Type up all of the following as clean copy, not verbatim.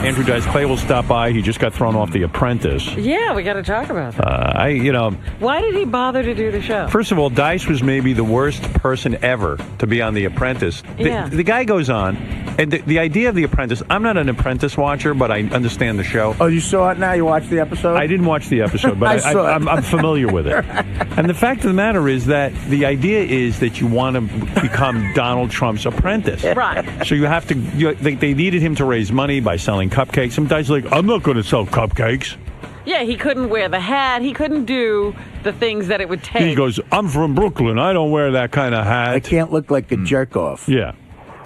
Andrew Dice Clay will stop by. He just got thrown off The Apprentice. Yeah, we got to talk about that. Why did he bother to do the show? First of all, Dice was maybe the worst person ever to be on The Apprentice. The guy goes on, and the idea of The Apprentice, I'm not an Apprentice watcher, but I understand the show. Oh, you saw it now? You watched the episode? I didn't watch the episode, but I'm familiar with it. And the fact of the matter is that the idea is that you want to become Donald Trump's apprentice. Right. So you have to, they needed him to raise money by selling cupcakes. Some guy's like, I'm not going to sell cupcakes. Yeah, he couldn't wear the hat. He couldn't do the things that it would take. He goes, I'm from Brooklyn. I don't wear that kind of hat. I can't look like a jerk off. Yeah.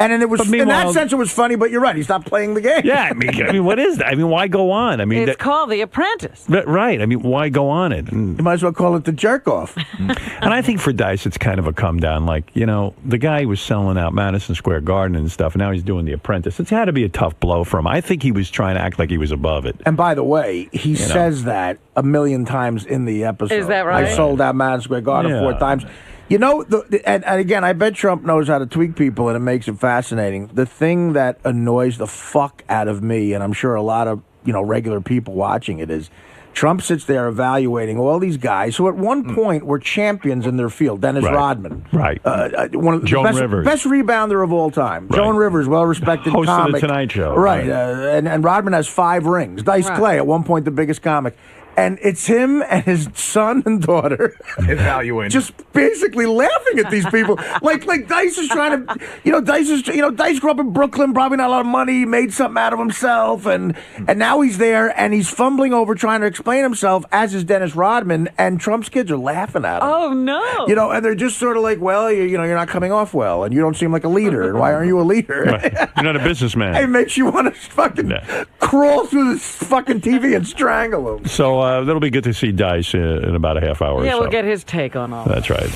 And then it was, in that sense, it was funny, but you're right. He stopped playing the game. Yeah, I mean, what is that? I mean, why go on? I mean, it's called The Apprentice. Right. I mean, why go on it? And, you might as well call it the jerk off. And I think for Dice, it's kind of a come down. Like, the guy was selling out Madison Square Garden and stuff, and now he's doing The Apprentice. It's had to be a tough blow for him. I think he was trying to act like he was above it. And by the way, he says that a million times in the episode. Is that right? I sold out Madison Square Garden 4 times. And again, I bet Trump knows how to tweak people, and it makes it fascinating. The thing that annoys the fuck out of me, and I'm sure a lot of regular people watching it, is Trump sits there evaluating all these guys who at one point were champions in their field. Dennis Rodman. Right. One of the Joan Rivers. best rebounder of all time. Right. Joan Rivers, well-respected Host comic. of The Tonight Show. Right. And Rodman has 5 rings. Dice Clay, at one point, the biggest comic. And it's him and his son and daughter evaluating, just basically laughing at these people. like Dice is trying to, Dice grew up in Brooklyn, probably not a lot of money, made something out of himself, and now he's there and he's fumbling over trying to explain himself, as is Dennis Rodman, and Trump's kids are laughing at him. Oh no! And they're just sort of like, well, you're not coming off well, and you don't seem like a leader. And why aren't you a leader? Right. You're not a businessman. It makes you want to fucking crawl through this fucking TV and strangle him. So that'll be good to see Dice in about a half hour or so. Yeah, we'll get his take on all That's right.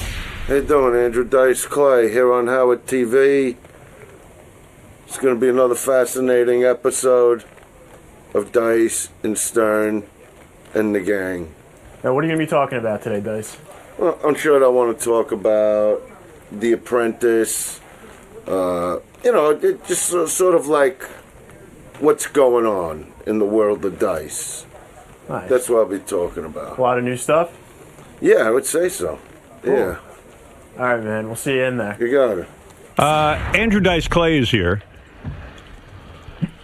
How you doing, Andrew Dice Clay, here on Howard TV. It's going to be another fascinating episode of Dice and Stern and the gang. Now, what are you going to be talking about today, Dice? Well, I'm sure I want to talk about The Apprentice. It just sort of like what's going on in the world of Dice. Nice. That's what I'll be talking about. A lot of new stuff? Yeah, I would say so. Cool. Yeah. All right, man. We'll see you in there. You got it. Andrew Dice Clay is here.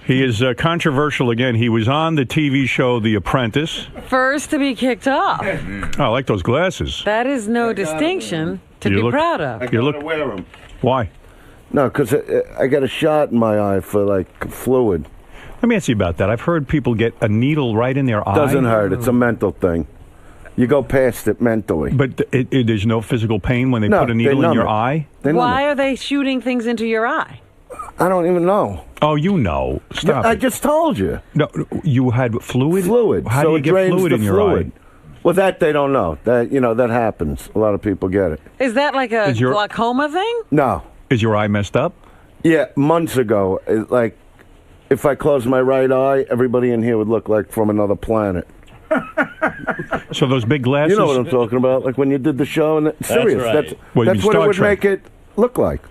He is controversial again. He was on the TV show The Apprentice. First to be kicked off. Oh, I like those glasses. That is no distinction to be proud of. I gotta wear them. Why? No, because I got a shot in my eye for, fluid. Let me ask you about that. I've heard people get a needle right in their eye. Doesn't hurt. It's a mental thing. You go past it mentally. But there's no physical pain when they put a needle in your eye? Why are they shooting things into your eye? I don't even know. Oh, you know. Stop I it. just told you. No, you had fluid? Fluid. How so do you it get drains fluid the in your fluid. eye? Well, that they don't know. That happens. A lot of people get it. Is that like a glaucoma thing? No. Is your eye messed up? Yeah, months ago. If I closed my right eye, everybody in here would look like from another planet. So those big glasses... You know what I'm talking about? Like when you did the show. Serious. Right. That's what it would make it look like.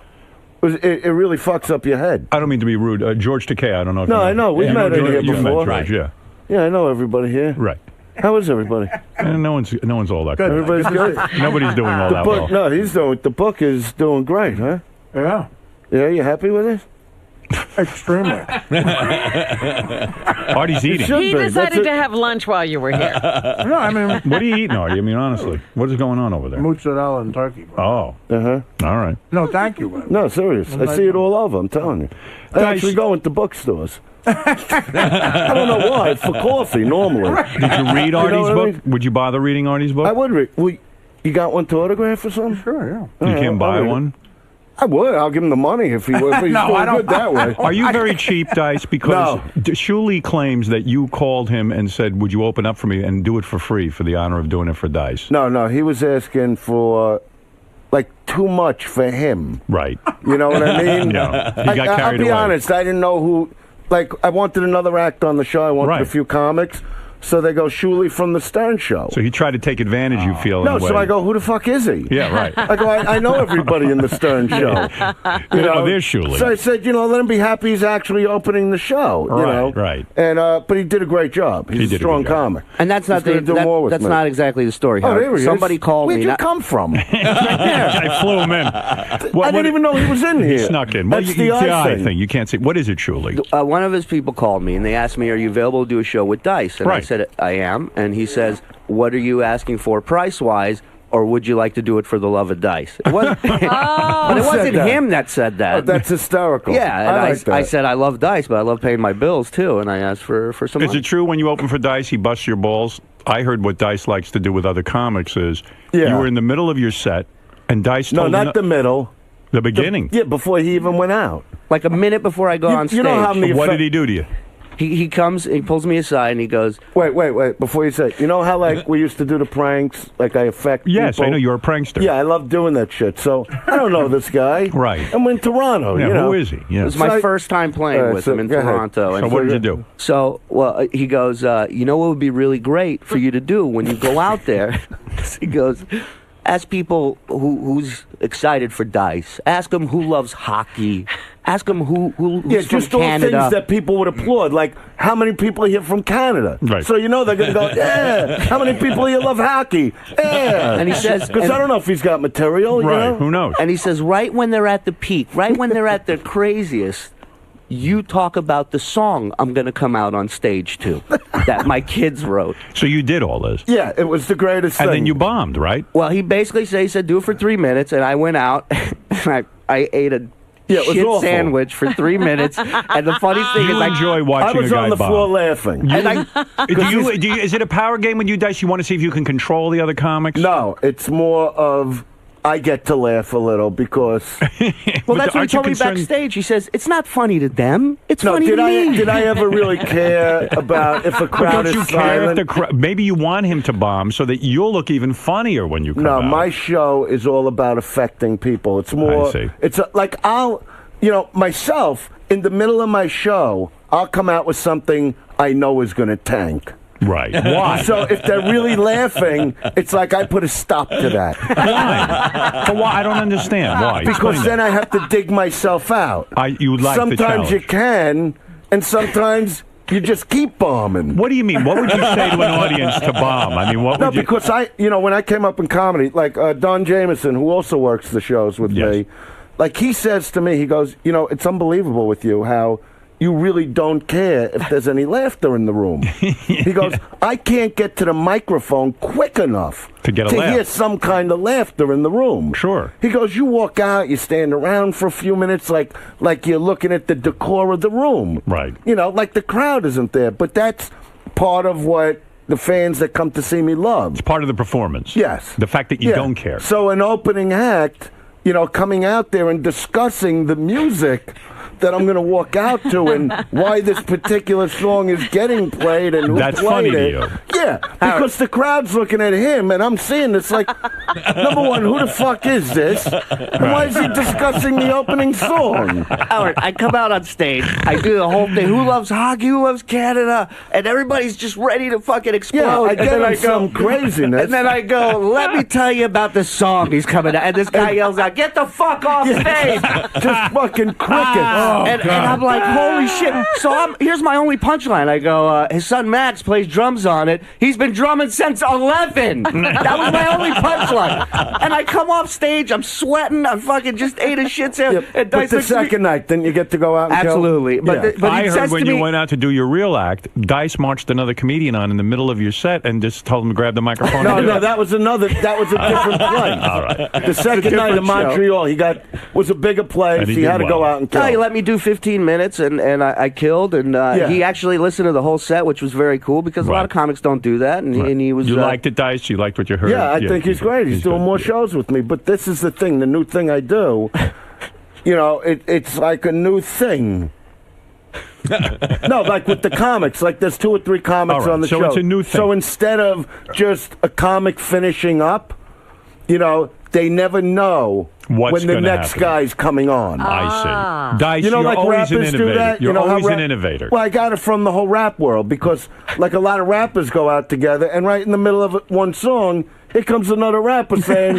It really fucks up your head. I don't mean to be rude. George Takei, I don't know if I know. We've met in here before. Met George, yeah. Yeah, I know everybody here. Right. How is everybody? No one's all that good. Everybody's good. Nobody's doing all that well. No, the book is doing great, huh? Yeah. Yeah, you happy with it? Extremely. Artie's eating. He decided to have lunch while you were here. No, I mean... What are you eating, Artie? I mean, honestly. What is going on over there? Mozzarella and turkey. Bro. Oh. Uh-huh. All right. No, thank you, man. No, serious. I see it all over, I'm telling you. I actually go into bookstores. I don't know why. For coffee, normally. Did you read Artie's book? I mean? Would you bother reading Artie's book? I would read. Well, you got one to autograph or something? Sure, yeah. You can't buy one? I would. I'll give him the money if he's doing good that way. Are you very cheap, Dice? Because Shuley claims that you called him and said, would you open up for me and do it for free for the honor of doing it for Dice? No. He was asking for, too much for him. Right. You know what I mean? Yeah. He got carried away. I'll be honest. I didn't know who... I wanted another act on the show. I wanted a few comics. So they go, Shuli from the Stern Show. So he tried to take advantage, you feel, No, in a way. so I go, who the fuck is he? Yeah, right. I go, I know everybody in the Stern Show. You know? Oh, there's Shuli. So I said, let him be happy he's actually opening the show. You know? Right. And but he did a great job. He's a strong comic. And that's not He's gonna do more with that's me. not exactly the story. Oh, Howard. there he is. Somebody called Where'd me. you come from? I flew him in. I didn't even know he was in here. He snuck in. That's the eye thing. thing. You can't say. What is it, Shuli? One of his people called me and they asked me, "Are you available to do a show with Dice?" And I Right. said, "I am." And he says, "What are you asking for price-wise? Or would you like to do it for the love of Dice?" It wasn't, but it wasn't that? him that said that. Oh, that's hysterical. Yeah, and I like that. I said I love Dice, but I love paying my bills too, and I asked for some Is money. it true when you open for Dice, he busts your balls? I heard what Dice likes to do with other comics is you were in the middle of your set, and Dice told No, not the middle. the beginning. Yeah, before he even went out. Like a minute before I go on stage. You know how many What did he do to you? He comes, he pulls me aside, and he goes, Wait. Before you say, you know how we used to do the pranks, like I affect Yes, people? I know you're a prankster. Yeah, I love doing that shit. So I don't know this guy. Right. I'm in Toronto. Yeah, you know. who is he? Yeah. "It was my So first time playing with him in go ahead. Toronto." So And what did you do? So, he goes, "You know what would be really great for you to do when you go out there?" He goes, "Ask people who's excited for Dice. Ask them who loves hockey. Ask them who's Yeah, from just all Canada." things that people would applaud. Like, how many people are here from Canada? Right. So you know they're going to go, yeah. How many people here love hockey? Yeah. And he says- Because I don't know if he's got material, you Right. know? Who knows? And he says, right when they're at the peak, right when they're at their craziest, you talk about the song I'm going to come out on stage to that my kids wrote. So you did all this. Yeah, it was the greatest thing. And then you bombed, right? Well, he basically said, do it for 3 minutes, and I went out, and I ate a Yeah, it was shit awful. sandwich for 3 minutes. And the funny thing You is, enjoy I watching was a guy on the bomb. floor laughing. and I Is it a power game when you Dice? You want to see if you can control the other comics? No, it's more of I get to laugh a little because. well, that's what he aren't you told me concerned- backstage. He says, it's not funny to them. It's No, funny did to me. did I ever really care about if a But crowd don't you is care if silent? maybe you want him to bomb so that you'll look even funnier when you come No, out? my show is all about affecting people. It's more. I see. It's like myself in the middle of my show, I'll come out with something I know is going to tank. Right. Why? So if they're really laughing, it's like I put a stop to that. Why? But why? I don't understand. Why? Because Explain then that. I have to dig myself out. You like the Sometimes you challenge. can, and sometimes you just keep bombing. What do you mean? What would you say to an audience to bomb? I mean, what No, would you... because when I came up in comedy, like Don Jameson, who also works the shows with Yes. me, like he says to me, he goes, it's unbelievable with you how you really don't care if there's any laughter in the room. He goes, I can't get to the microphone quick enough To get a laugh. hear some kind of laughter in the room. Sure. He goes, you walk out, you stand around for a few minutes like you're looking at the decor of the room. Right. Like the crowd isn't there. But that's part of what the fans that come to see me love. It's part of the performance. Yes. The fact that you Yeah. don't care. So an opening act, coming out there and discussing the music that I'm going to walk out to and why this particular song is getting played and who That's played funny to it. you. Yeah, because the crowd's looking at him and I'm seeing this like, number one, who the fuck is this? And why is he discussing the opening song? Howard, I come out on stage, I do the whole thing. Who loves hockey? Who loves Canada? And everybody's just ready to fucking explode. Yeah, I and get then him some craziness. And then I go, let me tell you about the song he's coming out. And this guy yells out, get the fuck off stage. Just fucking crickets. And I'm like, holy shit. So here's my only punchline. I go, his son Max plays drums on it. He's been drumming since 11. That was my only punchline. And I come off stage, I'm sweating, I'm fucking just ate a shit sandwich. And But Dice the looks at me- second night, didn't you get to go out and Absolutely. kill? But Yeah. but I he heard says when to you me, went out to do your real act, Dice marched another comedian on in the middle of your set and just told him to grab the microphone. No, and do no, it. that was a different place. All right. The second night in different show. Montreal, was a bigger place. And he He did had to go well. out and kill. no, he let me do 15 minutes, and I killed, and he actually listened to the whole set, which was very cool, because a lot Right. of comics don't do that, and, Right. and he was... You liked it, Dice? You liked what you heard? Yeah, I think he's great. He's doing good. more shows with me. But this is the thing, the new thing I do, it's like a new thing. No, like with the comics, like there's 2 or 3 comics All right, on the so show. it's a new thing. So instead of just a comic finishing up, they never know What's when the gonna next happen? guy's coming on. I see. Dice, You know, you're like always an rappers do innovator. that. You're you know always how an innovator. Well, I got it from the whole rap world because, like, a lot of rappers go out together, and right in the middle of one song, here comes another rapper saying,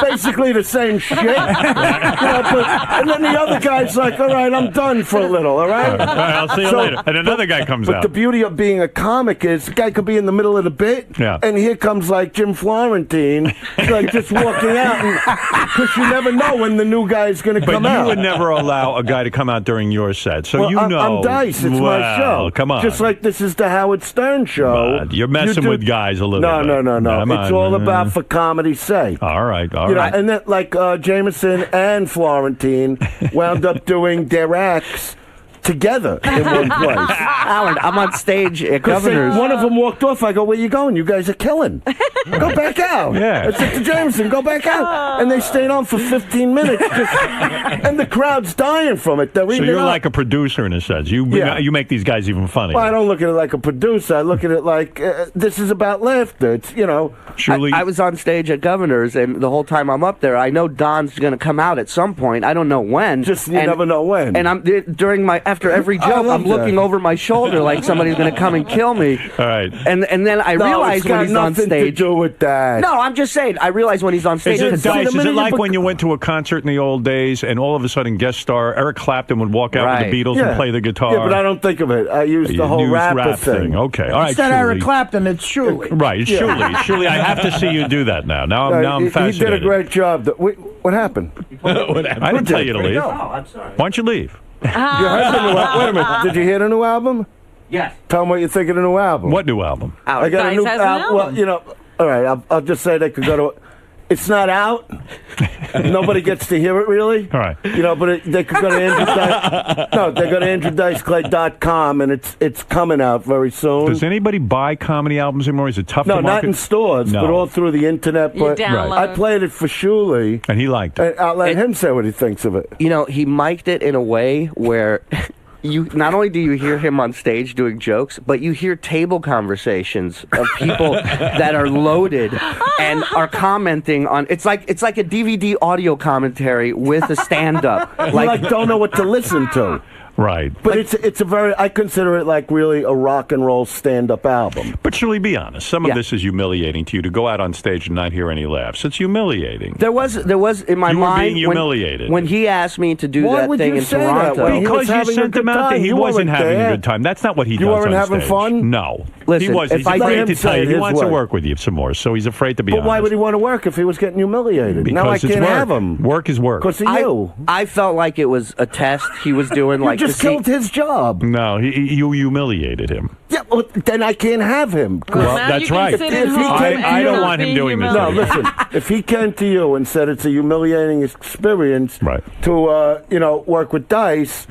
basically the same shit. And then the other guy's like, all right, I'm done for a little, all right? All right, I'll see you later. And another guy comes But out. the beauty of being a comic is the guy could be in the middle of the bit, and here comes, like, Jim Florentine, like, just walking out, because you never know when the new guy's going to come But you out. would never allow a guy to come out during your set, so Well, know. I'm Dice. It's my show. Come on. Just like this is the Howard Stern show. But you're messing with guys a little bit. No. Come It's on. all about for comedy's sake. All right. You know, and then, like, Jameson and Florentine wound up doing their acts together in one place. Howard, I'm on stage at Governor's. One of them walked off. I go, where you going? You guys are killing. Go back out. Yeah. I said to Jameson, go back out. And they stayed on for 15 minutes. And the crowd's dying from it. They're So eating you're it up. like a producer in a sense. You make these guys even funnier. Well, I don't look at it like a producer. I look at it like this is about laughter. It's, Surely, I was on stage at Governor's, and the whole time I'm up there, I know Don's going to come out at some point. I don't know when. You never know when. And I'm after every joke, I'm looking over my shoulder like somebody's going to come and kill me. All right. And then I realize when he's on nothing stage. to do with that. No, I'm just saying. I realize when he's on stage. Is because it like when you went to a concert in the old days and all of a sudden guest star Eric Clapton would walk out with the Beatles and play the guitar? Yeah, but I don't think of it. I use the whole rap thing. Okay, all right. Instead of Shuli. Eric Clapton, it's Shuli. Right, it's Shuli. Shuli, I have to see you do that now. Now I'm He fascinated. did a great job. What happened? I didn't tell you to leave. Oh, I'm sorry. Why don't you leave? You heard the new wait a minute. Did you hear the new album? Yes. Tell them what you think of the new album. What new album? I got a new Dice has an album. Well, album. all right. I'll just say they could go to. It's not out. Nobody gets to hear it, really. All right. But they could go to Andrew Dice. No, they go to AndrewDiceClay.com, and it's coming out very soon. Does anybody buy comedy albums anymore? Is it tough No, to not market? in stores, No. but all through the internet. You But download. I played it for Shuli, And he liked it. and I'll let him say what he thinks of it. He mic'd it in a way where you not only do you hear him on stage doing jokes, but you hear table conversations of people that are loaded and are commenting on. It's like a DVD audio commentary with a stand-up. Like don't know what to listen to. Right. But it's a very, I consider it like really a rock and roll stand-up album. But Shuli, be honest. Some of Yeah. this is humiliating to you to go out on stage and not hear any laughs. It's humiliating. There was in my You were mind being humiliated. when he asked me to do Why that would thing you in say that? Toronto. Well, he was Because you having a sent good him out there. time. He You wasn't weren't having there. a good time. That's not what he does weren't on having stage. fun? No. Listen, he was. if He's I afraid did to him tell say you. it He his wants to way. work with you some more, so he's afraid to be But honest. why would he want to work if he was getting humiliated? Because now I it's can't work. have him. Work is work. Because of you. I felt like it was a test he was doing. You Like just to see- killed his job. No, you humiliated him. Yeah, well, then I can't have him. Well, now that's you right. can sit at If he home came- and I don't not want him be doing this. No, humiliated. listen. If he came to you and said it's a humiliating experience Right. to work with Dice,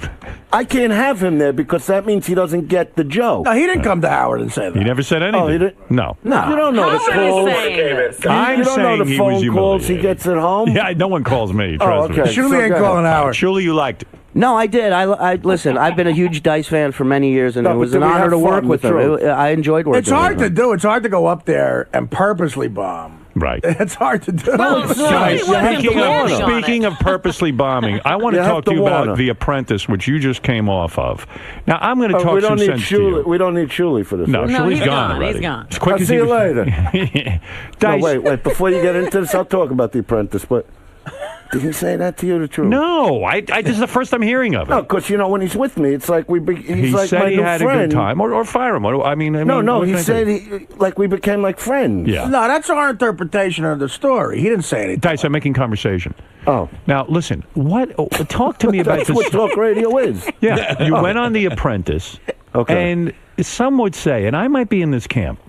I can't have him there because that means he doesn't get the joke. No, he didn't come to Howard and say that. He never said anything. Oh, he didn't? No. You don't know the Howard calls. is saying this. I'm You don't saying know the he was phone calls he humiliated. gets at home. Yeah, no one calls me. Oh, Trust okay. me. Shuli ain't So calling Howard. Surely you liked it. No, I did. I listen. I've been a huge Dice fan for many years, and No, it was but an did we honor have to work fun, with the him. truth? I enjoyed working. It's hard with to him. do. It's hard to go up there and purposely bomb. Right. It's hard to do. Well, it's Shuli nice. wasn't Speaking of- planning on Speaking it. of purposely bombing, I want to You have talk to to you warn about her. The Apprentice, which you just came off of. Now, I'm going to talk we some don't need sense to you. Shuli. We don't need Shuli for this. No, right? No, Shuli's he's gone gone. already. He's gone. As quick I'll as see he you was- later. No, Dice, wait. Before you get into this, I'll talk about The Apprentice. But did he say that to you, the truth? No, this is the first I'm hearing of it. No, because when he's with me, it's like he's he like said my he new had friend. a good time, or fire him. No, what he can I said do? we became like friends. Yeah. No, that's our interpretation of the story. He didn't say anything. Dice, I'm making conversation. Oh, Now, listen. Talk to me about that's this. what talk radio is. Yeah, you went on The Apprentice, Okay. and some would say, and I might be in this camp.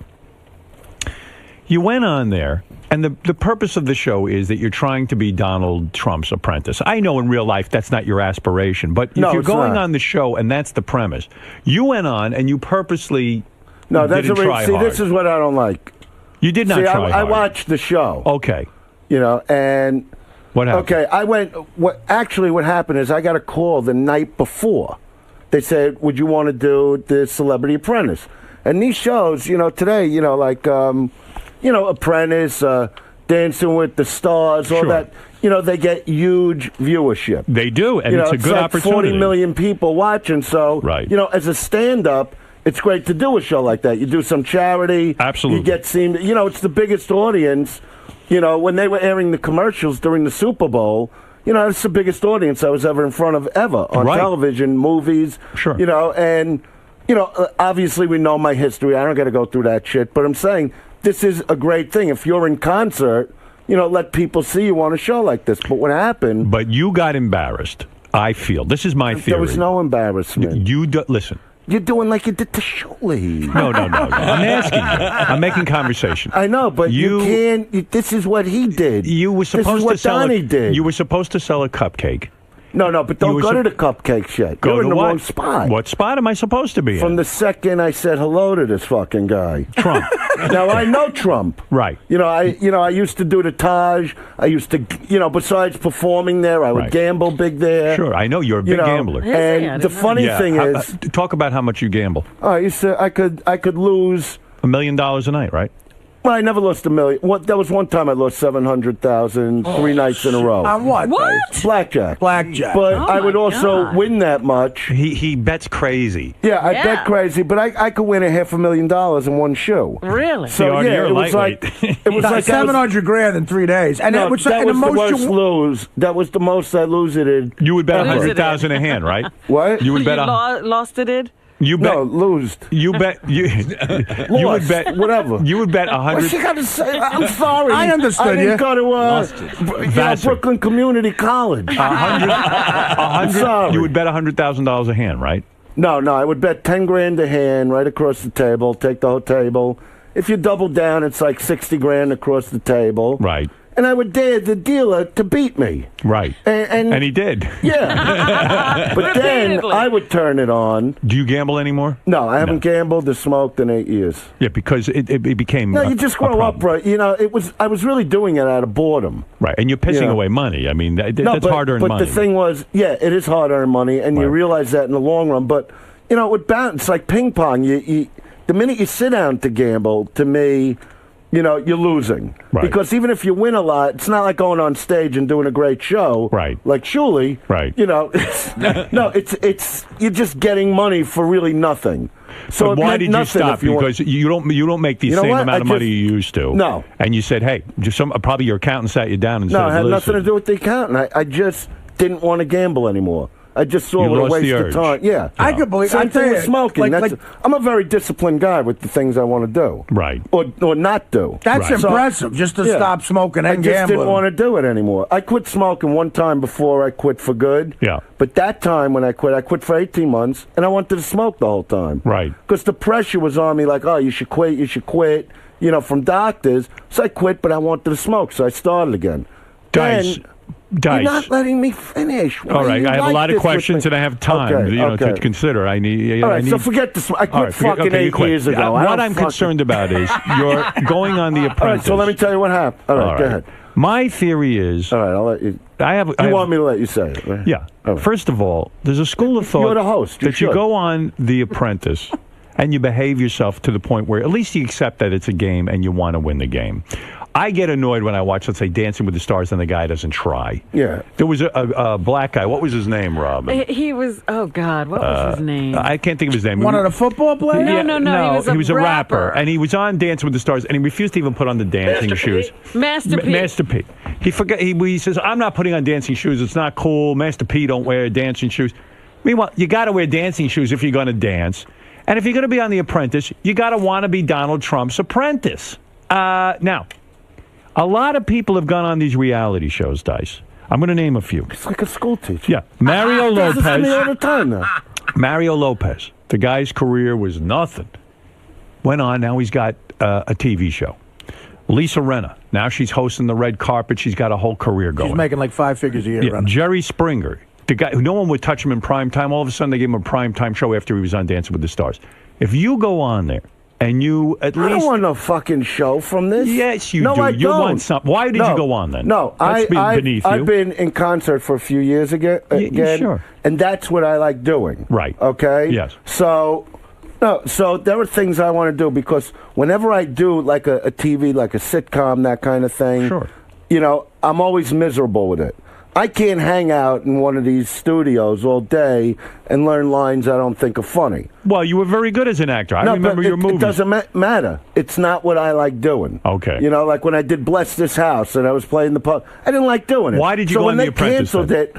You went on there, and the purpose of the show is that you're trying to be Donald Trump's apprentice. I know in real life that's not your aspiration, but if No, you're it's going not. on the show and that's the premise, you went on and you purposely No, that's didn't try hard. this is what I don't like. You did not See, try I hard. watched the show. Okay. And What happened? okay, I went. What happened is I got a call the night before. They said, "Would you want to do the Celebrity Apprentice?" And these shows, today, like, Apprentice, Dancing with the Stars, all Sure. that. You know, they get huge viewership. They do, and You know, it's a good like opportunity. 40 million people watching. So, Right. you know, as a stand-up, it's great to do a show like that. You do some charity. Absolutely. You get seen. You know, it's the biggest audience. You know, when they were airing the commercials during the Super Bowl, you know, it's the biggest audience I was ever in front of ever on Right. television, movies. Sure. You know, and, you know, obviously we know my history. I don't got to go through that shit. But I'm saying this is a great thing. If you're in concert, you know, let people see you on a show like this. But what happened, But you got embarrassed. I feel this is my theory. there was no embarrassment. Listen. You're doing like you did to Shuley. No. I'm asking you. I'm making conversation. I know, but you can't. This is what he did. You were supposed this is what to sell Donnie did. You were supposed to sell a cupcake. No, but don't were go sup- to the cupcake shit. Go You're to in the what? wrong spot. What spot am I supposed to be From in? the second I said hello to this fucking guy. Trump. Now I know Trump. Right. I used to do the Taj. I used to, besides performing there, I would Right. gamble big there. Sure, I know you're a big gambler. Is he? I And the didn't know. funny thing How- is, talk about how much you gamble. I used to, I could lose. $1 million a night, right? Well, I never lost $1 million. There was one time I lost 700,000 3 nights in a row. On what? What? Blackjack. Blackjack. But Oh I would my also God. win that much. He bets crazy. Yeah, I Yeah. bet crazy, but I could win $500,000 in one shoe. Really? So You're- yeah, you're it was lightweight. like it was like I was- 700 grand in 3 days, and No, that was, that and was the most worst you, lose. That was the most I lose it in. You would bet Lose it 100,000 a hand, right? What? You would bet lost it, Id? you bet No, losed. you bet you you would bet Whatever. You would bet What's she 100. got to say? I'm sorry. I understood I didn't you. go to Vassar. Brooklyn Community College. 100. sorry. You would bet $100,000 a hand, right? No, I would bet 10 grand a hand right across the table. Take the whole table. If you double down, it's like 60 grand across the table. Right. And I would dare the dealer to beat me. Right. And he did. Yeah. But then Repeatedly. I would turn it on. Do you gamble anymore? No, I haven't gambled or smoked in 8 years. Yeah, because it became No, a- you just a grow up, problem. right? I was really doing it out of boredom. Right, and you're pissing Yeah. away money. I mean, that's but, hard-earned but money. the thing was, yeah, it is hard-earned money, and you Right. realize that in the long run. But, it would bounce. It's like ping pong. The minute you sit down to gamble, to me, you're losing. Right. Because even if you win a lot, it's not like going on stage and doing a great show. Right. Like Shuley. Right. It's you're just getting money for really nothing. So But it why meant did you nothing stop? if you want- Because you don't make the You know same what? amount I of money just- you used to. No. And you said, hey, probably your accountant sat you down and No, said, it had nothing to listen, do with the accountant. I just didn't want to gamble anymore. I just saw You what a lost waste the of urge. time. Yeah. I could believe. Same I tell thing you, with smoking. like, I'm a very disciplined guy with the things I want to do. Right. Or not do. that's Right. impressive. Just to Yeah. stop smoking I and just gambling. didn't want to do it anymore. I quit smoking one time before I quit for good. Yeah. But that time when I quit for 18 months, and I wanted to smoke the whole time. Right. Because the pressure was on me like, oh, you should quit, from doctors. So I quit, but I wanted to smoke, so I started again. Dice. Then, Dice. You're not letting me finish. Why All are right, you I have a like lot of this with questions me? and I have time Okay, to okay. consider. I need. All right, I need so forget this. I quit All right, fucking you 8 quit. years ago. What I'm concerned about is you're going on The Apprentice. All right, so let me tell you what happened. All right, go ahead. My theory is All right, I'll let you. I want me to let you say it, right? Yeah. All right. First of all, there's a school of thought You're the host. You that you should. go on The Apprentice and you behave yourself to the point where at least you accept that it's a game and you want to win the game. I get annoyed when I watch, let's say, Dancing with the Stars and the guy doesn't try. Yeah. There was a black guy. What was his name, Rob? He was, oh God, what was his name? I can't think of his name. One of the football players. No, he was a rapper. rapper. And he was on Dancing with the Stars, and he refused to even put on the dancing shoes. Master P. Master P. He forgot. He says, "I'm not putting on dancing shoes. It's not cool. Master P don't wear dancing shoes." Meanwhile, you got to wear dancing shoes if you're going to dance, and if you're going to be on The Apprentice, you got to want to be Donald Trump's apprentice. Now, a lot of people have gone on these reality shows, Dice. I'm going to name a few. It's like a school teacher. Yeah, Mario Does this to me all Lopez. the time now. Mario Lopez. The guy's career was nothing. Went on. Now he's got a TV show. Lisa Rinna. Now she's hosting the red carpet. She's got a whole career going. She's making like 5 figures a year. Yeah, running. Jerry Springer, the guy who no one would touch him in prime time. All of a sudden, they gave him a prime time show after he was on Dancing with the Stars. If you go on there and you at I least, don't want no fucking show from this. yes, you no, do. I You don't. want something. Why did you go on then? No, That's beneath you. I've been in concert for a few years again, sure. and that's what I like doing. Right. Okay. Yes. So, No, so there are things I want to do because whenever I do like a TV, like a sitcom, that kind of thing, Sure. you know, I'm always miserable with it. I can't hang out in one of these studios all day and learn lines I don't think are funny. Well, you were very good as an actor. I No, remember but your movies. It doesn't matter. It's not what I like doing. Okay. You know, like when I did Bless This House and I was playing the pub, I didn't like doing it. Why did you so go when on they The Apprentice, canceled then? it,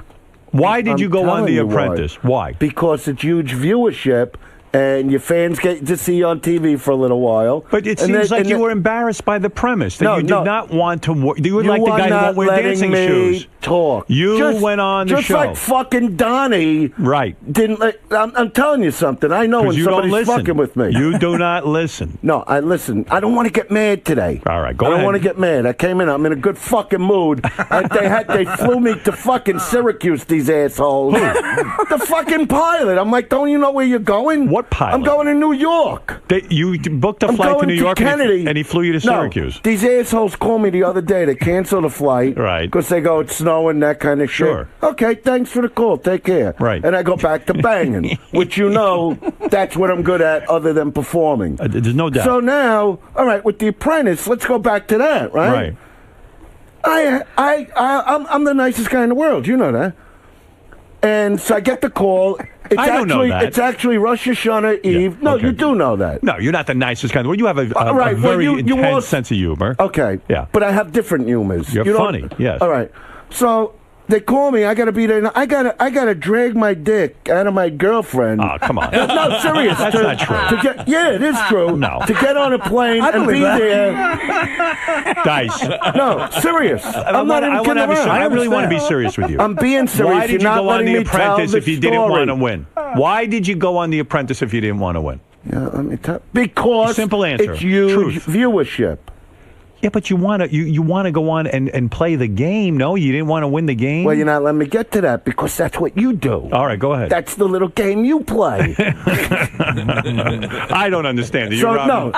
Why did I'm you go on telling The you Apprentice? Why? Because it's huge viewership, and your fans get to see you on TV for a little while. But it And seems then- like and you then- were embarrassed by the premise that No, you did no. not want to work. You were You like the are guy who not won't wear letting dancing me shoes. talk. You went on the just show. like fucking Donnie. Right. Didn't. I'm telling you something. I know when Because you don't somebody's listen. fucking with me. You do not listen. No, I listen. I don't want to get mad today. All right, go I don't ahead. want to get mad. I came in. I'm in a good fucking mood. They flew me to fucking Syracuse. These assholes. The fucking pilot. I'm like, don't you know where you're going? What pilot? I'm going to New York. You booked a I'm flight to going New York Kennedy. and he flew you to Syracuse. No, these assholes called me the other day. They canceled the flight. Right. Because they go, it's snowing, that kind of shit. Sure. Okay, thanks for the call. Take care. Right. And I go back to banging, which you know, that's what I'm good at other than performing. There's no doubt. So now, all right, with The Apprentice, let's go back to that, right? I'm the nicest guy in the world. You know that. And so I get the call. I don't know that. It's actually Rosh Hashanah Eve. No, okay. you do know that. No, you're not the nicest kind of world. You have a Right, well, very you intense also- sense of humor. Okay. Yeah. But I have different humors. You're You don't- funny, yes. All right. So they call me. I got to be there. I gotta drag my dick out of my girlfriend. Oh, come on. No, serious. That's not true. Yeah, it is true. No. To get on a plane and believe be that. there. Dice. No, serious. I'm not even kidding around. I really want to be serious with you. I'm being serious. Why did you You're not go on letting The me tell Apprentice the if you didn't story. want to win? Why did you go on The Apprentice if you didn't want to win? Yeah, let me tell. Because Simple answer. it's huge Truth. viewership. Yeah, but you want to go on and play the game. No, you didn't want to win the game. Well, you're not letting me get to that because that's what you do. All right, go ahead. That's the little game you play. I don't understand it. So, You're no.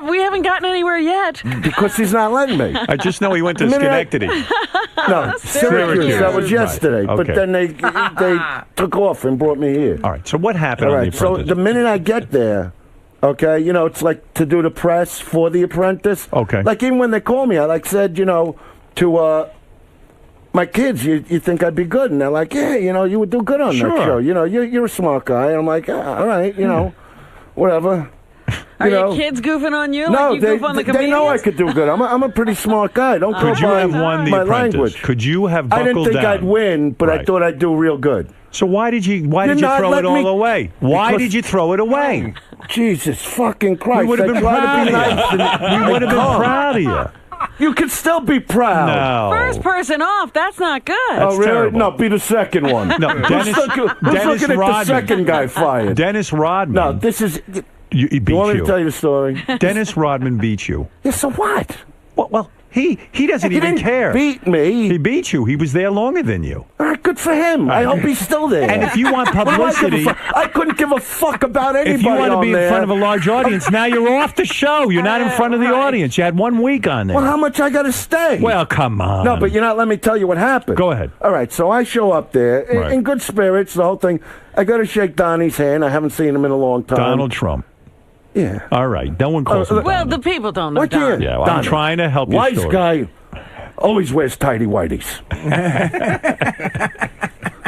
We haven't gotten anywhere yet. Because he's not letting me. I just know he went to The minute I- Schenectady. No, Syracuse. That was Right. yesterday. But Okay. then they took off and brought me here. All right. So what happened All on right. The So Apprentice? the minute I get there, okay, you know, it's like to do the press for The Apprentice. Okay. Like even when they call me, I said, you know, to my kids, you think I'd be good? And they're like, yeah, you know, you would do good on Sure. that show. You know, you're a smart guy. And I'm like, all right, you know, whatever. Are You know. your kids goofing on you No, like you goof on the they know I comedians? could do good. I'm a pretty smart guy. Don't go Could you by have won The my Apprentice? language. Could you have I buckled didn't think down? I'd win, but I Right. thought I'd do real good. So why did you You're not throw it letting all me- away? Why Because- did you throw it away? Jesus fucking Christ! We would have I been tried proud to be of nice you. and- We would have been calm. proud of you. You could still be proud. No. First person off, that's not good. Oh, really? terrible. No, be the second one. No, Dennis- who's looking Dennis at the Rodman. second guy fired? Dennis Rodman. No, this is. he You beat want me you. to tell you the story? Dennis Rodman beat you. Yeah, so what? Well, he doesn't He even didn't care. beat me. He beat you. He was there longer than you. All right, good for him. I hope he's still there. And if you want What do I give a publicity, fuck? I couldn't give a fuck about anybody if you want to on be in there. front of a large audience, now you're off the show. You're not in front of the audience. You had 1 week on there. Well, how much I got to stay? Well, come on. No, but you're not letting me tell you what happened. Go ahead. All right, so I show up there Right. in good spirits, the whole thing. I go to shake Donnie's hand. I haven't seen him in a long time. Donald Trump. Yeah. All right. No one calls him Well, Donald. the people don't know What year? Don. Yeah, well, I'm Donald. trying to help you. Wise guy. Always wears tidy whities.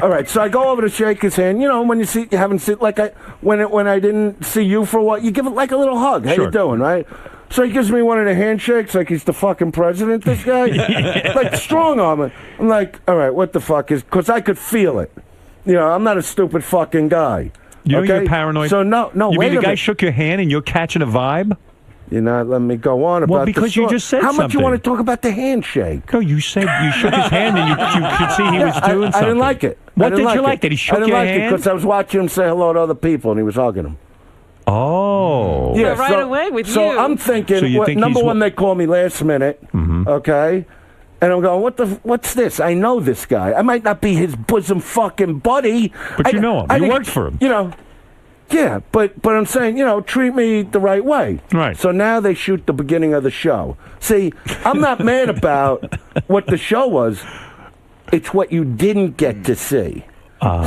All right, so I go over to shake his hand. You know, when you haven't seen when I didn't see you for a while, you give it like a little hug. How Sure. you doing, right? So he gives me one of the handshakes like he's the fucking president. This guy, like strong arm it. I'm like, all right, what the fuck is? Because I could feel it. You know, I'm not a stupid fucking guy. You know okay? you're paranoid. So no, You wait mean a the guy minute. shook your hand and you're catching a vibe? You're not letting me go on about Well, because the you story. just said How much something. you want to talk about the handshake? No, you said you shook his hand and you could see he was doing I something. didn't like it. What I didn't did you it. like? That he shook I didn't your like hand? because I was watching him say hello to other people and he was hugging them. Oh. Yeah. right away with so you. I'm thinking, So you think number he's one, they call me last minute, okay? And I'm going, what's this? I know this guy. I might not be his bosom fucking buddy. But you know him. You didn't- worked for him. You know, yeah, but I'm saying, you know, treat me the right way. Right. So now they shoot the beginning of the show. See, I'm not mad about what the show was. It's what you didn't get to see.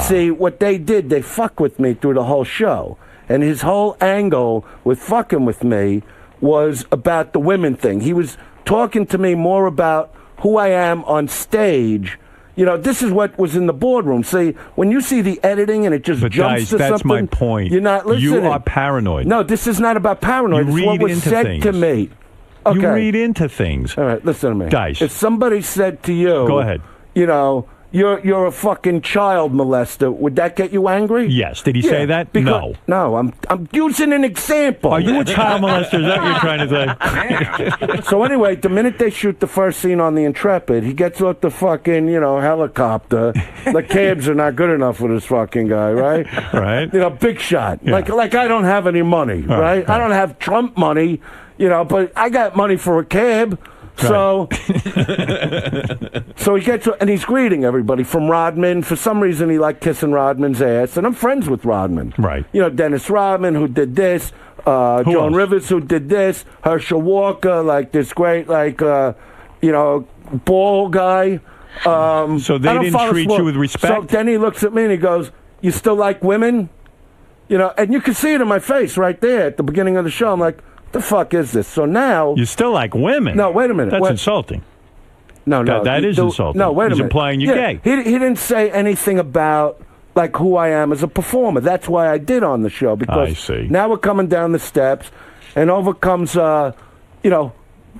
See, what they did, they fuck with me through the whole show. and his whole angle with fucking with me was about the women thing. He was talking to me more about who I am on stage. You know, this is what was in the boardroom. See, when you see the editing and it just But jumps guys, to that's something, my point. you're not listening. You are paranoid. No, this is not about paranoid. You It's what read was into said things. to me. Okay. You read into things. All right, listen to me. Dice. If somebody said to you, Go ahead. You know, you're a fucking child molester, would that get you angry? Yes. Did he say that? No. No, I'm using an example. Are you a child molester? Is that what you're trying to say? So anyway, the minute they shoot the first scene on the Intrepid, he gets off the fucking, helicopter. The cabs are not good enough for this fucking guy, right? Right. Big shot. Yeah. Like I don't have any money, right? I don't have Trump money, but I got money for a cab. So, so he gets, and he's greeting everybody from Rodman. For some reason, he liked kissing Rodman's ass, and I'm friends with Rodman. Right. Dennis Rodman, who did this, Joan else? Rivers, who did this, Herschel Walker, like this great, ball guy. So they I don't didn't follow treat sport. you with respect? So then he looks at me and he goes, "You still like women?" And you can see it in my face right there at the beginning of the show. I'm like, the fuck is this? So now You still like women? No, wait a minute. That's Wait. insulting. No, that is insulting. No, wait a He's minute. implying you're gay. He didn't say anything about who I am as a performer. That's why I did on the show, because I see. Now we're coming down the steps, and over comes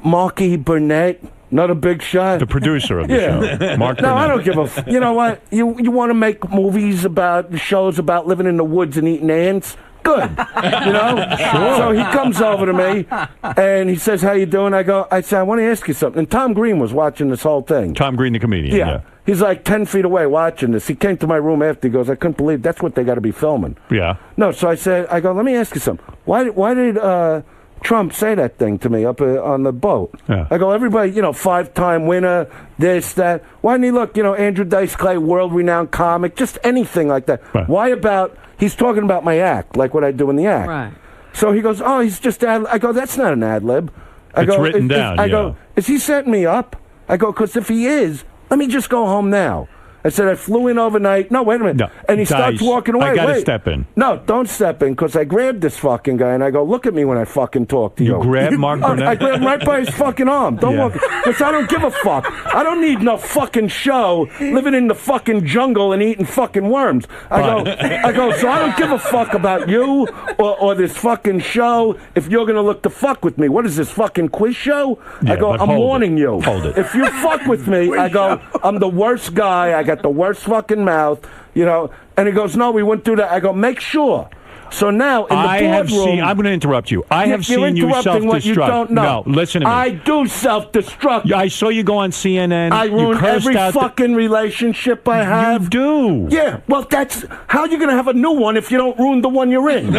Marky Burnett, another big shot. The producer of the show, Mark. No, I Burnett. don't give a. You know what? You want to make movies about shows about living in the woods and eating ants? Good. Sure. So he comes over to me and he says, "How you doing?" I say, "I want to ask you something." And Tom Green was watching this whole thing. Tom Green, the comedian. Yeah. He's like 10 feet away watching this. He came to my room after. He goes, "I couldn't believe that's what they got to be filming." Yeah. No, so I said, "Let me ask you something. Why did Trump say that thing to me up on the boat?" Yeah. Everybody, 5-time winner, this, that. Why didn't he look, Andrew Dice Clay, world-renowned comic, just anything like that? Right. Why about, he's talking about my act, like what I do in the act. Right. So he goes, "Oh, he's just ad." I go, "That's not an ad lib." It's written down, I go, "Is he setting me up?" I go, "Because if he is, let me just go home now." I said, "I flew in overnight." No, wait a minute. No, And he starts Dice, walking away. I gotta Wait. step in. No, don't step in, because I grabbed this fucking guy and I go, "Look at me when I fucking talk to you." You grabbed Mark Oh, Burnett? I grabbed him right by his fucking arm. Don't Yeah. walk, because I don't give a fuck. I don't need no fucking show living in the fucking jungle and eating fucking worms. I go, so I don't give a fuck about you or this fucking show if you're gonna look to fuck with me. What is this fucking quiz show? Yeah, I go, but I'm hold warning it. you. Hold it. If you fuck with me, I go, I'm the worst guy. I got the worst fucking mouth, And he goes, "No, we went through that." I go, "Make sure." So now in the I have boardroom, seen. I'm going to interrupt you. I have you're seen you interrupting what you self-destruct. don't know. No, listen to me. I do self-destruct. I saw you go on CNN. I you ruin cursed every out fucking relationship I have. You do. Yeah, well, that's how you going to have a new one if you don't ruin the one you're in. You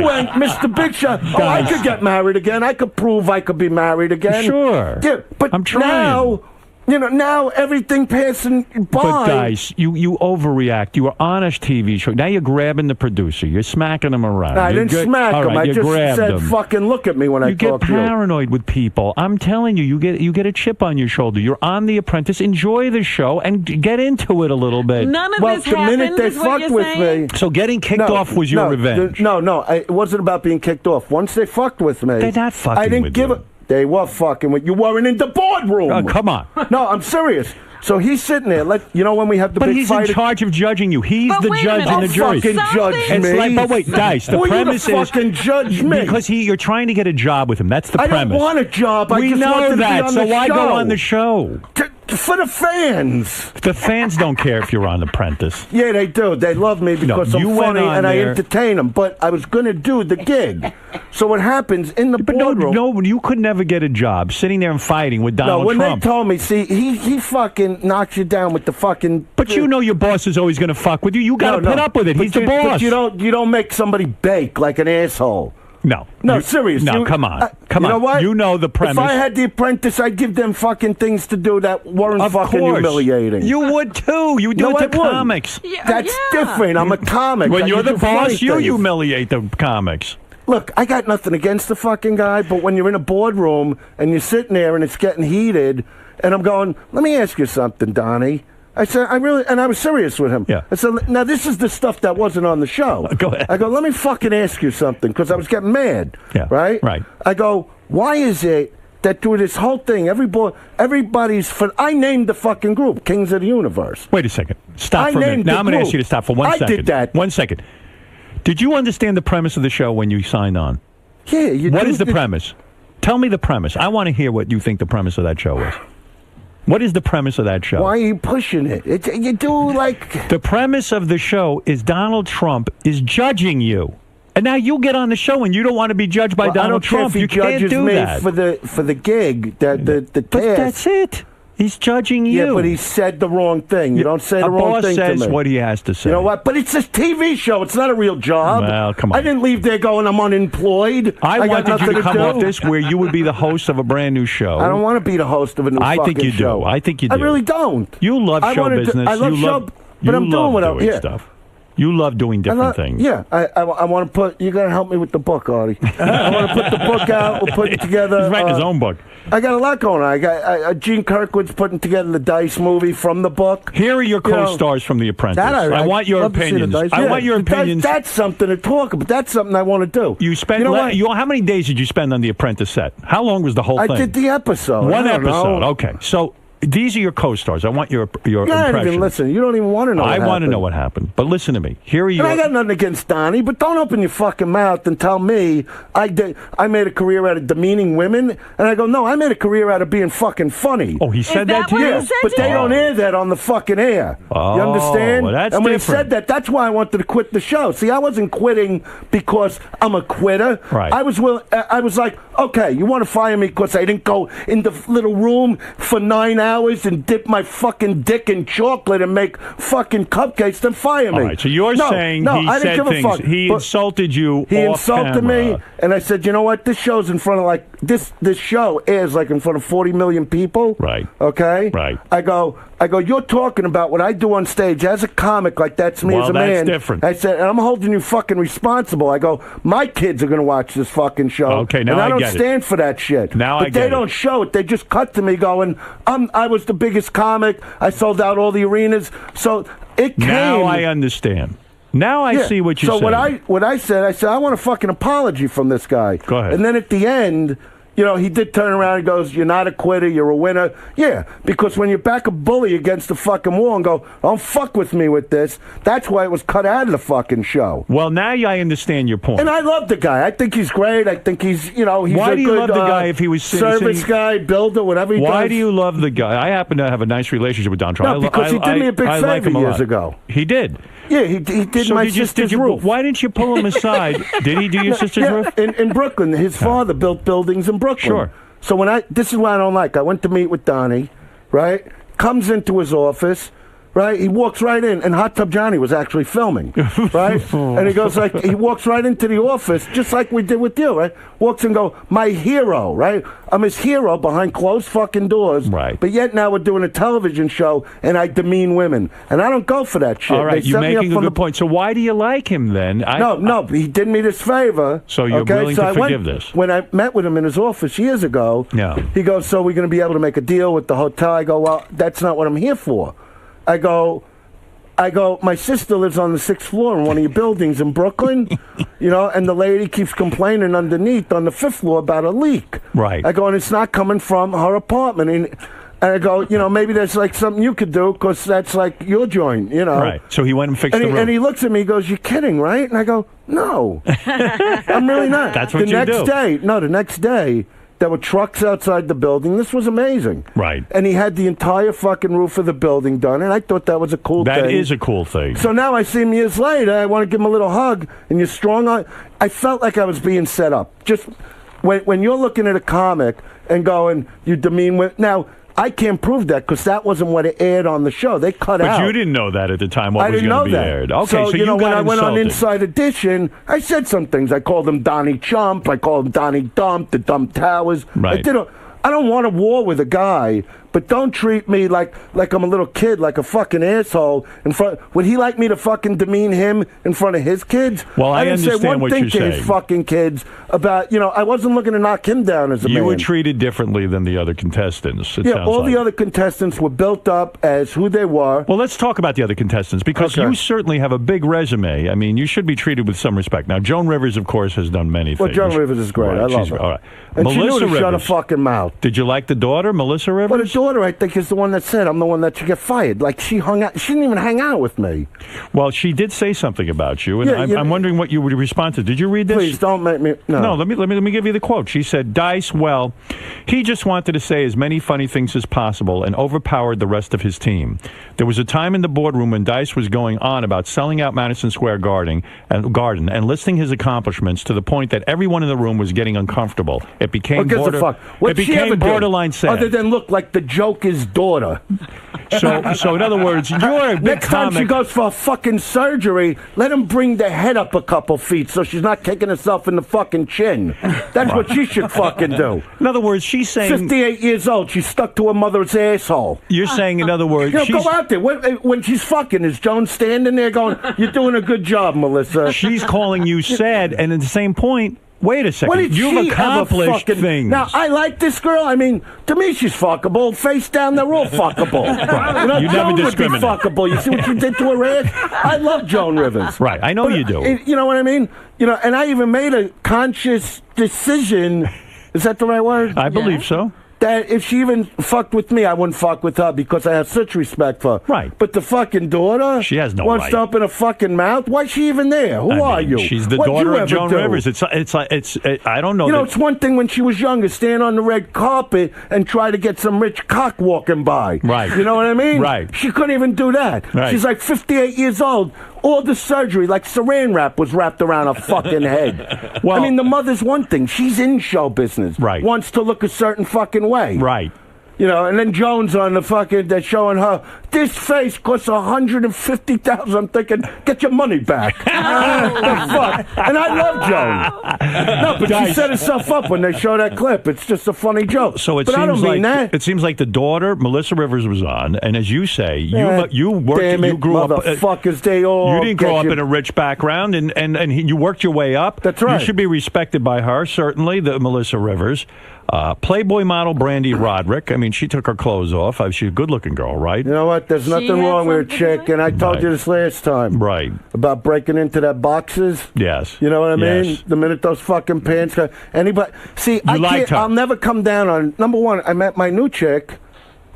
went, Mr. Big Shot. Oh, I could get married again. I could prove I could be married again. Sure. Yeah, but I'm trying. now everything passing by. But Dice, you overreact. You were on a TV show. Now you're grabbing the producer. You're smacking him around. I didn't smack All him. right, I you just grabbed said, him. "Fucking look at me when I You get talk to you." paranoid with people. I'm telling you, you get a chip on your shoulder. You're on The Apprentice. Enjoy the show and get into it a little bit. None of Well, this the happened, minute they is what fucked you're with saying? me. So getting kicked off was your revenge. No, it wasn't about being kicked off. Once they fucked with me, They're not fucking I didn't with give you. a. They were fucking with you. Weren't in the boardroom. Oh, come on. No, I'm serious. So he's sitting there. When we have the But big he's fight. in charge of judging you. He's But the wait a judge minute. and the jury. Fucking judge Something- me. It's like, but wait, Dice, the Who are you to premise is fucking judge me? because you're trying to get a job with him. That's the I premise. don't want a job. I We just know wanted to be that. on So the why show. go on the show? For the fans. The fans don't care if you're on Apprentice. Yeah, they do. They love me because you I'm went funny on and I there. entertain them. But I was going to do the gig. So what happens in the But boardroom? no, you could never get a job sitting there and fighting with Donald No, when Trump. they told me, see, he fucking knocks you down with the fucking. But you know your boss is always going to fuck with you. You got to put up with it. But He's the you- boss. But you don't make somebody bake like an asshole. No. No, serious. No, You- come on. Come you on. know what? You know the premise. If I had The Apprentice, I'd give them fucking things to do that weren't Of fucking course. humiliating. You would too. You do No, it I to wouldn't. comics. Yeah, That's yeah. different. I'm a comic. When I you're can the do funny boss, you things. humiliate the comics. Look, I got nothing against the fucking guy, but when you're in a boardroom and you're sitting there and it's getting heated, and I'm going, let me ask you something, Donnie. I said, I really, and I was serious with him. Yeah. I said, now this is the stuff that wasn't on the show. Go ahead. I go, let me fucking ask you something, because I was getting mad. Yeah. Right? Right. I go, why is it that through this whole thing, everybody's, I named the fucking group, Kings of the Universe. Wait a second. Stop I for a minute. named Now the I'm going to ask group. you to stop for 1 I second. did that. 1 second. Did you understand the premise of the show when you signed on? Yeah. What is the premise? Tell me the premise. I want to hear what you think the premise of that show is. What is the premise of that show? Why are you pushing it? You do like... The premise of the show is Donald Trump is judging you. And now you get on the show and you don't want to be judged by Donald Trump. You can't do that. for the gig, the But task. that's it. He's judging you. Yeah, but he said the wrong thing. You don't say the wrong thing to me. A boss says what he has to say. You know what? But it's a TV show. It's not a real job. Well, come on. I didn't leave there going, I'm unemployed. I got wanted you nothing to come do. off this where you would be the host of a brand new show. I don't want to be the host of a new I fucking think you show. do. I think you do. I really don't. You love I show wanted to- business. I love you show, love, but you I'm doing love what doing yeah. stuff. You love doing different things. Yeah, I want to put. You got to help me with the book, Artie. I want to put the book out. We'll put it together. He's writing his own book. I got a lot going on. I got Gene Kirkwood's putting together the Dice movie from the book. Here are your co-stars from The Apprentice. I want your opinions. I want your opinions. That's something to talk about. That's something I want to do. You spent. You know what? How many days did you spend on The Apprentice set? How long was the whole thing? I did the episode. One I don't episode. know. Okay, so. These are your co-stars. I want your You don't impression. even listen. You don't even want to know. I want to know what happened. But listen to me. Here are you. And I got nothing against Donnie, but don't open your fucking mouth and tell me I made a career out of demeaning women. And I go, no, I made a career out of being fucking funny. Oh, he said that to what you? he said But to they you? don't air that on the fucking air. Oh, you understand? well, that's and when different. he said that, that's why I wanted to quit the show. See, I wasn't quitting because I'm a quitter. Right. I was like, okay, you want to fire me because I didn't go in the little room for 9 hours and dip my fucking dick in chocolate and make fucking cupcakes, then fire me. All right, so you're saying no, he I said didn't give a things. fuck. He But insulted you. he off insulted camera. me, and I said, you know what? This show's in front of like this show airs like in front of 40 million people. Right. Okay. Right. I go. You're talking about what I do on stage as a comic, like that's me Well, as a that's man. different. I said, and I'm holding you fucking responsible. I go, my kids are going to watch this fucking show. Okay, now and I I don't get it. stand for that shit. Now but I get they it. don't show it. They just cut to me going, I was the biggest comic. I sold out all the arenas. So it came. Now I understand. Now I see what you're saying. So what I said, I want a fucking apology from this guy. Go ahead. And then at the end, you know, he did turn around and goes, you're not a quitter, you're a winner. Yeah, because when you back a bully against the fucking wall and go, don't fuck with me with this, that's why it was cut out of the fucking show. Well, now I understand your point. And I love the guy. I think he's great. I think he's, you know, he's Why a do you good love the guy if he was service sitting- guy, builder, whatever he does? Why do you love the guy? I happen to have a nice relationship with Don Trump. No, because he did me a big I like favor him a years lot. ago. He did. Yeah, he did So my did you, sister's roof. why didn't you pull him aside? Did he do your sister's Yeah, roof? in Brooklyn. His father built buildings in Brooklyn. Sure. So this is what I don't like. I went to meet with Donnie, right? Comes into his office, right? He walks right in, and Hot Tub Johnny was actually filming, right? And he goes like, he walks right into the office, just like we did with you, right? Walks and go, my hero, right? I'm his hero behind closed fucking doors. Right. But yet now we're doing a television show, and I demean women. And I don't go for that shit. All right, They you're set me up making a from good point. So why do you like him then? No, he did me this favor. So you're willing to forgive this? When I met with him in his office years ago, Yeah. he goes, so we're going to be able to make a deal with the hotel? I go, well, that's not what I'm here for. I go, my sister lives on the 6th floor in one of your buildings in Brooklyn, you know, and the lady keeps complaining underneath on the 5th floor about a leak. Right. I go, and it's not coming from her apartment. And I go, you know, maybe there's like something you could do because that's like your joint, you know. Right. So he went and fixed the roof. And he looks at me, he goes, you're kidding, right? And I go, no. I'm really not. That's what the you next do. The next day, there were trucks outside the building. This was amazing. Right. And he had the entire fucking roof of the building done, and I thought that was a cool thing. That is a cool thing. So now I see him years later, I want to give him a little hug, and you're strong on. I felt like I was being set up. Just when you're looking at a comic and going, you demean women. Now, I can't prove that because that wasn't what it aired on the show. They cut out. But you didn't know that at the time what I was didn't going to know be that. aired. Okay, so you know, got when I went on insulted. Inside Edition, I said some things. I called him Donnie Chump. I called him Donnie Dump, the Dump Towers. Right. I don't want a war with a guy but don't treat me like I'm a little kid, like a fucking asshole in front. Would he like me to fucking demean him in front of his kids? Well, I didn't say understand one what thing you're to saying. his fucking kids about, I wasn't looking to knock him down as a man. You were treated differently than the other contestants. It sounds all like. the other contestants were built up as who they were. Well, let's talk about the other contestants because you certainly have a big resume. I mean, you should be treated with some respect. Now, Joan Rivers, of course, has done many Well, things. Joan Rivers is great. I love her. All right. And Melissa she knew to Rivers. shut her fucking mouth. Did you like the daughter, Melissa Rivers? Well, the daughter, I think, is the one that said, I'm the one that should get fired. Like, she hung out. She didn't even hang out with me. Well, she did say something about you, and I'm wondering what you would respond to. Did you read this? Please, don't make me... No, let me give you the quote. She said, Dice, well, he just wanted to say as many funny things as possible and overpowered the rest of his team. There was a time in the boardroom when Dice was going on about selling out Madison Square Garden and listing his accomplishments to the point that everyone in the room was getting uncomfortable. It became borderline sad. Other than look like the Joker's daughter. So in other words, you're a big Next time comic. she goes for a fucking surgery, let him bring the head up a couple feet so she's not kicking herself in the fucking chin. That's what she should fucking do. In other words, she's saying... 58 years old. She's stuck to her mother's asshole. You're saying, in other words... Go out there. When she's fucking, is Joan standing there going, you're doing a good job, Melissa? She's calling you sad, and at the same point... Wait a second. What did You've she accomplished ever things. Now, I like this girl. I mean, to me, she's fuckable. Face down, they're all fuckable. Right. You never Joan would be discriminate. fuckable. You see what you did to her ass? I love Joan Rivers. Right. I know you do. You know what I mean? And I even made a conscious decision. Is that the right word? I believe so. That if she even fucked with me, I wouldn't fuck with her because I have such respect for her. Right. But the fucking daughter, she has no wants right. to open her fucking mouth. Why is she even there? Who are you? She's the What'd daughter you of ever Joan do? Rivers. It's I don't know. It's one thing when she was younger, stand on the red carpet and try to get some rich cock walking by. Right. You know what I mean? Right. She couldn't even do that. Right. She's like 58 years old. All the surgery, like saran wrap, was wrapped around her fucking head. Well, I mean, the mother's one thing. She's in show business. Right. Wants to look a certain fucking way. Right. And then Jones on the fucking, they're showing her, this face costs $150,000. I'm thinking, get your money back. The fuck? And I love Joan. No, but she set herself up when they show that clip. It's just a funny joke. So but I don't mean that. It seems like the daughter, Melissa Rivers, was on, and as you say, you worked, damn it, you grew up. Motherfuckers, they all. You didn't grow up in a rich background, and you worked your way up. That's right. You should be respected by her, certainly, the Melissa Rivers. Playboy model Brandy Roderick. I mean, she took her clothes off. She's a good-looking girl, right? You know what? There's nothing wrong with a chick, and I told you this last time. Right. About breaking into that boxes. Yes. You know what I mean? Yes. The minute those fucking pants got anybody. See, I'll never come down on. Number one, I met my new chick,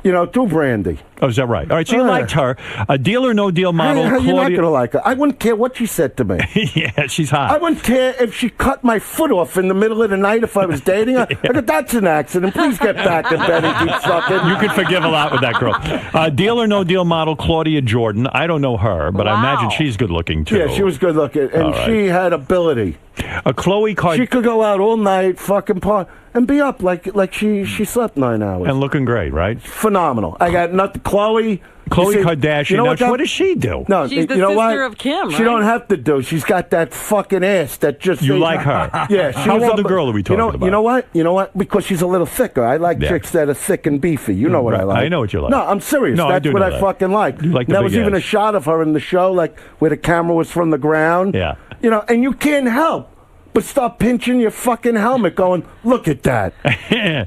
through Brandy. Oh, is that right? All right, so you liked her. A Deal or No Deal model, How Claudia. you're not going to like her. I wouldn't care what she said to me. Yeah, she's hot. I wouldn't care if she cut my foot off in the middle of the night if I was dating her. I go, that's an accident. Please get back in bed and keep sucking. You can forgive a lot with that girl. Deal or No Deal model Claudia Jordan. I don't know her, but I imagine she's good looking too. Yeah, she was good looking, and she had ability. Khloe Kardashian. She could go out all night, fucking party, and be up like she slept 9 hours. And looking great, right? Phenomenal. I got nothing. Khloe Kardashian. What does she do? No, she's the you know sister what? of Kim, She don't have to do. She's got that fucking ass that just. You like her? Yeah. How old a girl are we talking about? You know what? You know what? Because she's a little thicker. I like chicks that are thick and beefy. You know what I like. I know what you like. No, I'm serious. No, That's I do what know I that. fucking like. You like the there big was even ass. a shot of her in the show, like where the camera was from the ground. Yeah. And you can't help but stop pinching your fucking helmet going, look at that.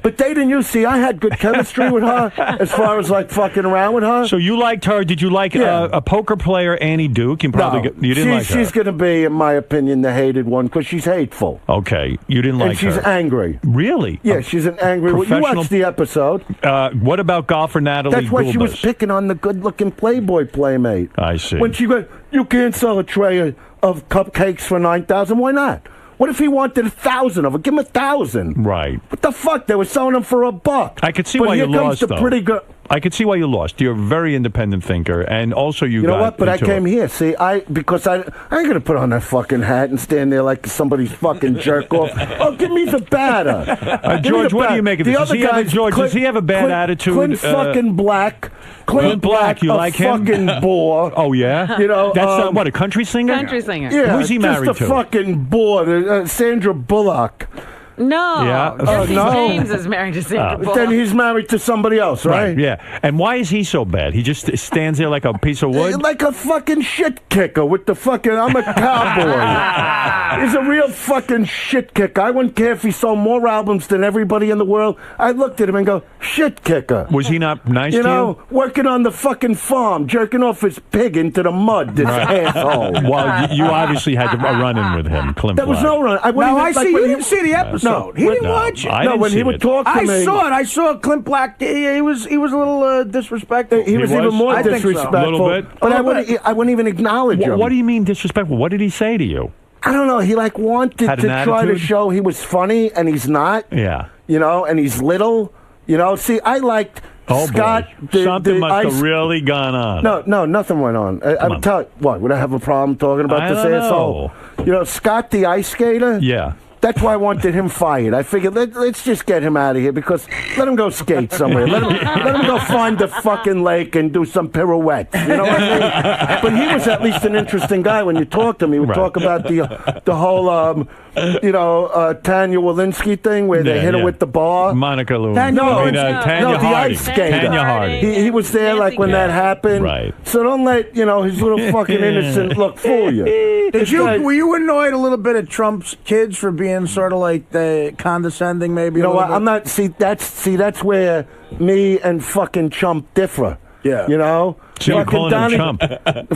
But they didn't see, I had good chemistry with her as far as like fucking around with her. So you liked her. Did you like a poker player, Annie Duke? You didn't like her. She's going to be, in my opinion, the hated one because she's hateful. Okay. You didn't like her. And she's angry. Really? Yeah, she's an angry one. You watched the episode. What about golfer Natalie That's why she was Gulbis? picking on the good-looking Playboy playmate. I see. When she goes, you can't sell a tray of cupcakes for $9,000. Why not? What if he wanted 1,000 of them? Give him 1,000. Right. What the fuck? They were selling them for $1. I could see but why you here comes lost, the though. pretty good. I could see why you lost. You're a very independent thinker, and also you know got what? But I into came it. here. See, because I ain't gonna put on that fucking hat and stand there like somebody's fucking jerk off. Oh, give me the batter. George, what do you make of this? Does he have a bad attitude? Clint fucking Black. Clint Black, you a like him? Fucking bore. Oh yeah. That's what, a country singer? Country singer. Yeah, who's he married just a to? fucking bore. Sandra Bullock. No. Yeah. Jesse no. James is married to Sandra Bullock. Then he's married to somebody else, right? Yeah. And why is he so bad? He just stands there like a piece of wood? Like a fucking shit kicker with the fucking, I'm a cowboy. He's a real fucking shit kicker. I wouldn't care if he sold more albums than everybody in the world. I looked at him and go, shit kicker. Was he not nice You to know, you? working on the fucking farm, jerking off his pig into the mud, this asshole. Well, you obviously had a run-in with him, Clint There was Black. no run. No, I see. You didn't see the episode. He didn't watch it. I No, didn't when see he would it. talk to I me. saw it. I saw Clint Black. He was a little disrespectful. He was was? even more I think so. disrespectful. Little bit? But A little I wouldn't even acknowledge him. What do you mean disrespectful? What did he say to you? I don't know. He like wanted Had to an try to attitude? show he was funny, and he's not. Yeah. You know, and he's little. You know, see, I liked Oh, Scott. boy. Something must ice- have really gone on. No, nothing went on. I'm on. telling. What? Would I have a problem talking about I this don't asshole? You know, Scott the ice skater. Yeah. That's why I wanted him fired. I figured let's just get him out of here because let him go skate somewhere. Let him go find the fucking lake and do some pirouettes. You know what I mean? But he was at least an interesting guy when you talked to him. He would Right. talk about the whole Tanya Walensky thing where they hit her with the bar. Monica Lewinsky. Tanya Tanya no, the Harding. ice skater. Tanya Harding. He was there like when that happened. Right. So don't let his little fucking innocent look fool you. Were you annoyed a little bit at Trump's kids for being sort of like condescending, maybe? You know a what? little I'm not. That's where me and fucking Chump differ. Yeah. You know. So you're calling him Chump.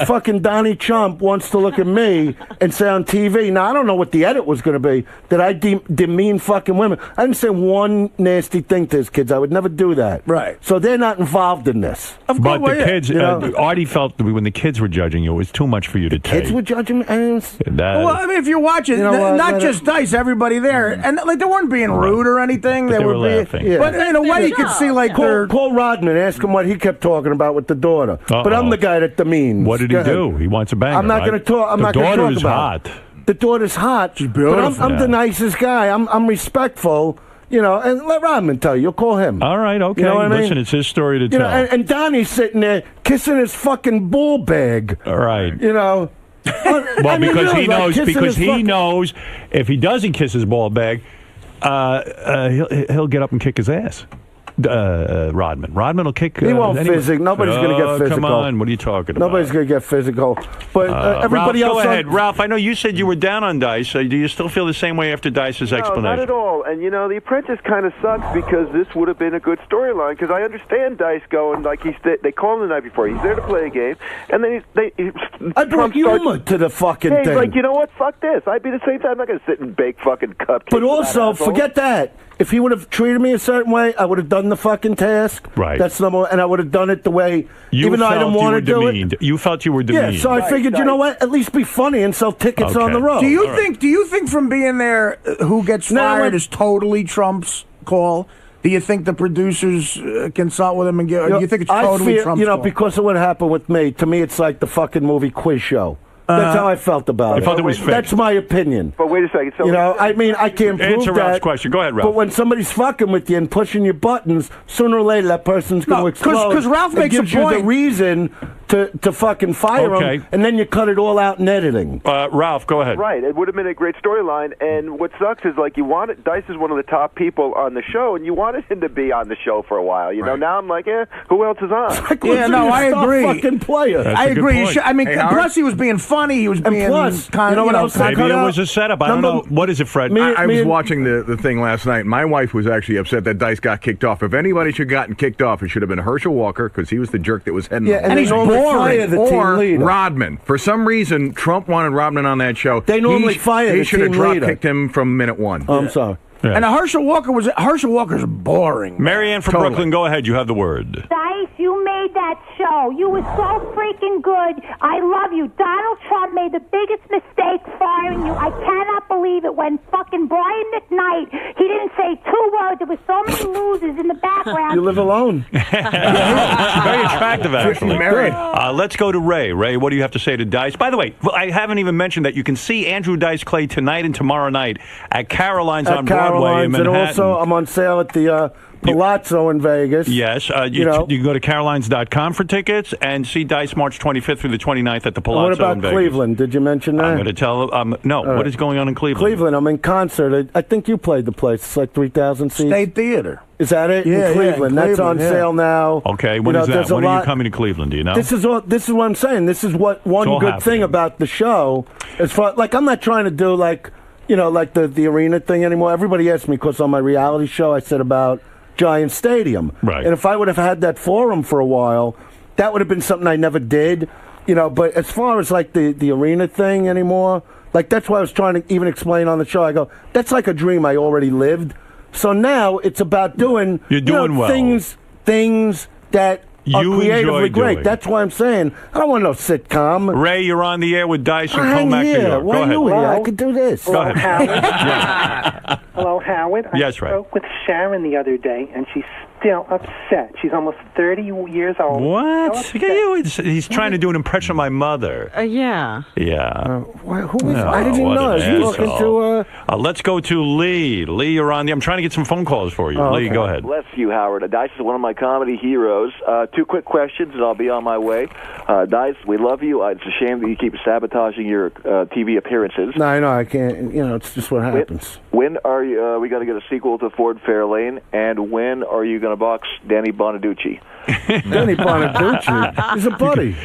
Fucking Donnie Chump wants to look at me and say on TV. Now I don't know what the edit was going to be. That I demean fucking women. I didn't say one nasty thing to his kids. I would never do that. Right. So they're not involved in this. Of But course, the kids, You know? Artie felt that when the kids were judging you, it was too much for you to take. Kids were judging me. Well, I mean, if you watch it, You know what? not Let just Dice, everybody there, and like they weren't being rude or anything. But they were being, laughing. Yeah. But in a way, you could see like they're. Call Rodman. Ask him what he kept talking about with the daughter. But I'm the guy that demeans. What did he do? He wants a banger. I'm not right? going to talk. I'm the not going to talk daughter's about. hot. The daughter's hot. She's beautiful. But I'm the nicest guy. I'm respectful. And let Rodman tell you. You'll call him. All right, okay. You know what I mean? Listen, it's his story to tell. And Donnie's sitting there kissing his fucking bull bag. All right. Well, Well, because he knows if he doesn't kiss his ball bag, he'll get up and kick his ass. Rodman. Rodman will kick. He won't anyone. physical. Nobody's going to get physical. Come on, what are you talking about? Nobody's going to get physical. But everybody Ralph, else. go ahead. Ralph, I know you said you were down on Dice. Do you still feel the same way after Dice's explanation? No, not at all. And, The Apprentice kind of sucks because this would have been a good storyline because I understand Dice going, like they call him the night before. He's there to play a game. And then I brought humor to the fucking hey, thing. he's like, you know what? Fuck this. I'd be the same time. I'm not going to sit and bake fucking cupcakes. But also, forget that. If he would have treated me a certain way, I would have done the fucking task. Right. That's number one. And I would have done it the way, even though I didn't want to do it. You felt you were demeaned. Yeah, so I figured, you know what? At least be funny and sell tickets on the road. Do you think from being there, who gets fired is totally Trump's call? Do you think the producers consult with him and do you think it's totally Trump's call? Because of what happened with me, to me, it's like the fucking movie Quiz Show. That's how I felt about it. I felt it was fake. That's my opinion. But wait a second. So I mean, I can't prove Answer that. Ralph's question. Go ahead, Ralph. But when somebody's fucking with you and pushing your buttons, sooner or later that person's going to explode. Because Ralph it makes gives a point. you the reason to fucking fire him, and then you cut it all out in editing. Ralph, go ahead. Right. It would have been a great storyline. And what sucks is, Dice is one of the top people on the show, and you wanted him to be on the show for a while. Now I'm like, who else is on? I agree. Fucking player. I agree. Hey, Plus he was being funny. He was being plus, you know what else? Maybe it was a setup. I don't know. What is it, Fred? I was watching the thing last night. My wife was actually upset that Dice got kicked off. If anybody should have gotten kicked off, it should have been Herschel Walker because he was the jerk that was heading the and he's boring. Or Rodman. For some reason, Trump wanted Rodman on that show. They normally fire the He should have team leader. drop-kicked him from minute one. I'm sorry. Yeah. And Herschel Walker's boring. Marianne from Brooklyn, go ahead. You have the word. Dice, you made that show. You were so freaking good. I love you. Donald Trump made the biggest mistake firing you. I cannot believe it. When fucking Brian McKnight, he didn't say 2 words. There were so many losers in the background. You live alone. Very attractive, actually. Let's go to Ray. Ray, what do you have to say to Dice? By the way, I haven't even mentioned that you can see Andrew Dice Clay tonight and tomorrow night at Caroline's on Broadway in And Manhattan. also, I'm on sale at the Palazzo in Vegas. Yes. You can go to carolines.com for tickets and see Dice March 25th through the 29th at the Palazzo What about in Vegas. Cleveland? Did you mention that? I'm going to tell no. What is going on in Cleveland? Cleveland, I'm in concert. I think you played the place. It's like 3,000 seats. State Theater. Is that it? Yeah, in Cleveland. That's on sale now. Okay, when is that? When are you coming to Cleveland? Do you know? This is what I'm saying. This is what one good thing about the show. As far like, I'm not trying to do like the arena thing anymore. Everybody asks me because on my reality show I said about Giant Stadium. Right. And if I would have had that forum for a while, that would have been something I never did. But as far as like the arena thing anymore, like that's why I was trying to even explain on the show. I go, that's like a dream I already lived. So now it's about doing well. things that are You creatively enjoy great. doing. That's why I'm saying I don't want no sitcom. Ray, you're on the air with Dice and Hang Comac, New here. York. Why Go ahead. you here? I could do this. Go ahead. Howard. Hello, Howard. Yes, I Ray. spoke with Sharon the other day, and she's still upset. She's almost 30 years old. What? Still Look at you. He's trying to do an impression of my mother. Yeah. Yeah. Who is? I didn't even what know. an I was talking asshole. to. Let's go to Lee. Lee, you're on the. I'm trying to get some phone calls for you. Lee, go ahead. Bless you, Howard. Dice is one of my comedy heroes. 2 quick questions, and I'll be on my way. Dice, we love you. It's a shame that you keep sabotaging your TV appearances. No, I know. I can't. It's just what happens. When are you? We got to get a sequel to Ford Fairlane, and when are you going to box Danny Bonaducci? Danny Bonaducci. He's a buddy.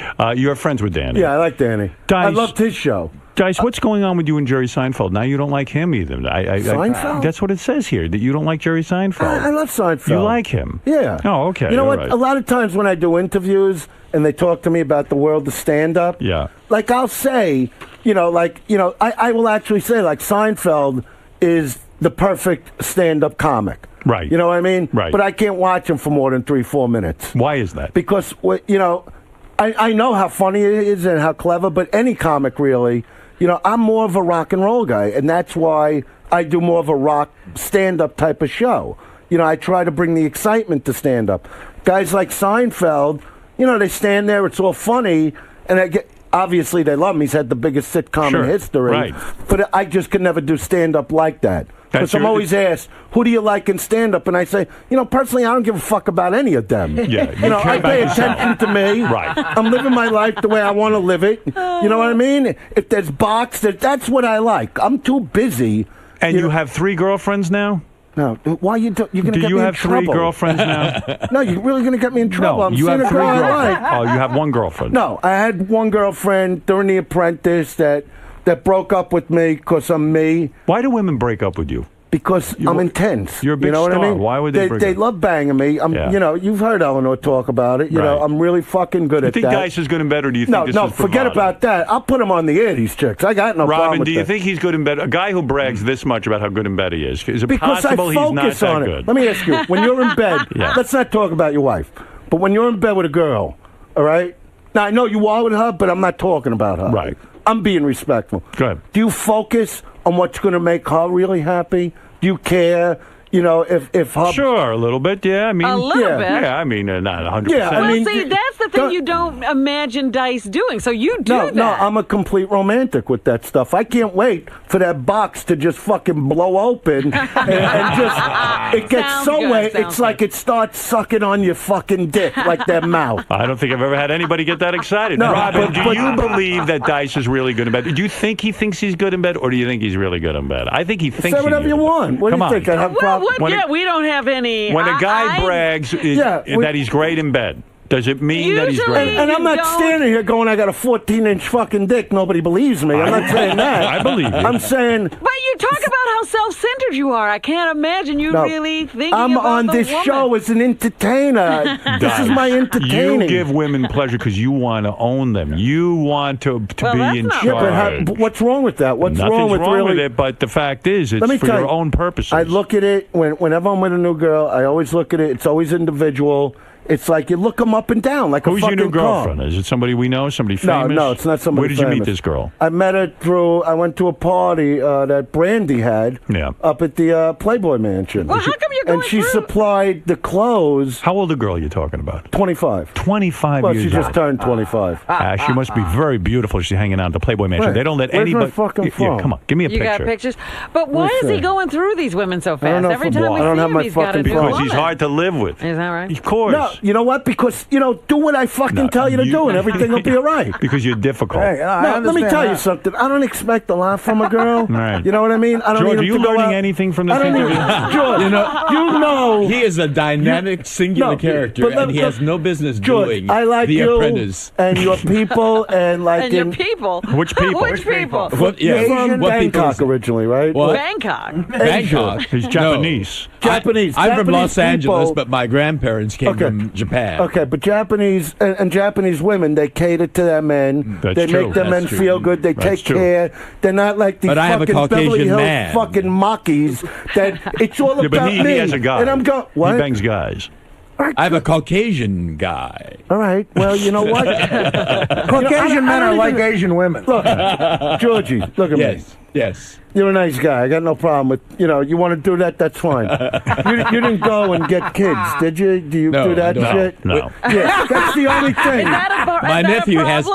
You're friends with Danny. Yeah, I like Danny. Dice, I loved his show. Dice, what's going on with you and Jerry Seinfeld? Now you don't like him either. Seinfeld? That's what it says here, that you don't like Jerry Seinfeld. I love Seinfeld. You like him? Yeah. Oh, okay. You know all what? right. A lot of times when I do interviews and they talk to me about the world of stand-up, Yeah. like I'll say, I will actually say, like, Seinfeld is the perfect stand-up comic. Right. You know what I mean? Right. But I can't watch him for more than 3-4 minutes. Why is that? Because, I know how funny it is and how clever, but any comic really, I'm more of a rock and roll guy, and that's why I do more of a rock stand-up type of show. I try to bring the excitement to stand-up. Guys like Seinfeld, they stand there, it's all funny, and obviously they love him. He's had the biggest sitcom in history. Right. But I just could never do stand-up like that. Because I'm always asked, who do you like in stand-up? And I say, personally, I don't give a fuck about any of them. Yeah, I pay attention to me. Right. I'm living my life the way I want to live it. You know what I mean? If there's box, that's what I like. I'm too busy. And you have 3 girlfriends now? No. Why you're going to get me in trouble? Do you have 3 girlfriends now? No, you're really going to get me in trouble. No, I'm you seeing have a 3 girl I girlfriends. like. Oh, you have 1 girlfriend. No, I had 1 girlfriend during The Apprentice that broke up with me because I'm me. Why do women break up with you? Because I'm intense. You're a big you know star. what I mean? Why would they break They up? love banging me. You've heard Eleanor talk about it. You know, Right. I'm really fucking good You at think that. Dice is good in bed, or do you think this No, is forget bravado? about that. I'll put him on the air, these chicks. I got no problem Robin, with do you that. think he's good in bed? A guy who brags this much about how good in bed he is it Because I possible he's not focus that on it. good? Let me ask you, when you're in bed, Yeah. let's not talk about your wife, but when you're in bed with a girl, all right? Now, I know you are with her, but I'm not talking about her. Right. I'm being respectful. Good. Do you focus on what's going to make her really happy? Do you care? If her... Sure, a little bit, yeah. I mean, A little bit. Yeah, I mean, not 100%. Yeah, I Well, mean, see, that's the thing you don't imagine Dice doing. So you do that. No, I'm a complete romantic with that stuff. I can't wait for that box to just fucking blow open and just it gets Sounds so good, wet. sounds It's like it starts sucking on your fucking dick like that mouth. I don't think I've ever had anybody get that excited. No, Robin, but- do you believe that Dice is really good in bed? Do you think he thinks he's good in bed, or do you think he's really good in bed? I think he thinks Say whatever he's you good in bed. want. What Come do you on. think? I have Well, problems. we don't have any. When a guy I- brags Yeah, that he's great in bed, does it mean that he's Usually- great in bed? And I'm not You don't- standing here going, I got a 14-inch fucking dick. Nobody believes me. I'm not saying that. I believe you. I'm saying... But you talk about how self-centered you are. I can't imagine you No, really thinking I'm about on the this woman. show as an entertainer. This is my entertaining. You give women pleasure because you want to own them. You want to Well, be that's in not charge. right. But what's wrong with that? What's Nothing's wrong with really... it, but the fact is, it's Let me for tell your you, own purposes. I look at it whenever I'm with a new girl. I always look at it. It's always individual. It's like you look them up and down like a Who's fucking your new car. girlfriend? Is it somebody we know? Somebody famous? No, it's not somebody Where did you meet famous. this girl? I met her through. I went to a party that Brandy had up at the Playboy Mansion. Well, how come you're going And she through? supplied the clothes. How old a girl are you talking about? 25. 25 Well, years she just old. turned 25. She must be very beautiful. She's hanging out at the Playboy Mansion. Right. They don't let Where's my anybody. fucking Yeah, phone? come on, give me a You picture. got pictures? But why is he going through these women so I don't fast? know Every if time I'm we I don't see have him, my he's got a fucking new phone. Because he's woman. hard to live with. Is that right? Of course. No, you know what? Because, do what I fucking tell you to do and everything will be all right. Because you're difficult. Hey, I No, let me understand tell you that. something. I don't expect a lot from a girl. Right. You know what I mean? I don't George, need are you to go learning out. anything from this I don't interview? need, George, You know, he he is a dynamic, singular character, but and he has no business George, doing I like The you Apprentice. and your people and like And your people. Which people? Which people? What, You're yeah, from what people Bangkok is it? originally, right? What? Bangkok. Bangkok. He's Japanese. Japanese. I'm from Japanese Los Angeles, people- but my grandparents came Okay. from Japan. Okay, but Japanese and Japanese women, they cater to their men. That's they true. make their men That's true. feel good. They That's take true. care. They're not like these But I have a fucking Beverly Caucasian Hills man. fucking mockies that it's all Yeah, about but he me. has a guy. And I'm going, what? He bangs guys. I have a Caucasian guy. All right. Well, you know what? Caucasian men are like Asian women. Look, Georgie, look at me. Yes, yes. You're a nice guy. I got no problem with, you want to do that, that's fine. you didn't go and get kids, did you? Do you No, do that I don't. shit? No. Yeah, that's the only thing. My nephew has.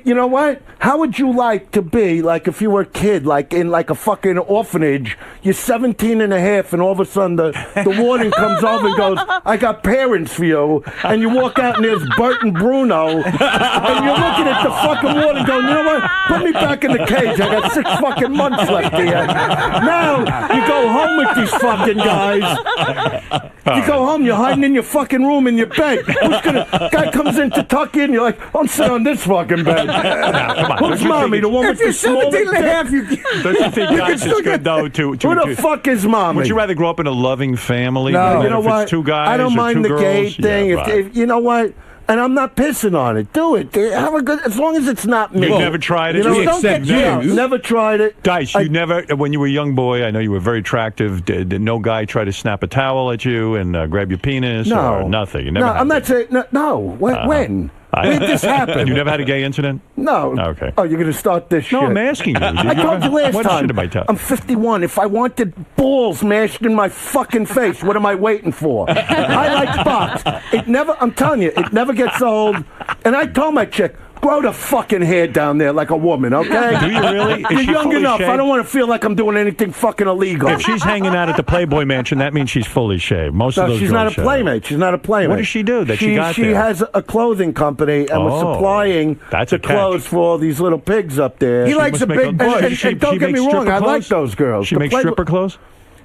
You know what? How would you like to be, like, if you were a kid, like, in, like, a fucking orphanage, you're 17 and a half, and all of a sudden the warden comes over and goes, I got parents for you, and you walk out and there's Bert and Bruno, and you're looking at the fucking warden going, you know what? Put me back in the cage. I got 6 fucking months left here. Now, you go home with these fucking guys. You go home, you're hiding in your fucking room in your bed. Guy comes in to tuck you in, you're like, I'm sitting on this fucking bed. Come on. Who's mommy? The one with If you're the small 17 and a half, you Don't you think guys it's good though to Who the fuck is mommy? Would you rather grow up in a loving family? No, than you know if what? It's 2 guys I don't or mind 2 the girls? gay thing. Yeah, right. if you know what? And I'm not pissing on it. Do it. Have a good. As long as it's not me. You've never tried it? You know, We don't accept get Jews. Never tried it. Dice, you never, when you were a young boy, I know you were very attractive. Did no guy try to snap a towel at you and grab your penis No. or nothing? You never No, had I'm that. not saying. No. When? When did this happen? You never had a gay incident? No. Okay. Oh, you're going to start this shit? No, I'm asking you. I told you last what time. shit have I told? I'm 51. If I wanted balls mashed in my fucking face, what am I waiting for? I like spots. I'm telling you, it never gets old. And I told my chick, grow the fucking hair down there like a woman, okay? Do you really? Is You're she young fully enough. shaved? I don't want to feel like I'm doing anything fucking illegal. If she's hanging out at the Playboy Mansion, that means she's fully shaved. Most of No, those she's girls not a shave. playmate. She's not a playmate. What does she do that she got She there? has a clothing company and was Oh, supplying that's the a catch. clothes for all these little pigs up there. He likes a Must big make a- bush. And don't get me makes wrong, stripper I like clothes? those girls. She The makes Playboy- stripper clothes?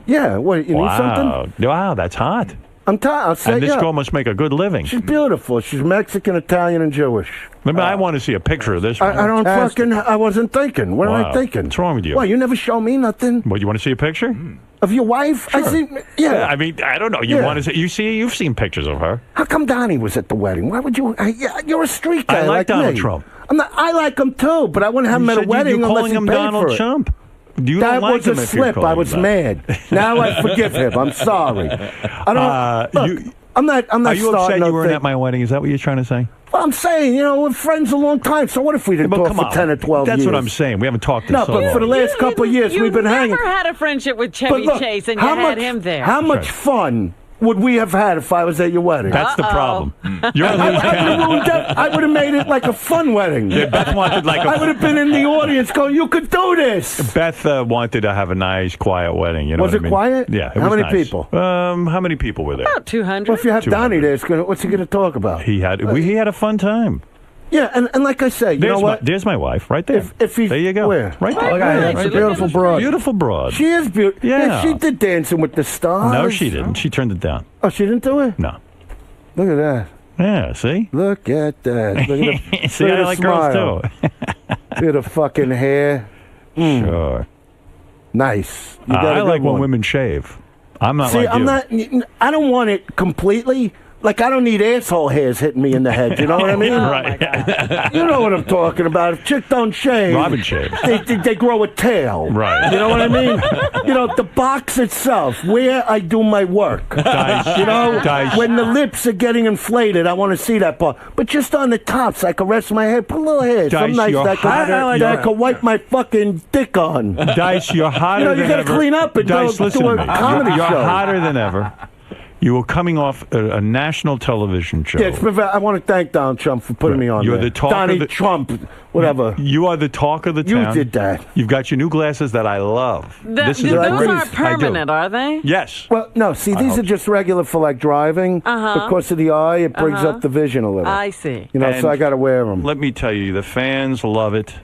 Yeah, what, you need something? Wow, that's hot. I'm tired. I'll say And this yeah. girl must make a good living. She's beautiful. She's Mexican, Italian, and Jewish. Remember, I want to see a picture of this one. I don't fucking. I wasn't thinking. What am I Wow. thinking? What's wrong with you? Well, you never show me nothing What, you want to see a picture? of your wife. I see. Yeah. I mean, I don't know. You Yeah. want to see? You've seen pictures of her. How come Donnie was at the wedding? Why would you? You're a street guy. I like Donald me. Trump. I like him too, but I wouldn't have him at a said wedding you're unless calling he him paid Donald for it. Trump. You That don't like was him a if you're slip. calling I him was that. mad. Now I forgive him. I'm sorry. I don't. Look, I'm not. Are you upset starting you no weren't thing. at my wedding? Is that what you're trying to say? Well, I'm saying, we're friends a long time. So what if we didn't But talk come for on. 10 or 12 That's years? what I'm saying. We haven't talked in No, so but long. for the last couple of years, we've been hanging. You never had a friendship with But Chevy look, Chase, and you had him there. How much fun would we have had if I was at your wedding? That's the problem. You're a loose cannon. I would have made it like a fun wedding. Yeah, Beth wanted like I would have been in the audience going, you could do this. Beth wanted to have a nice, quiet wedding. You know Was what it I mean? quiet? Yeah. It How was many nice. people? How many people were there? About 200. Well, if you have 200. Donnie there, what's he going to talk about? He had a fun time. Yeah, and like I say, you know what? There's my wife right there. If he's, there you go. Where? Right there. Look at her. That's a beautiful broad. Beautiful broad. She is beautiful. Yeah. She did Dancing with the Stars. No, she didn't. She turned it down. Oh, she didn't do it? No. Look at that. Yeah, see? Look at that. Look at the, See, look at I the like smile. girls too. Look at the fucking hair. Sure. Nice. You got a I good like when one. women shave. I'm not See, like you. I don't want it completely, Like, I don't need asshole hairs hitting me in the head. You know what I mean? Right. You know what I'm talking about. If chick don't shave, Robin shaves. They grow a tail. Right. You know what I mean? You know, the box itself, where I do my work. Dice. You know, Dice. when the lips are getting inflated, I want to see that part. But just on the tops, I can rest my head, put a little hair, Dice, some nice you're that hotter- I can wipe my fucking dick on. Dice, you're hotter You know, than you gotta ever. clean up and Dice, do listen a to me. comedy You're show. hotter than ever. You were coming off a national television show. Yeah, it's been, I want to thank Donald Trump for putting me on You're there. the talk Donnie of the Trump, whatever. You are the talk of the You town. did that. You've got your new glasses that I love. Those a aren't great- permanent, I are they? do. Yes. Well, no, see, these are just regular for like driving. Uh-huh. Because of the eye, it brings Uh-huh. up the vision a little. I see. You know, And so I got to wear them. Let me tell you, the fans love it.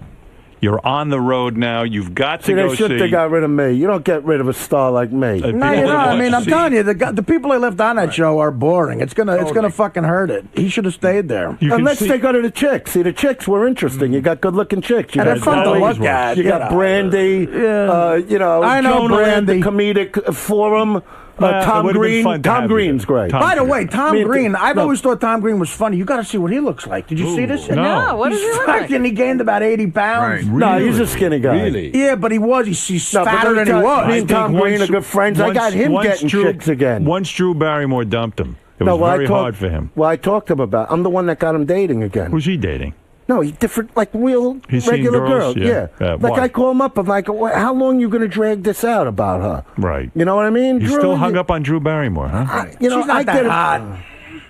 You're on the road now. You've got See, to go they should see. have got rid of me. You don't get rid of a star like me. No, you know, I mean, I'm telling you, the people they left on that show are boring. It's gonna fucking hurt it. He should have stayed there. Unless they go to the chicks. See, the chicks were interesting. You got good-looking chicks. You And got they're fun to Dolly, look at, You you got know. Brandy. You know, I know Jonah Land, Brandy. the comedic forum. Well, it Tom would've been Green. fun to Tom have you Green's there. great. Tom By the way, Tom Me and- Green, I've no. always thought Tom Green was funny. You got to see what he looks like. Did you see this? No, what does he look like? Fucking, he gained about 80 pounds. Right. No, he's a skinny guy. Really? Yeah, but he was. He's No, but fatter let than me he tell you, was. me and Tom Green are good friends. I got him getting chicks again. Once Drew Barrymore dumped him. It was well, very hard for him. Well, I talked to him about. I'm the one that got him dating again. Who's he dating? No, he different, like real He's seen regular girls? girl. Yeah. Like why? I call him up. I'm like, how long you going to drag this out about her? Right. You know what I mean? You're Drew, still hung up on Drew Barrymore, huh? You know, She's not I that get hot.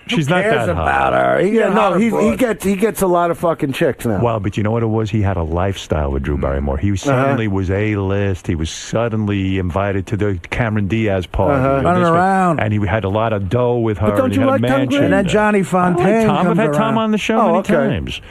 She's Who not cares that hot. about her? He Yeah, got no, hotter he broads. gets a lot of fucking chicks now. Well, but you know what it was? He had a lifestyle with Drew Barrymore. He suddenly was A-list. He was suddenly invited to the Cameron Diaz party. Running around. And he had a lot of dough with her. But don't and he you had like a Tom mansion. Green? And then Johnny I Fontaine like Tom. I've comes had Tom around. on the show Oh, many okay. times.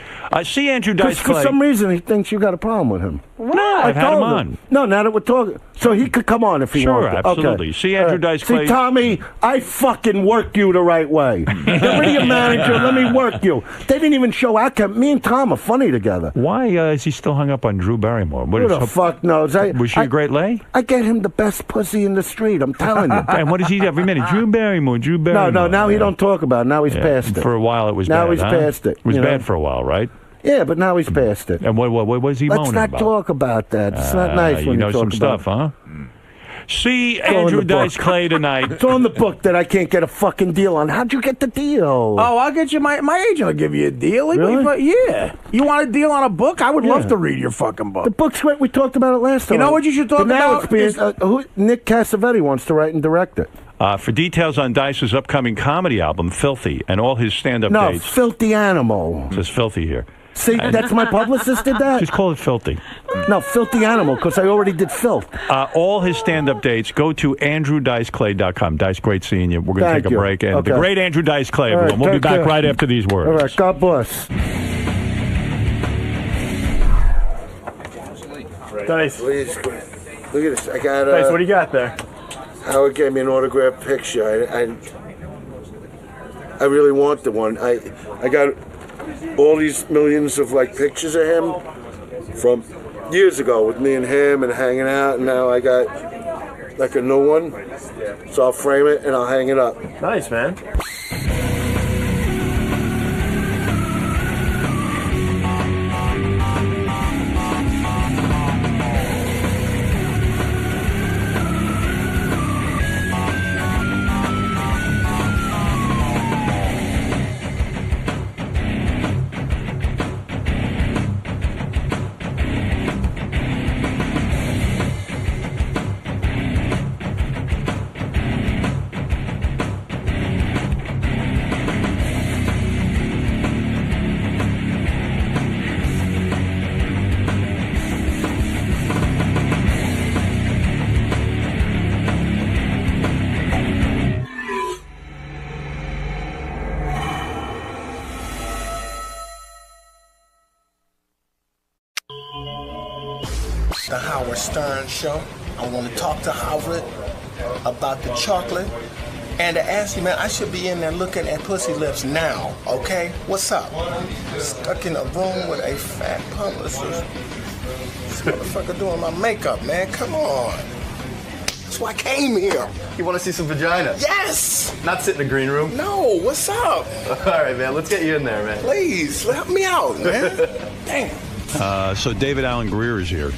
See Andrew Dice For Clay. some reason, he thinks you got a problem with him. No, I've had him on. No, now that we're talking. So he could come on if he Sure, wants to. absolutely. Okay. See Andrew Dice Clay. See, Tommy, I fucking work you the right way. Get rid of your manager. Let me work you. They didn't even show out. Me and Tom are funny together. Why is he still hung up on Drew Barrymore? What Who is the fuck knows? Was she a great lay? I get him the best pussy in the street. I'm telling you. And what does he do every minute? Drew Barrymore, Drew Barrymore. No, now he don't talk about it. Now he's Yeah. past it. For a while it was Now bad. he's huh? past it, It was you know? bad for a while, right? Yeah, but now he's past it. And what was he Let's moaning not about? talk about that. It's not nice You when know you some talk about stuff, huh? See all in Andrew the book. Dice Clay tonight. It's on the book that I can't get a fucking deal on. How'd you get the deal? Oh, I'll get you. My agent will give you a deal. Really? Yeah. You want a deal on a book? I would love to read your fucking book. The book's great. We talked about it last time. You know what you should talk But now about it's being, is- Nick Cassavetes wants to write and direct it. For details on Dice's upcoming comedy album, Filthy, and all his stand-up No, dates. Filthy Animal. It says Filthy here. See, that's my publicist did that? Just call it Filthy. No, Filthy Animal, because I already did filth. All his stand-up dates, go to AndrewDiceClay.com. Dice, great seeing you. We're going to Thank take you. a break. And Okay. the great Andrew Dice Clay, All right, everyone. We'll be take back care. right after these words. All right, God bless. Dice. Please, look at this. I got Dice, what do you got there? Howard gave me an autographed picture. I really want the one. I got all these millions of like pictures of him from years ago with me and him and hanging out, and now I got like a new one. So I'll frame it and I'll hang it up. Nice, man. The Howard Stern Show. I want to talk to Howard about the chocolate and to ask you, man, I should be in there looking at pussy lips now, okay? What's up? Stuck in a room with a fat publicist. This motherfucker doing my makeup, man. Come on. That's why I came here. You want to see some vagina? Yes. Not sit in the green room? No, what's up? All right, man, let's get you in there, man. Please, help me out, man. Damn. So David Allen Greer is here.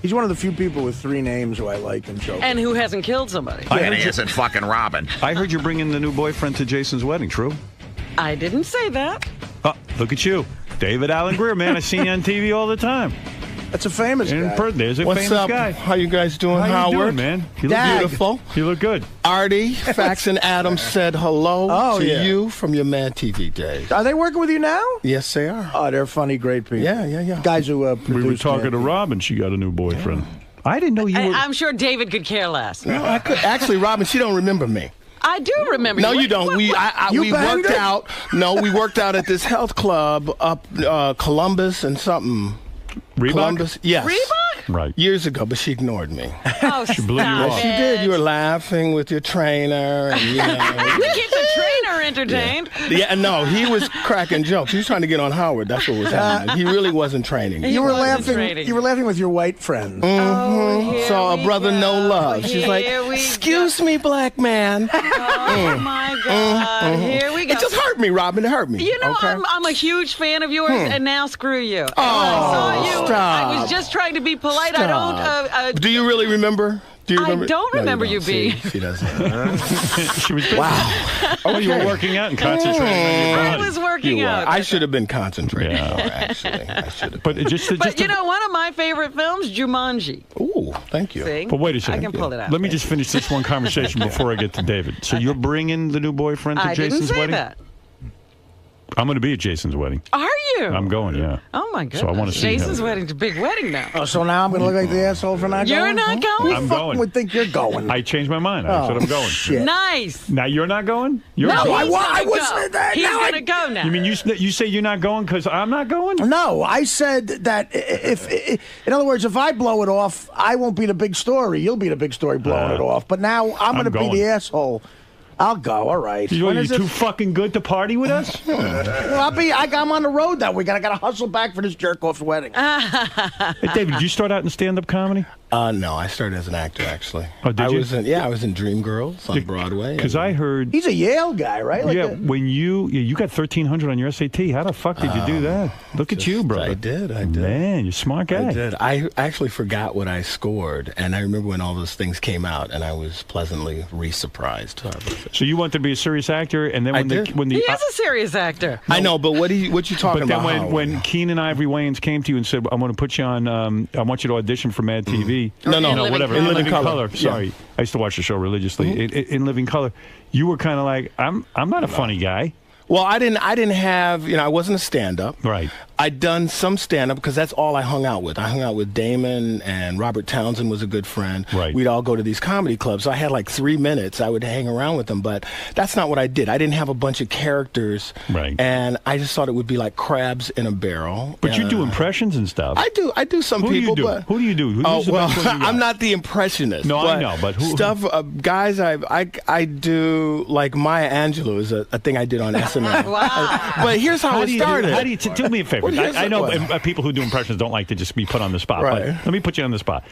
He's one of the few people with 3 names who I like in show. And who hasn't killed somebody. And he isn't fucking Robin. I heard you're bringing the new boyfriend to Jason's wedding, true? I didn't say that. Oh, look at you. David Allen Greer, man. I see you on TV all the time. That's a famous guy. There's a What's famous up? guy. How you guys doing, How Howard? you doing, man? You look beautiful. You look good. Artie, Fax, and Adam said hello to you from your Mad TV days. Are they working with you now? Yes, they are. Oh, they're funny, great people. Yeah. Guys who We were produce talking Mad to TV. Robin. She got a new boyfriend. I didn't know you were. I'm sure David could care less. No, I could. Actually, Robin, she don't remember me. I do remember. No, you don't. We worked her? out. No, we worked out at this health club up Columbus and something. Reebok? Columbus, yes. Reebok? Right. Years ago, but she ignored me. Oh, She blew you stop off. She it. did. You were laughing with your trainer. And, you know. We keep the trainer entertained. Yeah, no, he was cracking jokes. He was trying to get on Howard. That's what was happening. He really wasn't training. You were wasn't laughing. training. You were laughing with your white friends. Here Saw a we brother go. no love. She's like, Here we "Excuse me, black man." Oh my God! Here we go. It just hurt me, Robin. It hurt me. You know, okay? I'm a huge fan of yours, and now screw you. Oh, I saw you. stop. I was just trying to be polite. I don't. Do you really remember? Do you I remember? don't No, remember don't. you being. See, she doesn't. She was busy. Wow. Oh, you were working out and concentrating on your I body. was working You were. out. I should have been concentrating Yeah. more, actually. I should have. But But you know, one of my favorite films, Jumanji. Ooh, thank you. See? But wait a second. I can pull it out. Let me just finish this one conversation before I get to David. So you're bringing the new boyfriend to I Jason's didn't say wedding? that. I'm going to be at Jason's wedding. Are you? I'm going, yeah. Oh my goodness. So I want to see Jason's him. wedding's a big wedding now. Oh, so now I'm going to look like the asshole for not You're going? not going? Who I'm fucking going. would think you're going? I changed my mind. I said I'm going. Shit. Nice. Now you're not going? You're No, going. I He's wasn't there. He's Now I- gonna go now. You mean you say you're not going because I'm not going? No, I said that if, in other words, if I blow it off, I won't be the big story. You'll be the big story blowing it off. But now I'm going to be going. the asshole. I'll go. All right. You're When is it? too fucking good to party with us? Well, I'm on the road that week. I got to hustle back for this jerk off's wedding. Hey, David, did you start out in stand-up comedy? No, I started as an actor, actually. Oh, did I you? was in Dreamgirls on Broadway. Because I heard... He's a Yale guy, right? Like yeah, when you got 1,300 on your SAT. How the fuck did you do that? Look at you, brother. I did. Man, you're a smart guy. I did. I actually forgot what I scored, and I remember when all those things came out, and I was pleasantly re-surprised. So you wanted to be a serious actor, and then I when did. the He is a serious actor. I know, but what you talking but then about? when Keenan Ivory Wayans came to you and said, "I want to put you on, I want you to audition for Mad TV." No, whatever. In Living Color. Sorry, I used to watch the show religiously. In Living Color, you were kind of like, I'm not a funny guy. Well, I didn't have, I wasn't a stand-up. Right. I'd done some stand-up because that's all I hung out with. I hung out with Damon, and Robert Townsend was a good friend. Right. We'd all go to these comedy clubs. So I had like 3 minutes. I would hang around with them, but that's not what I did. I didn't have a bunch of characters. Right. And I just thought it would be like crabs in a barrel. But you do impressions and stuff. I do some Who people, do you do? but Who do you do? Who's the well, best one you got? I'm not the impressionist. No, I know, but who? Stuff, guys, I do like Maya Angelou is a thing I did on SNL. Wow. But here's how it do you started. How do you do me a favor? Well, here's I know what- people who do impressions don't like to just be put on the spot. Right. But let me put you on the spot.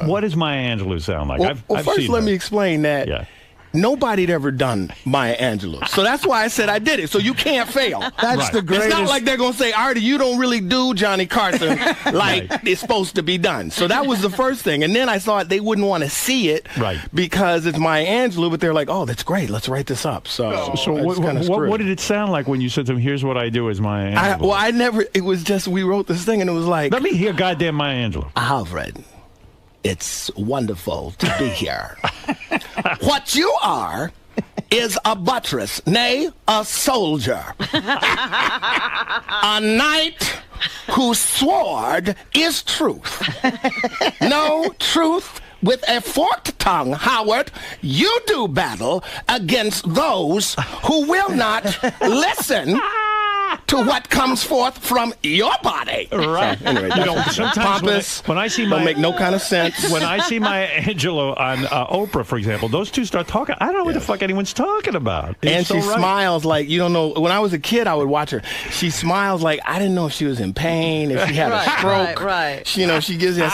What does Maya Angelou sound like? Well, I've first seen let her. me explain that. Yeah. Nobody had ever done Maya Angelou. So that's why I said I did it. So you can't fail. That's the greatest. It's not like they're going to say, Artie, you don't really do Johnny Carson like it's supposed to be done. So that was the first thing. And then I thought they wouldn't want to see it because it's Maya Angelou, but they're like, oh, that's great. Let's write this up. So what did it sound like when you said to them, here's what I do as Maya Angelou? It was just, we wrote this thing and it was like. Let me hear goddamn Maya Angelou. Alfred, it's wonderful to be here. What you are is a buttress, nay, a soldier. A knight whose sword is truth. No truth with a forked tongue, Howard, you do battle against those who will not listen to what comes forth from your body. Right. So, anyway, Sometimes pompous, when I see don't make no kind of sense. When I see Maya Angelou on Oprah, for example, those two start talking. I don't know what the fuck anyone's talking about. And she smiles like, you don't know. When I was a kid, I would watch her. She smiles like, I didn't know if she was in pain, if she had a stroke. Right. She, she gives that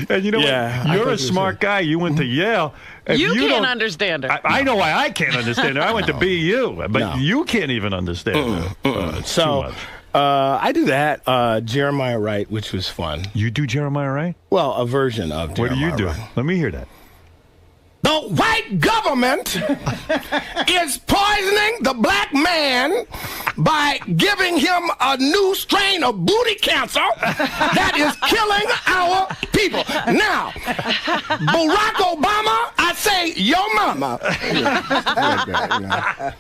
smile. And you know what? You're a smart guy. You went to Yale. If You can't don't- understand her. I know why I can't understand her. I went to BU, but you can't even understand her. It's too So, much. I do that. Jeremiah Wright, which was fun. You do Jeremiah Wright? Well, a version of What Jeremiah do you do? Wright. Let me hear that. The white government is poisoning the black man by giving him a new strain of booty cancer that is killing our people. Now, Barack Obama, I say your mama.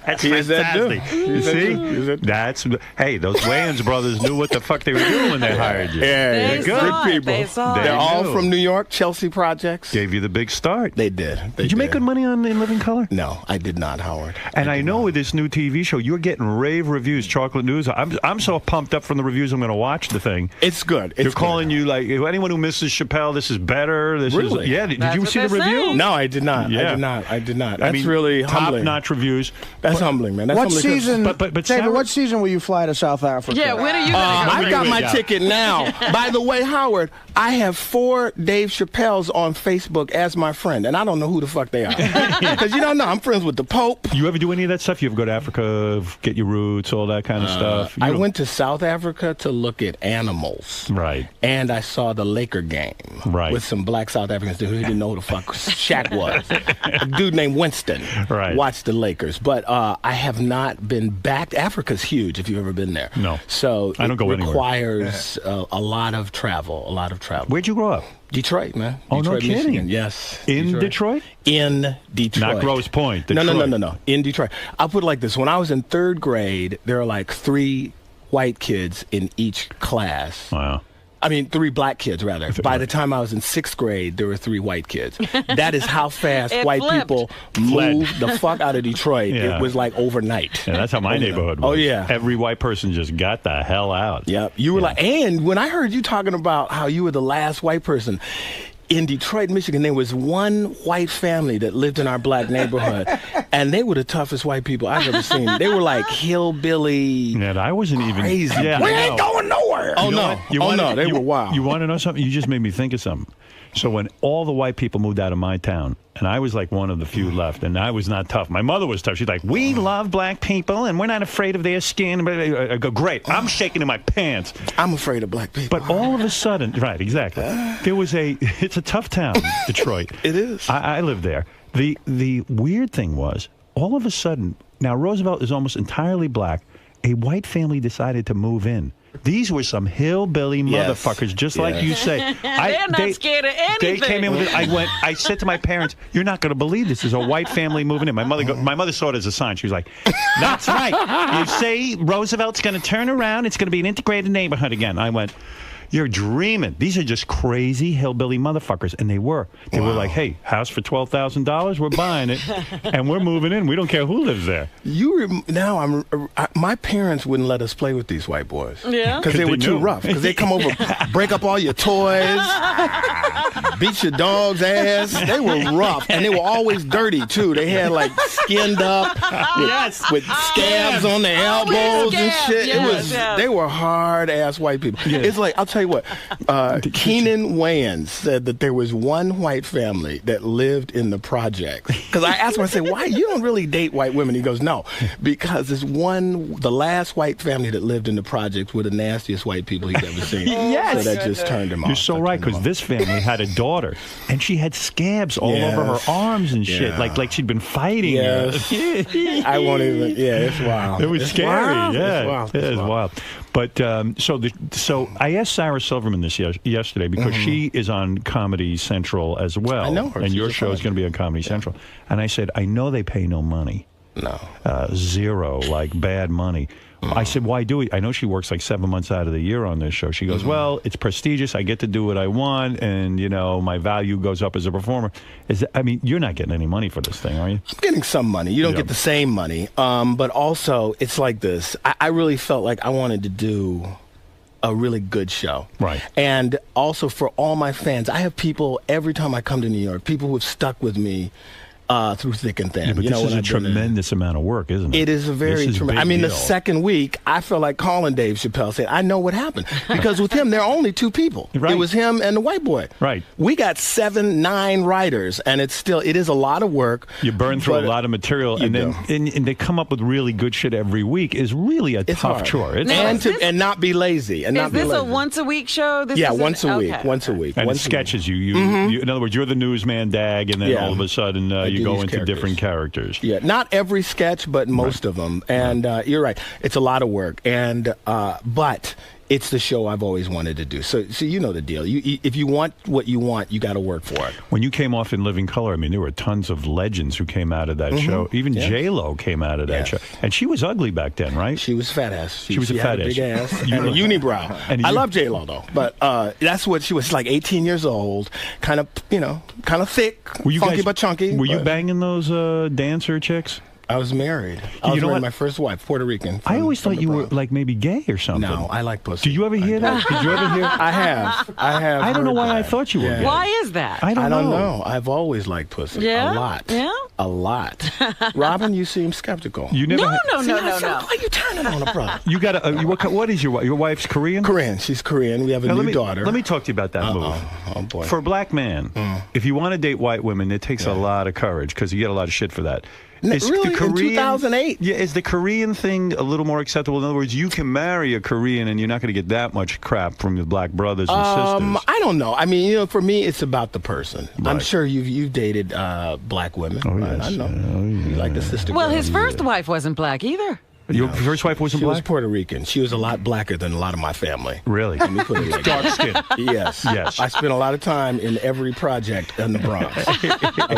That's Here's that fantastic. dude. You see? That's hey, those Wayans brothers knew what the fuck they were doing when they hired you. Yeah, They good saw it. people. They saw it. They're all knew. from New York, Chelsea Projects. Gave you the big start. They did. Did you make good money on In Living Color? No, I did not, Howard. And I know with this new TV show, you're getting rave reviews, Chocolate News. I'm so pumped up from the reviews. I'm going to watch the thing. It's good. They're calling you like anyone who misses Chappelle. This is better. This Really? is yeah. Did That's you what see the they're review? saying. No, I did not. Yeah. I did not. I That's mean, really humbling. top-notch reviews. That's humbling, man. That's What humbling 'cause- season? But David, Sarah- what season will you fly to South Africa? Yeah, when are you going to go? I've got my Yeah. ticket now. By the way, Howard, I have 4 Dave Chappelles on Facebook as my friend, and I don't know who the fuck they are. Because you don't know, I'm friends with the Pope. You ever do any of that stuff? You ever go to Africa, get your roots, all that kind of stuff? You I don't- went to South Africa to look at animals. Right. And I saw the Laker game. Right. With some black South Africans who didn't know who the fuck Shaq was. A dude named Winston. Right. Watched the Lakers. But I have not been back. Africa's huge if you've ever been there. No. So I don't it go anywhere. requires a lot of travel. Where'd you grow up? Detroit, man. Oh, no Detroit, kidding. Michigan. Yes. In Detroit? In Detroit. Not Grosse Pointe. No, Detroit. no. In Detroit. I'll put it like this. When I was in 3rd grade, there are like 3 white kids in each class. Wow. I mean, 3 black kids, rather. By the time I was in 6th grade, there were 3 white kids. That is how fast It white flipped. people moved the fuck out of Detroit. Yeah. It was like overnight. Yeah, that's how my neighborhood was. Oh, yeah. Every white person just got the hell out. Yep. You were like, and when I heard you talking about how you were the last white person, in Detroit, Michigan, there was one white family that lived in our black neighborhood, and they were the toughest white people I've ever seen. They were like hillbilly. Yeah, I wasn't even crazy. Yeah, We I ain't know. going nowhere. Oh, You know no. what? You Oh, wanna- no. They you- were wild. You want to know something? You just made me think of something. So when all the white people moved out of my town, and I was like one of the few left, and I was not tough. My mother was tough. She's like, we love black people, and we're not afraid of their skin. I go, great. I'm shaking in my pants. I'm afraid of black people. But all of a sudden, right, exactly. There was it's a tough town, Detroit. It is. I lived there. The weird thing was, all of a sudden, now Roosevelt is almost entirely black. A white family decided to move in. These were some hillbilly motherfuckers, just like you say. They're not scared of anything. They came in with it. I said to my parents, "You're not going to believe this. Is a white family moving in." My mother saw it as a sign. She was like, "That's right. You say Roosevelt's going to turn around. It's going to be an integrated neighborhood again." I went, "You're dreaming. These are just crazy hillbilly motherfuckers." And they were. They were like, "Hey, house for $12,000. We're buying it, and we're moving in. We don't care who lives there." My parents wouldn't let us play with these white boys. Yeah. Because they were too knew. rough. Because they come over, break up all your toys, beat your dog's ass. They were rough, and they were always dirty too. They had like skinned up with scabs on their elbows and shit. They were hard ass white people. It's like, I'll tell you what, Keenan Wayans said that there was one white family that lived in the projects. Because I asked him, I said, why? You don't really date white women. He goes, no, because the last white family that lived in the projects were the nastiest white people he'd ever seen. Yes. So that just turned him off. You're so right, because this family had a daughter, and she had scabs all over her arms and shit, like she'd been fighting. Yes. I won't even. Yeah, it's wild. It was It's scary. wild. Yeah, It's wild. it is wild. But so I asked Sarah Silverman this yesterday because she is on Comedy Central as well. I know her. And She's your a show is going to be on Comedy Central. And I said, I know they pay no money. No. Zero, like bad money. I said, why do it? I know she works like 7 months out of the year on this show. She goes, well, it's prestigious. I get to do what I want, and, you know, my value goes up as a performer. I mean, you're not getting any money for this thing, are you? I'm getting some money. You don't get the same money. But also, it's like this. I really felt like I wanted to do a really good show. Right. And also for all my fans, I have people, every time I come to New York, people who have stuck with me through thick and thin. Yeah, but you know, this is when a tremendous amount of work, isn't it? It is a very tremendous. I mean, the second week, I felt like calling Dave Chappelle, saying, "I know what happened," because with him, there are only two people. Right. It was him and the white boy. Right. We got 7, 9 writers, and it is a lot of work. You burn through a lot of material, and then and they come up with really good shit every week. Is really a tough hard. chore. And not be lazy. And Is not be this a lazy. once a week show? Yeah, is once a week. okay. Once a week. And once it sketches you. Mhm. You. In other words, you're the newsman, Dag, and then Yeah. all of a sudden you do go these into different characters. Yeah, not every sketch, but most of them. And you're right. It's a lot of work. And but it's the show I've always wanted to do. So you know the deal. If you want what you want, you got to work for it. When you came off in Living Color, I mean, there were tons of legends who came out of that Mhm. show. Even Yes. J-Lo came out of that Yes. show. And she was ugly back then, right? She was fat ass. She was a had fat a big ass You and a were- unibrow. And I you- love J-Lo though, but that's what she was. Like 18 years old, kind of thick, Were you funky guys- but chunky. Were you but banging those dancer chicks? I was married. I was You know married what? my first wife, Puerto Rican. I always from thought the you were Bronx. like maybe gay or something. No, I like pussy. Did you ever hear that? Did you ever hear? I have. I don't know heard why I that. thought you were gay. Why is that? I don't know. I've always liked pussy. Yeah? A lot. Yeah? A lot. Robin, you seem skeptical. You never. had- No. Why are you turning on a brother? You got a. What is your wife's Korean? Korean. She's Korean. We have a Now, new daughter. Let me talk to you about that move. Oh boy. For a black man, if you want to date white women, it takes a lot of courage because you get a lot of shit for that. Really? In 2008? Yeah, is the Korean thing a little more acceptable? In other words, you can marry a Korean and you're not going to get that much crap from your black brothers and sisters. I don't know. I mean, for me, it's about the person. I'm Right. sure you've dated black women. Oh, right? yes. I know. You like the sister. Well, girl. his first wife wasn't black either. Your first wife wasn't She was black? Puerto Rican. She was a lot blacker than a lot of my family. Really? Let me put it like Dark that. skin. Yes. Yes. I spent a lot of time in every project in the Bronx.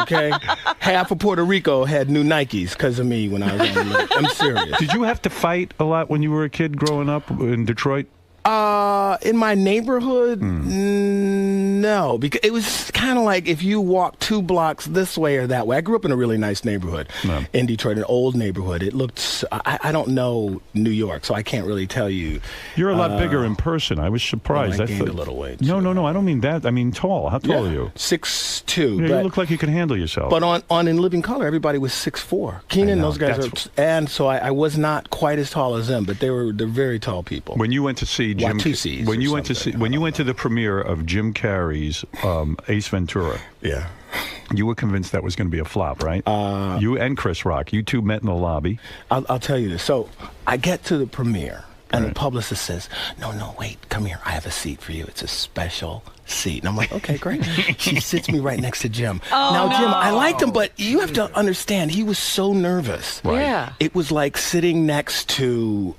Okay? Half of Puerto Rico had new Nikes because of me when I was on the I'm serious. Did you have to fight a lot when you were a kid growing up in Detroit? In my neighborhood, no, because it was kind of like if you walk 2 blocks this way or that way. I grew up in a really nice neighborhood in Detroit, an old neighborhood. It looked, I don't know New York, so I can't really tell you. You're a lot bigger in person. I was surprised. I gained a little weight. No, I don't mean that. I mean tall. How tall are you? 6'2". Yeah, but, you look like you can handle yourself. But on In Living Color, everybody was 6'4". Keenan, those guys and so I was not quite as tall as them, but they're very tall people. When you went to see Watusis when or you went to see when you went to the premiere of Jim Carrey's Ace Ventura, yeah, you were convinced that was going to be a flop, right? You and Chris Rock, you two met in the lobby. I'll tell you this. So I get to the premiere, and the publicist says, "No, wait, come here. I have a seat for you. It's a special seat." And I'm like, "Okay, great." She sits me right next to Jim. Now, Jim, I liked him, but you have to understand, he was so nervous. Right. Yeah. It was like sitting next to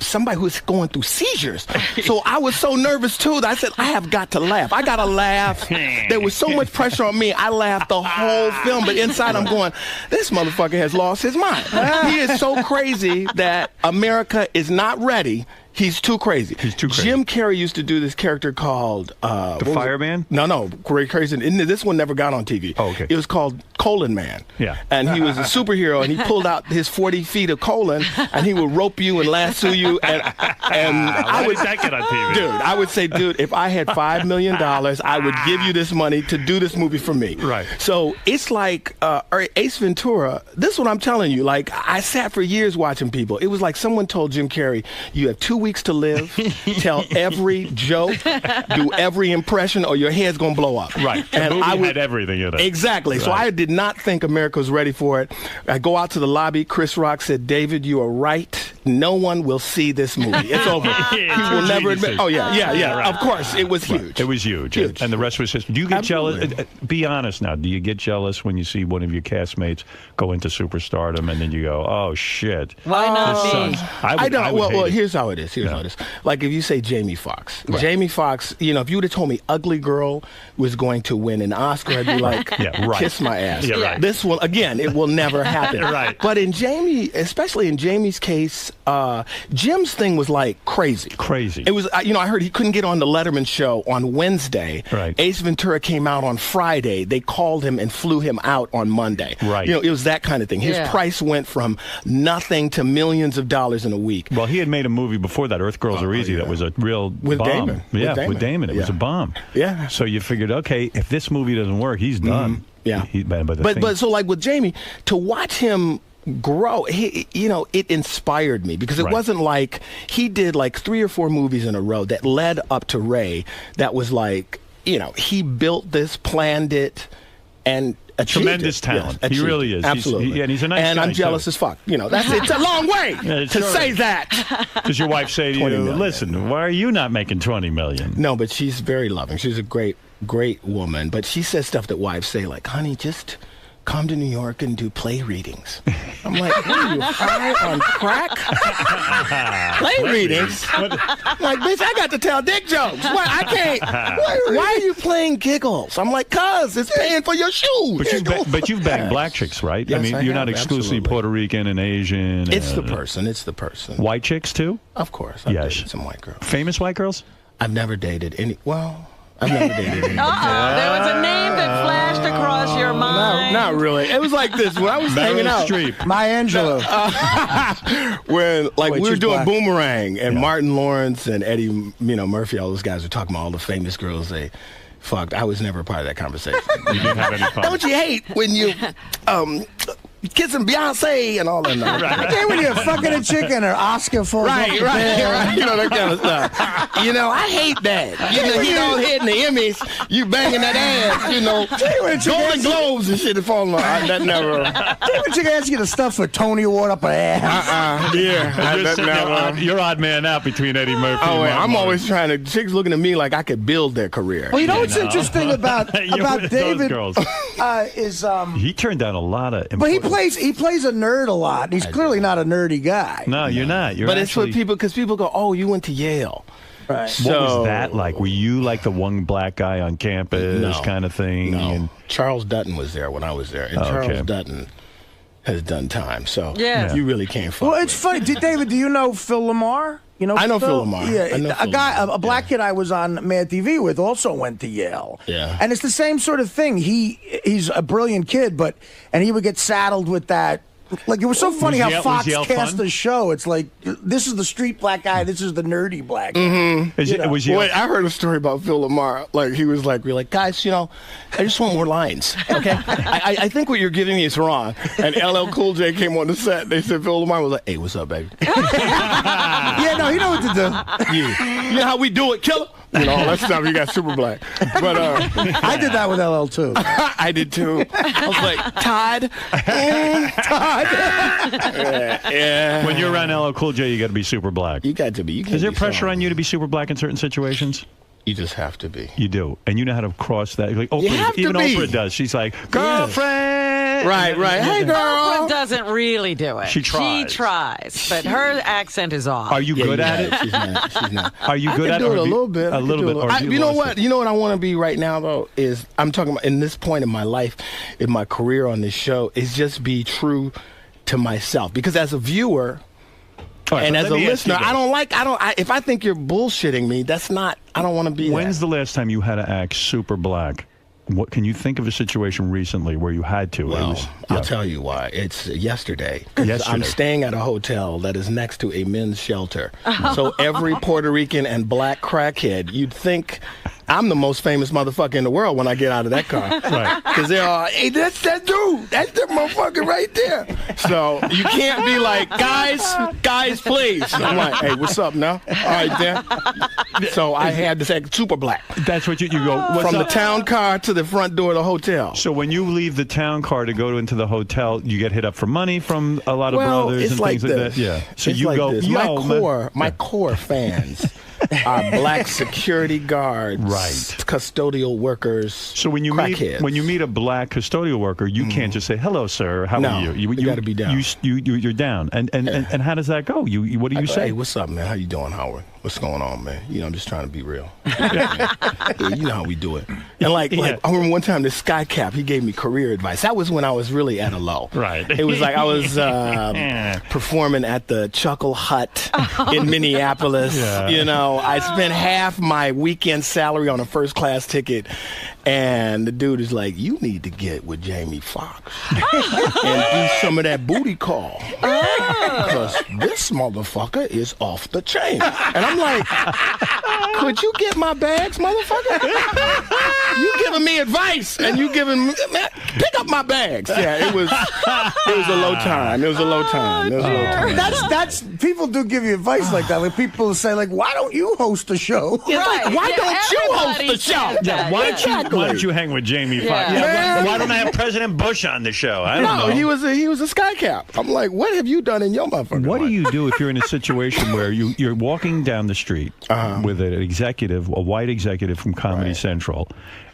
somebody who's going through seizures. So I was so nervous too that I said, I have got to laugh. I got to laugh. There was so much pressure on me. I laughed the whole film, but inside I'm going, this motherfucker has lost his mind. He is so crazy that America is not ready. He's too crazy. He's too crazy. Jim Carrey used to do this character called The Fireman? No, crazy. And this one never got on TV. Oh, okay. It was called Colon Man. Yeah. And he was a superhero, and he pulled out his 40 feet of colon, and he would rope you and lasso you. And I would that get on TV? Dude, I would say, dude, if I had $5 million, I would give you this money to do this movie for me. Right. So it's like Ace Ventura. This is what I'm telling you. Like, I sat for years watching people. It was like someone told Jim Carrey, you have 2 weeks to live, tell every joke, do every impression, or your head's going to blow up. Right. And the movie I would, had everything in it. Exactly. So Right. I did not think America was ready for it. I go out to the lobby. Chris Rock said, David, you are right. No one will see this movie. It's over. He will never admit. Oh, yeah. Right. Of course. It was huge. It was huge. And the rest was history. Do you get Absolutely. jealous? Be honest now. Do you get jealous when you see one of your castmates go into superstardom and then you go, oh, shit. Why not this me? sucks. I don't. would hate Well, it. here's how it is. How it is. Like if you say Jamie Foxx. Jamie Foxx, if you would have told me Ugly Girl was going to win an Oscar, I'd be like, Yeah, right. kiss my ass. Yeah, right. This will, again, it will never happen. Right. But in Jamie, especially in Jamie's case, Jim's thing was like crazy. Crazy. It was, I heard he couldn't get on the Letterman show on Wednesday. Right. Ace Ventura came out on Friday. They called him and flew him out on Monday. Right. It was that kind of thing. His Yeah. price went from nothing to millions of dollars in a week. Well, he had made a movie before that, Earth Girls Are Easy, that was a real With bomb. Damon. Yeah, With with Damon. It was Yeah. a bomb. Yeah. So you figured, okay, if this movie doesn't work, he's done. Yeah. But so like with Jamie, to watch him grow, it inspired me because it wasn't like he did like 3 or 4 movies in a row that led up to Ray. That was like, he built this, planned it, and tremendous talent. Yes, he really is. Absolutely. And he's a nice and guy, I'm jealous too. as fuck. It's a long way to say that. Does your wife say to you, million. listen, why are you not making $20 million? No, but she's very loving. She's a great woman. But she says stuff that wives say, like, honey, just come to New York and do play readings. I'm like, what are you, high on crack? Play readings? I'm like, bitch, I got to tell dick jokes. Why, I can't. Why are you playing giggles? I'm like, cuz, it's paying for your shoes. But you've banged black chicks, right? Yes, I mean, you're not have, exclusively absolutely. Puerto Rican and Asian. It's the person. White chicks, too? Of course. I've dated some white girls. Famous white girls? I've never dated any. Well, I've never dated any. There was a name that flashed across your mind. Not really. It was like this when I was hanging out. Maya Angelou. When Wait, we were she's doing black. Boomerang and Martin Lawrence and Eddie, Murphy, all those guys were talking about all the famous girls they fucked. I was never a part of that conversation. You didn't have any fun. Don't you hate when you kissing Beyonce and all that? I think when you're fucking a chicken or Oscar falls off the bed. That kind of stuff. I hate that. You all hitting the Emmys, you banging that ass, Golden Globes and shit is falling off. That never. When chicken asks you to stuff for Tony Award up her ass. You're odd man out between Eddie Murphy and Martin I'm Lawrence. always trying to. Chicks looking at me like I could build their career. Well, you know what's interesting about Those David girls. is He turned down a lot of. but he important- plays a nerd a lot. He's clearly not a nerdy guy. No, you're not. You're But actually, it's for people because people go, "Oh, you went to Yale." Right. What So, was that like? Were you like the one black guy on campus kind of thing? No. And- Charles Dutton was there when I was there, and Charles Dutton has done time. So you really can't fuck. Well, it's funny. David, do you know Phil Lamar? You know, I know Phil Lamar. Yeah, I know Phil a black kid I was on Mad TV with also went to Yale. Yeah. And it's the same sort of thing. He's a brilliant kid, and he would get saddled with that. Like, it was so funny how Fox cast the show. It's like, this is the street black guy, this is the nerdy black guy. Mm-hmm. Wait, I heard a story about Phil Lamar. Like, he was like, we're like, guys, I just want more lines, okay? I think what you're giving me is wrong. And LL Cool J came on the set. They said Phil Lamar was like, hey, what's up, baby? Yeah, no, he know what to do. You know how we do it, killer? All that stuff. You got super black. But I did that with LL too. I did too. I was like, Todd. Todd. Yeah. When you're around LL Cool J, you got to be super black. You got to be. Is there pressure on you to be super black in certain situations? You just have to be. You do, and you know how to cross that. Like Oprah, You have to even be. Oprah does. She's like, girlfriend. Right. Hey, girl. Oprah doesn't really do it. She tries. She tries, but her accent is off. Are you good at it? She's not. Are you good I at can do it? it a little bit. A little bit. Or have You know lost what? it? You know what I want to be right now, though, is I'm talking about in this point in my life, in my career on this show, is just be true to myself. Because as a viewer All right, and but as let a me ask you listener, this. if I think you're bullshitting me, I don't want to be When's the last time you had to act super black? What can you think of a situation recently where you had to? Well, I'll tell you why. It's yesterday. I'm staying at a hotel that is next to a men's shelter. So every Puerto Rican and black crackhead, you'd think I'm the most famous motherfucker in the world when I get out of that car. Right. Because they're all, hey, that's that dude. That's that motherfucker right there. So you can't be like, guys, please. I'm like, hey, what's up now? All right, then. So I had to act super black. That's what you go. What's From the up? town car to the front door of the hotel. So when you leave the town car to go into the hotel, you get hit up for money from a lot of Well, brothers it's and like things like this. that. Yeah. So It's you like go. this. Yo, My core fans are black security guards, custodial workers. So when you crackheads. meet a black custodial worker, you can't just say hello, sir. How No, are you? you gotta be down. You're down. And how does that go? What do you say? Hey, what's up, man? How you doing, Howard? What's going on, man? I'm just trying to be real. Yeah, you know how we do it. And like I remember one time this Sky Cap, he gave me career advice. That was when I was really at a low. Right. It was like I was performing at the Chuckle Hut in Minneapolis. Yeah. I spent half my weekend salary on a first class ticket. And the dude is like, you need to get with Jamie Foxx and do some of that booty call. Because this motherfucker is off the chain. And I'm I'm like, could you get my bags, motherfucker? You giving me advice, and you giving me, man, pick up my bags. Yeah, it was a low time. It was a low time. It was a low time. That's people do give you advice like that. Like people say, like, why don't you host a show? Yeah, Right. like, why Yeah, don't you host everybody the show? says that. Why Exactly. don't you hang with Jamie Foxx? Yeah. Yeah, why don't I have President Bush on the show? I don't No, know. he was a sky cap. I'm like, what have you done in your motherfucking What do life? you do if you're in a situation where you're walking down the street with an executive, a white executive from Comedy Central,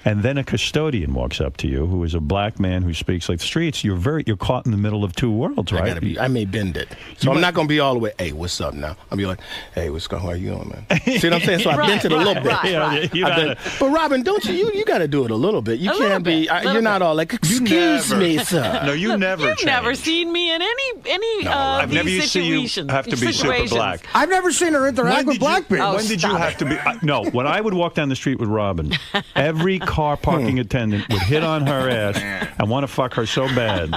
and then a custodian walks up to you who is a black man who speaks like the streets? You're caught in the middle of two worlds, right? I may bend it. So I'm not going to be all the way, hey, what's up now? I'll be like, hey, what's going on? How are you doing, man? See what I'm saying? So I bent it a little bit. But Robin, don't you got to do it a little bit. You can't be, you're not all like, excuse me, sir. No, you never You've never seen me in any I've never these seen you situations. have to be super black. I've never seen her interact with black people. Oh, When did you stop have it. to be? No, when I would walk down the street with Robin, every car parking attendant would hit on her ass and want to fuck her so bad.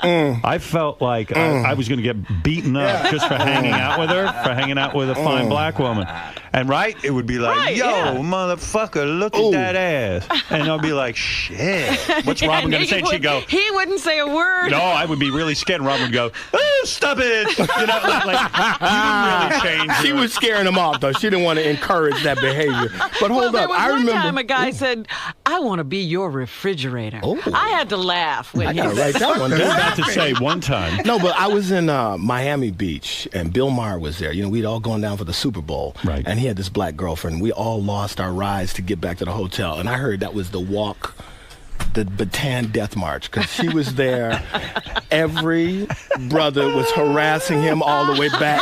I felt like I was going to get beaten up just for hanging out with her, for hanging out with a fine black woman. And it would be like, yo, motherfucker, look at that ass. And I'll be like, shit. What's Robin going to say? And she'd go, he wouldn't say a word. no, I would be really scared. And Robin would go, oh, stop it. You know, you didn't really change. She was scaring him off, though. She didn't want to encourage that behavior. But hold There up. was I one remember. time a guy said, I want to be your refrigerator. I had to laugh when I he gotta said write that one I was down. about to say one time. No, but I was in Miami Beach, and Bill Maher was there. You know, we'd all gone down for the Super Bowl. Right. And he had this black girlfriend. We all lost our rides to get back to the hotel. And I heard that was the walk, the Bataan Death March, because she was there. Every brother was harassing him all the way back.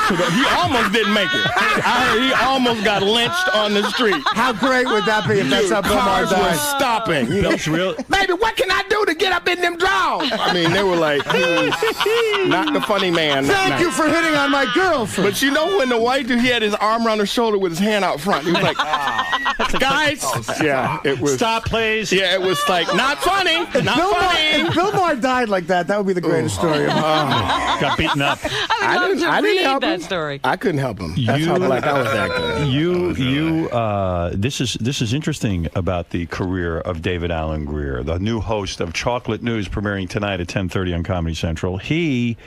He almost didn't make it. I heard he almost got lynched on the street. How great would that be if that's how Bill Maher Cars were died? stopping. Bill's real. Baby, what can I do to get up in them drawers? I mean, they were like, he was not the funny man. that Thank night. you for hitting on my girlfriend. But you know when the white dude, he had his arm around her shoulder with his hand out front. He was like, guys. Yeah, it was. Stop, please. Yeah, it was like, not funny. Not funny. If Bill Maher died like that, that would be the greatest story. Got beaten up. I would love to read help that him. story. I couldn't help him. That's how black I was acting. This is interesting about the career of David Alan Grier, the new host of Chocolate News, premiering tonight at 10:30 on Comedy Central. He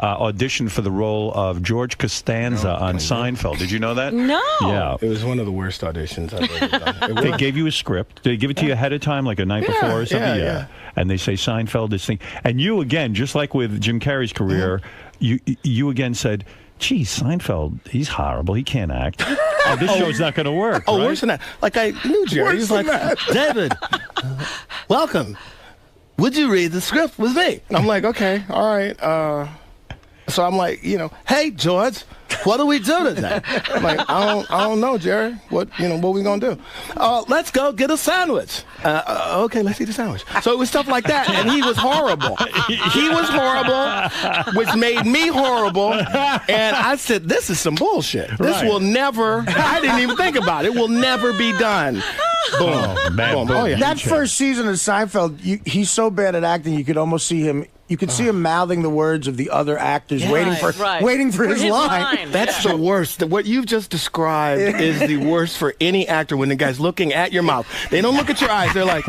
auditioned for the role of George Costanza on Seinfeld. Did you know that? No. Yeah. It was one of the worst auditions I've ever done. They gave you a script. Did they give it to you ahead of time, like a night before or something? Yeah. And they say Seinfeld, this thing. And you, again, just like with Jim Carrey's career, you again said, gee, Seinfeld, he's horrible. He can't act. This show's not going to work. Oh, right? worse than that. Like I knew Jerry. He was like, David, welcome. Would you read the script with me? And I'm like, okay, all right. So I'm like, hey, George, what do we do today? I'm like, I don't know, Jerry. What we gonna do? Let's go get a sandwich. Okay, let's eat a sandwich. So it was stuff like that, and he was horrible. He was horrible, which made me horrible. And I said, this is some bullshit. This will never. I didn't even think about it. It will never be done. Boom. Oh, man. Boom. Oh, yeah. That first season of Seinfeld, he's so bad at acting, you could almost see him. You could see him mouthing the words of the other actors, waiting for his line. That's the worst. What you've just described is the worst for any actor when the guy's looking at your mouth. They don't look at your eyes. They're like,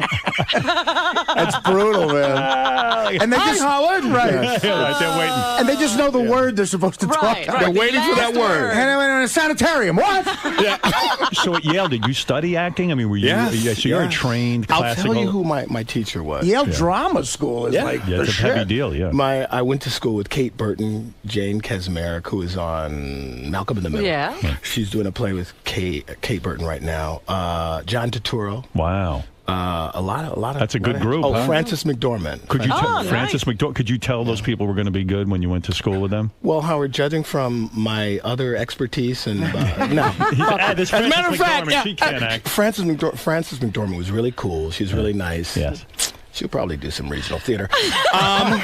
that's brutal, man. And they just Howard, right? Yeah, they're waiting. And they just know the word they're supposed to talk. Right. They're waiting for that word. And I went in a sanitarium. What? So at Yale, did you study acting? I mean, were you? Yes, So you're a trained classical. I'll tell you who my teacher was. Yale Drama School is like the it's a shit. heavy deal. Yeah. I went to school with Kate Burton, Jane Kesmerick, who is on Malcolm in the Middle. Yeah. She's doing a play with Kate Burton right now. John Turturro. Wow. A lot of. That's a good group. Oh, huh? Frances McDormand. Could you tell nice. Frances McDormand? Could you tell those people were going to be good when you went to school with them? Well, Howard, judging from my other expertise and no. As As a matter of fact, she can't act. Frances McDormand was really cool. She's really nice. Yes. She'll probably do some regional theater. On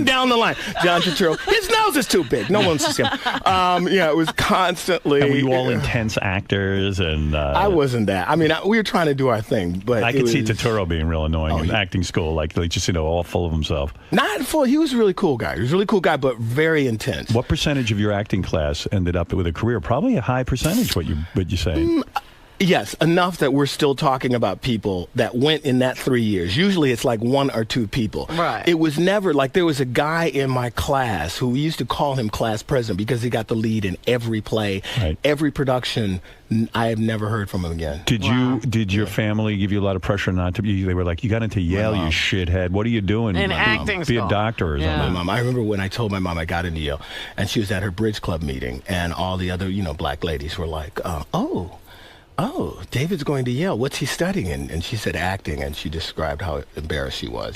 down the line. John Turturro. His nose is too big. No one wants to see him. It was constantly. And were you all intense actors? And I wasn't that. I mean, we were trying to do our thing, but I could see Turturro being real annoying in acting school, like just all full of himself. Not full. He was a really cool guy. He was a really cool guy, but very intense. What percentage of your acting class ended up with a career? Probably a high percentage. What you saying? Yes, enough that we're still talking about people that went in that 3 years. Usually it's like 1 or 2 people. Right. It was never like there was a guy in my class who we used to call him class president because he got the lead in every play, every production. I have never heard from him again. Did your family give you a lot of pressure not to be? They were like, you got into Yale, you shithead. What are you doing? In acting Be a doctor or something. My mom. I remember when I told my mom I got into Yale, and she was at her bridge club meeting, and all the other black ladies were like, Oh, David's going to Yale. What's he studying? And she said acting, and she described how embarrassed she was.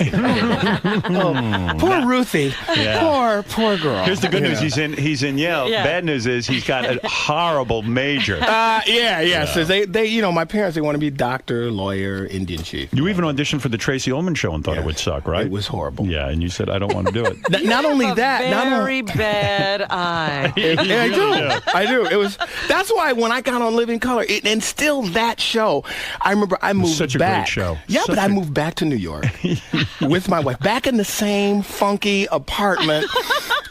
Poor Ruthie. Yeah. Poor girl. Here's the good news. He's in Yale. Yeah. Bad news is he's got a horrible major. So they my parents, they want to be doctor, lawyer, Indian chief. You even auditioned for the Tracy Ullman show and thought it would suck, right? It was horrible. Yeah, and you said, I don't want to do it. Not only that. Very bad eye. I do. It was. That's why when I got on Living Color, and still that show, I remember I moved such a back. Great show. Yeah, but I moved back to New York with my wife, back in the same funky apartment.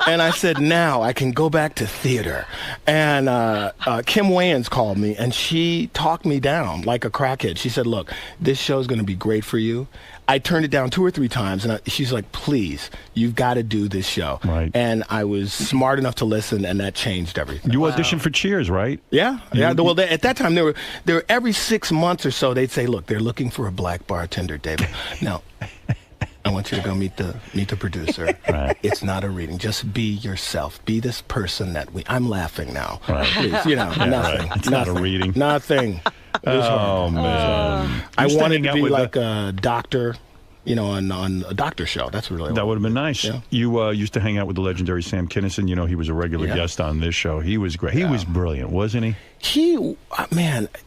And I said, now I can go back to theater. And Kim Wayans called me, and she talked me down like a crackhead. She said, look, this show's going to be great for you. I turned it down 2 or 3 times, and she's like, please, you've got to do this show. Right. And I was smart enough to listen, and that changed everything. You auditioned for Cheers, right? Yeah. Well, at that time, there were every 6 months or so, they'd say, look, they're looking for a black bartender, David. Now, I want you to go meet the producer. Right. It's not a reading. Just be yourself. Be this person that I'm laughing now. Right. Please, nothing. Right. It's not a reading. Nothing. Oh, man. I wanted to be like a doctor, on a doctor show. That's what really that would have been nice. Yeah. You used to hang out with the legendary Sam Kinison. He was a regular guest on this show. He was great. He was brilliant, wasn't he?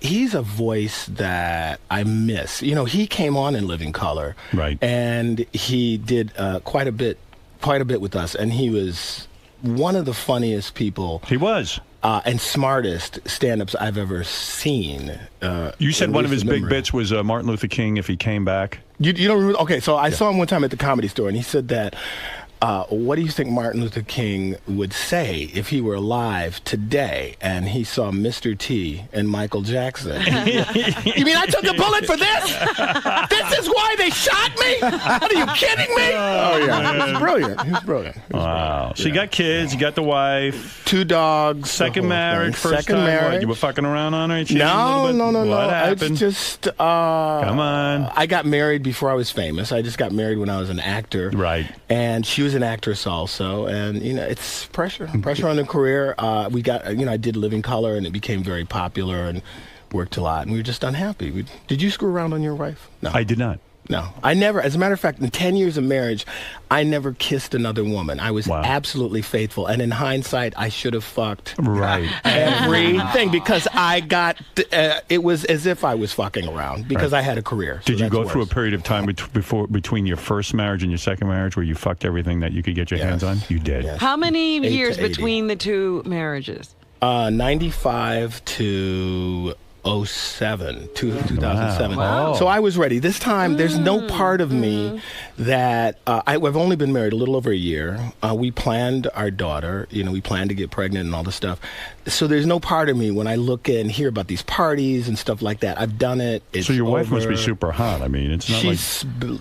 He's a voice that I miss. He came on in Living Color. Right. And he did quite a bit with us. And he was one of the funniest people. He was. And smartest stand-ups I've ever seen. You said one of his big bits was Martin Luther King if he came back. You don't remember? Okay, so I saw him one time at the Comedy Store, and he said that, what do you think Martin Luther King would say if he were alive today and he saw Mr. T and Michael Jackson? You mean I took a bullet for this? This is why they shot me? Are you kidding me? Oh, yeah. He was brilliant. Wow. So you got kids, you got the wife. 2 dogs. Second marriage, first time. What, you were fucking around on her? No. What happened? It's just... Come on. I got married before I was famous. I just got married when I was an actor. Right. And she was an actress also, and it's pressure on the career. We got I did Living Color, and it became very popular and worked a lot, and we were just unhappy. Did you screw around on your wife? No, I did not. No, I never. As a matter of fact, in 10 years of marriage, I never kissed another woman. I was absolutely faithful, and in hindsight, I should have fucked everything because I got. It was as if I was fucking around because I had a career. Did you go through a period of time between your first marriage and your second marriage where you fucked everything that you could get your hands on? You did. Yes. How many years between the 2 marriages? 95 to 2007. Wow. So I was ready. This time, there's no part of me that I've only been married a little over a year. We planned our daughter. We planned to get pregnant and all this stuff. So there's no part of me when I look and hear about these parties and stuff like that. I've done it. It's so your wife over. Must be super hot. I mean, it's not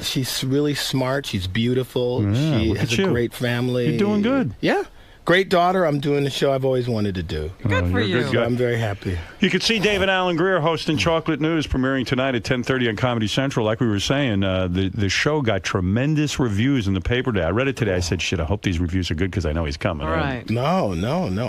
she's really smart. She's beautiful. Yeah, she has a great family. You're doing good. Yeah. Great daughter. I'm doing the show I've always wanted to do. Good for you. So I'm very happy. You can see David Alan Grier hosting Chocolate News, premiering tonight at 10:30 on Comedy Central. Like we were saying, the show got tremendous reviews in the paper today. I read it today. I said, shit, I hope these reviews are good because I know he's coming. Right. No.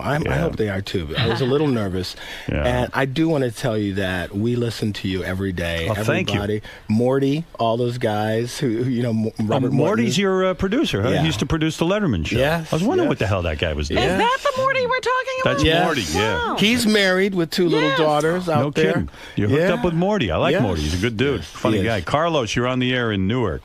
I hope they are too. I was a little nervous. And I do want to tell you that we listen to you every day. Thank you. Morty, all those guys who Robert Morty's your producer, huh? Yeah. He used to produce the Letterman show. Yes. I was wondering what the hell that guy guy was Is doing. that the Morty we're talking about? That's Morty, yeah. Wow. He's married with 2 little daughters out No there. kidding. You're hooked up with Morty. I like Yes. Morty. He's a good dude. Funny guy. Carlos, you're on the air in Newark.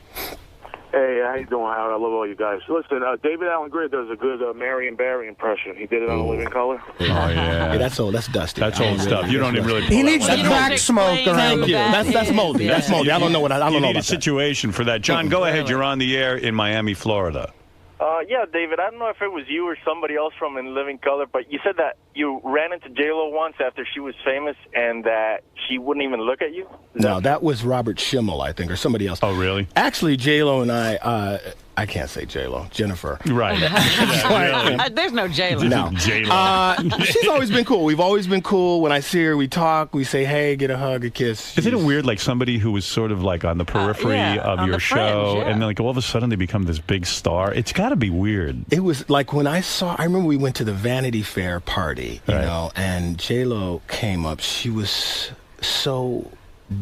Hey, how you doing, Howard? I love all you guys. Listen, David Allen Greer does a good Marion Barry impression. He did it on A Living Color. Oh, yeah. That's old. That's dusty. That's old stuff. You don't even really. He needs the crack smoke around. Thank you. That's moldy. That's moldy. I don't know what I don't You know need a about that. situation for that. John, go ahead. You're on the air in Miami, Florida. Yeah, David, I don't know if it was you or somebody else from In Living Color, but you said that you ran into J-Lo once after she was famous and that she wouldn't even look at you? No, that was Robert Schimmel, I think, or somebody else. Oh, really? Actually, J-Lo and I can't say J-Lo, Jennifer. Right. There's no J-Lo. No. She's always been cool. We've always been cool. When I see her, we talk, we say, hey, get a hug, a kiss. Isn't it weird, like somebody who was sort of like on the periphery of on your the show, fringe, yeah. and then like all of a sudden they become this big star? It's got to be weird. It was like when I remember we went to the Vanity Fair party, you know, and J-Lo came up. She was so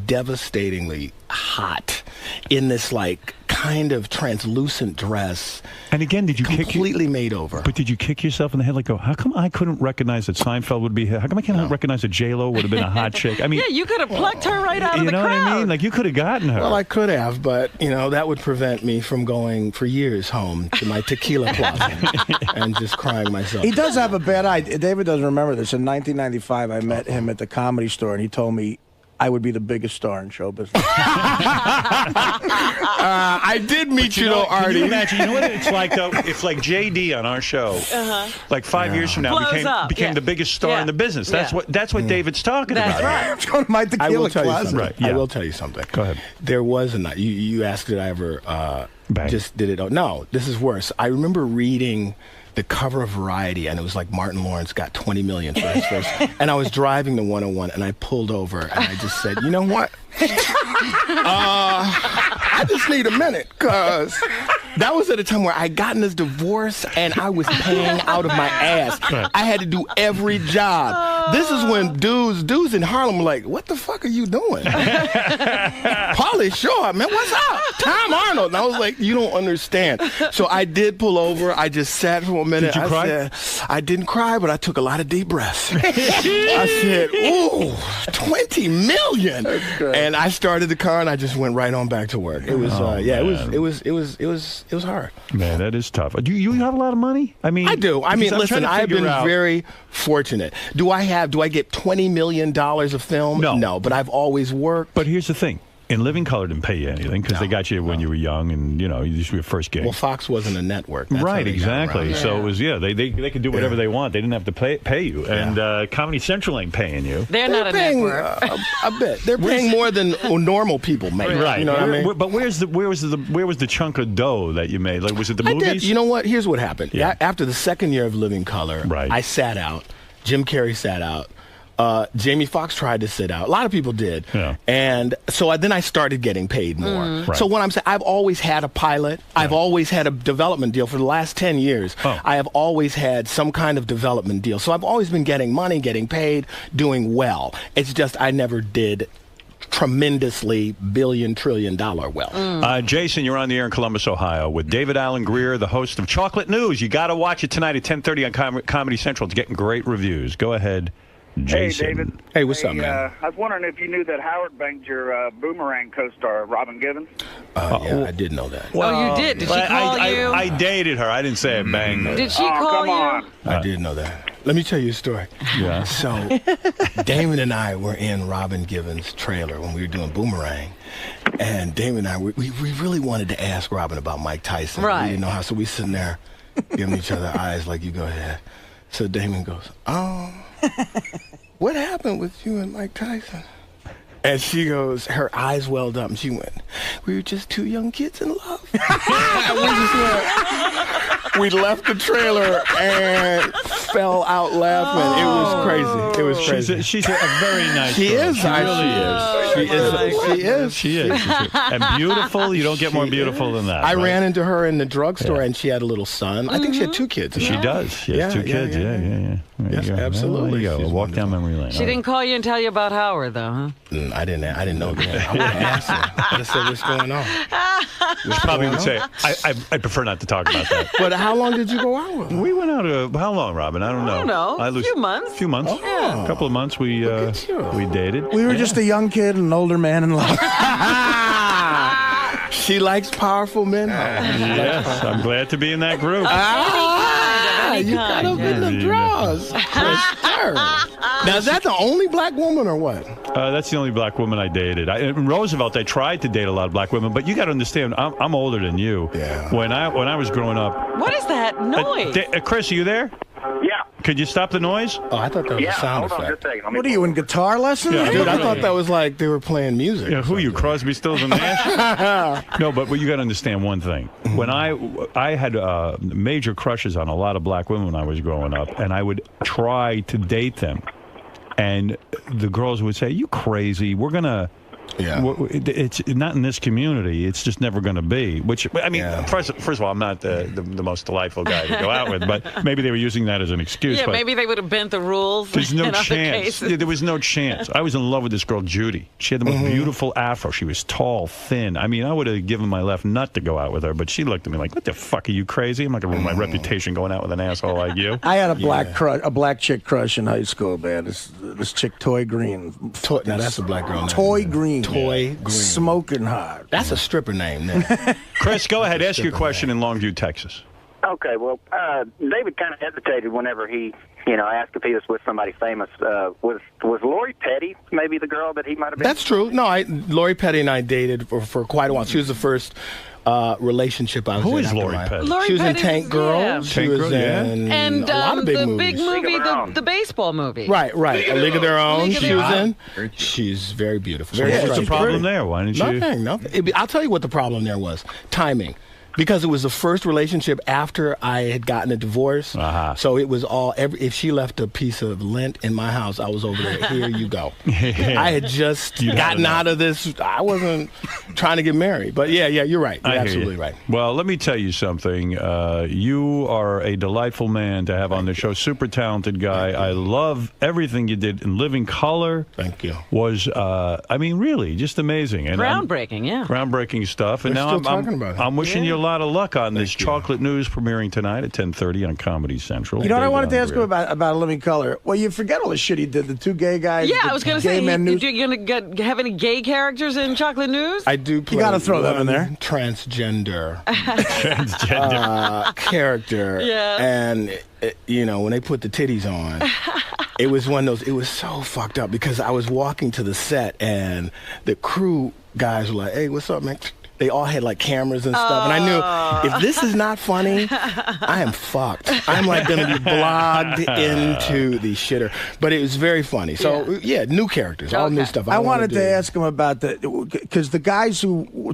devastatingly hot in this like kind of translucent dress. And again, did you completely made over? But did you kick yourself in the head like, how come I couldn't recognize that Seinfeld would be here? How come I can't recognize that J-Lo would have been a hot chick? I mean, yeah, you could have plucked her right out of the you know crowd. what I mean? Like you could have gotten her. Well, I could have, but you know that would prevent me from going for years home to my tequila closet and just crying myself. He does have a bad eye. David doesn't remember this. In 1995, I met him at the Comedy Store, and he told me I would be the biggest star in show business. I did meet you, though, Can Artie. you imagine? You know what it's like, though? It's like JD on our show. Like 5 years from now, became the biggest star in the business. That's what David's talking about. Right. Going to my I tequila will tell you closet. something. Right, yeah. I will tell you something. Go ahead. There was a night. You asked did I ever just did it? No, this is worse. I remember reading the cover of Variety, and it was like Martin Lawrence got $20 million for his first. And I was driving the 101, and I pulled over, and I just said, you know what? I just need a minute, because that was at a time where I gotten this divorce, and I was paying out of my ass. Right. I had to do every job. This is when dudes in Harlem were like, what the fuck are you doing? Pauly Shore, man, what's up? Tom Arnold. And I was like, you don't understand. So I did pull over. I just sat for a minute. Did you cry? Said, I didn't cry, but I took a lot of deep breaths. I said, ooh, 20 million. And I started the car, and I just went right on back to work. It was, it was hard. Man, that is tough. Do you have a lot of money? I mean, I do. I mean, because I'm listen, trying to I've been figure out- very fortunate. Do I get $20 million of film? No, but I've always worked. But here's the thing. In Living Color didn't pay you anything because they got you when you were young, and you used to be your first gig. Well, Fox wasn't a network. That's how Right, they got exactly. around. So it was they could do whatever they want. They didn't have to pay you. And Comedy Central ain't paying you. They're not a paying network. a bit. They're paying more than normal people make. Right. You know what I mean? But where was the chunk of dough that you made? Like, was it the movies? I did. You know what? Here's what happened. Yeah. After the second year of Living Color, I sat out. Jim Carrey sat out. Jamie Foxx tried to sit out. A lot of people did. Yeah. And so then I started getting paid more. Right. So what I'm saying, I've always had a pilot. I've always had a development deal for the last 10 years. I have always had some kind of development deal. So I've always been getting money, getting paid, doing well. It's just I never did tremendously billion trillion dollar well. Jason, you're on the air in Columbus, Ohio, with David Allen Greer, the host of Chocolate News. You got to watch it tonight at 10:30 on Comedy Central. It's getting great reviews. Go ahead, Jason. Hey, David. Hey, what's up, man? I was wondering if you knew that Howard banged your Boomerang co-star, Robin Givens. Yeah, I did know that. Oh, you did? Did she call you? I dated her. I didn't say I banged her. Did she call you? I did know that. Let me tell you a story. Yeah. So, Damon and I were in Robin Givens' trailer when we were doing Boomerang. And Damon and I, we really wanted to ask Robin about Mike Tyson. Right. We didn't know how, so we sitting there giving each other eyes like, you go ahead. So Damon goes, what happened with you and Mike Tyson? And she goes, her eyes welled up, and she went, we were just two young kids in love. And we just went, we left the trailer, and fell out laughing. It was crazy. It was crazy. She's a very nice She girl. is. She really is. She is. And beautiful. You don't get more beautiful than that. I right? ran into her in the drugstore, and she had a little son. I think she had 2 kids. She does. She has 2 kids. Yeah. There Yes, you go. absolutely. There you go. She's Walk down memory lane. She didn't call you and tell you about Howard, though, huh? I didn't know that. I would have asked her. I would have said, what's going on? She probably would say, I prefer not to talk about that. But how long did you go out with her? We went out how long, Robin? I don't know. I don't know. A few months. A few months. Yeah. A couple of months we dated. We were just a young kid and an older man in love. She likes powerful men. Yes, I'm glad to be in that group. You got up in the draws. Now, is that the only black woman or what? That's the only black woman I dated. In Roosevelt, I tried to date a lot of black women, but you got to understand, I'm older than you. Yeah. When I was growing up. What is that noise? Chris, are you there? Yeah. Could you stop the noise? Oh, I thought that was a sound hold on effect. just a second. What are you, in guitar lessons? Yeah, Dude, I thought that was like they were playing music. Yeah, who are you, Crosby, Stills, and Nash? No, but you got to understand one thing. When I had major crushes on a lot of black women when I was growing up, and I would try to date them, and the girls would say, "You crazy? We're gonna." Yeah. It's not in this community. It's just never going to be. Which, I mean, first of all, I'm not the most delightful guy to go out with, but maybe they were using that as an excuse. Yeah, but maybe they would have bent the rules. there's no in other chance. cases. Yeah, there was no chance. I was in love with this girl, Judy. She had the most beautiful afro. She was tall, thin. I mean, I would have given my left nut to go out with her, but she looked at me like, "What the fuck, are you crazy? I'm not going to ruin my reputation going out with an asshole like you." I had a black chick crush in high school, man. This chick, Toy Green. Now, that's a black girl name. Toy Green. Toy Green. Smoking hot. That's a stripper name, then. Chris, go ahead. Ask your question in Longview, Texas. Okay, well, David kind of hesitated whenever he, asked if he was with somebody famous. Was Lori Petty maybe the girl that he might have been? That's true. No, Lori Petty and I dated for quite a while. She was the first relationship I was in. Who is Lori Petty? She was in Tank Girl. Yeah. She was in And a lot of big the movies. big movie, the baseball movie. Right. A League of Their Own. League of She Their was Own. in. She's very beautiful. So Very what's the problem there? Why didn't you? Nothing. I'll tell you what the problem there was. Timing. Because it was the first relationship after I had gotten a divorce. So it was if she left a piece of lint in my house, I was over there. Here you go. I had just gotten out of this. I wasn't trying to get married. But yeah, you're right. You're absolutely right. Well, let me tell you something. You are a delightful man to have on the show. Super talented guy. I love everything you did in Living Color. Thank you. Was, really, just amazing. And Groundbreaking, yeah. Groundbreaking stuff. And They're now still talking about it. I'm wishing you a lot of luck on this Chocolate News premiering tonight at 10:30 on Comedy Central. You know what I David wanted to ask Allen him about Living Color? Well, you forget all the shit he did. The 2 gay guys. Yeah, I was going to say, Gay Men News. you going to have any gay characters in Chocolate News? I do play You got to throw them in there. Transgender Transgender. character. Yeah. And, when they put the titties on, it was one of those, it was so fucked up because I was walking to the set and the crew guys were like, "Hey, what's up, man?" They all had like cameras and stuff, and I knew if this is not funny, I am fucked. I'm like going to be blogged into the shitter. But it was very funny. So new characters, all new stuff. I wanted to ask him about because the guys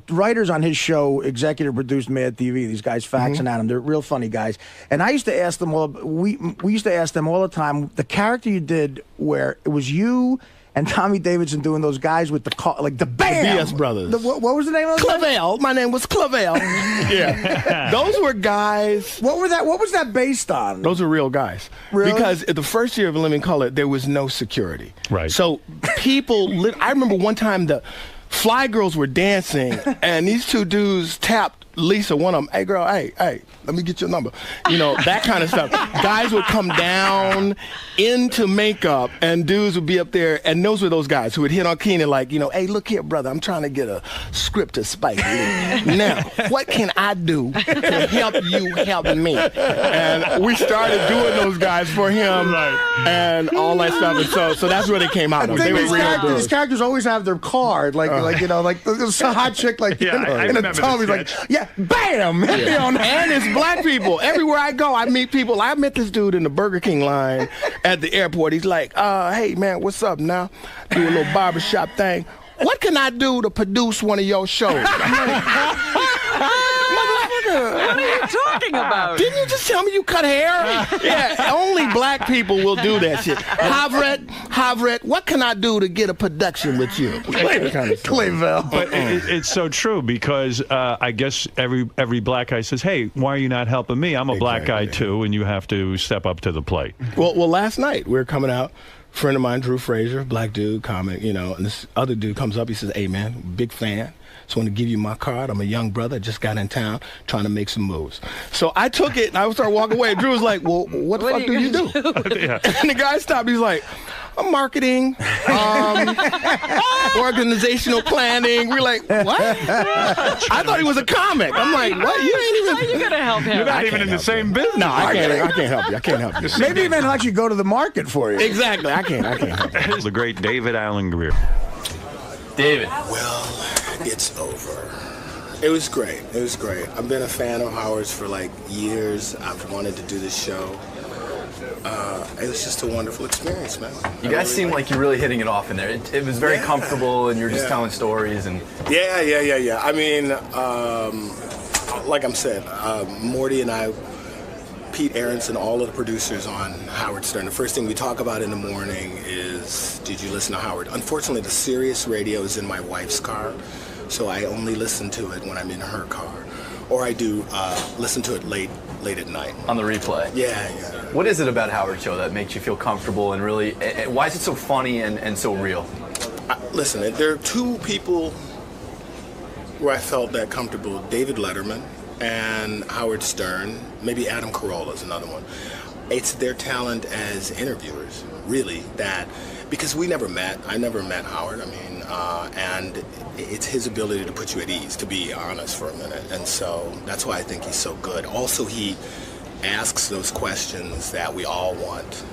writers on his show, executive produced Mad TV. These guys faxing at him. They're real funny guys. And I used to ask them all. We used to ask them all the time. The character you did where it was you and Tommy Davidson doing those guys with the car, like the BAM! The BS Brothers. What was the name of those guys? Clavel. My name was Clavel. Yeah. Those were guys. What was that based on? Those are real guys. Really? Because the first year of Living Color, there was no security. Right. So people, I remember one time the Fly Girls were dancing, and these 2 dudes tapped Lisa, one of them, "Hey girl, hey, let me get your number." That kind of stuff. Guys would come down into makeup, and dudes would be up there, and those were those guys who would hit on Keenan like, "Hey, look here, brother, I'm trying to get a script to Spike Lee. Now, what can I do to help you help me?" And we started doing those guys for him, and all that stuff. And so that's where they came out of. They were real dudes. These characters always have their card, like there's a hot chick like in a Tommy's like, BAM! And it's black people. Everywhere I go, I meet people. I met this dude in the Burger King line at the airport. He's like, "Hey, man, what's up now? Do a little barbershop thing. What can I do to produce one of your shows?" I'm like, "Motherfucker, talking about? Didn't you just tell me you cut hair? Yeah, only black people will do that shit. Havret, what can I do to get a production with you? Clayville. But it's so true because I guess every black guy says, "Hey, why are you not helping me? I'm a black guy too, and you have to step up to the plate." Well, last night we were coming out. Friend of mine, Drew Frazier, black dude, comic, and this other dude comes up. He says, "Hey, man, big fan. Just want to give you my card. I'm a young brother. Just got in town trying to make some moves." So I took it and I started walking away. Drew was like, "Well, what the fuck do you do?" And the guy stopped. He's like, "I'm marketing, organizational planning." We're like, "What?" I thought he was a comic. I'm like, "What? You ain't even." How are you gonna help him? You're not even in the same business. No, I can't help you. I can't help you. Maybe even actually go to the market for you. Exactly. I can't help you. The great David Allen Greer. David. Well, it's over. It was great. It was great. I've been a fan of Howard's for like years. I've wanted to do this show. It was just a wonderful experience, man. You guys seem like you're really hitting it off in there. It was very comfortable, and you're just telling stories. And Yeah. I mean, like I'm saying, Morty and I, Pete Aronson, all of the producers on Howard Stern, the first thing we talk about in the morning is, did you listen to Howard? Unfortunately, the Sirius radio is in my wife's car, so I only listen to it when I'm in her car. Or I do listen to it late at night. On the replay? Yeah. What is it about Howard Show that makes you feel comfortable and really, why is it so funny and so real? Listen, there are two people where I felt that comfortable, David Letterman and Howard Stern, maybe Adam Carolla is another one. It's their talent as interviewers, really, because we never met. I never met Howard, and it's his ability to put you at ease, to be honest for a minute, and so that's why I think he's so good. Also, he asks those questions that we all want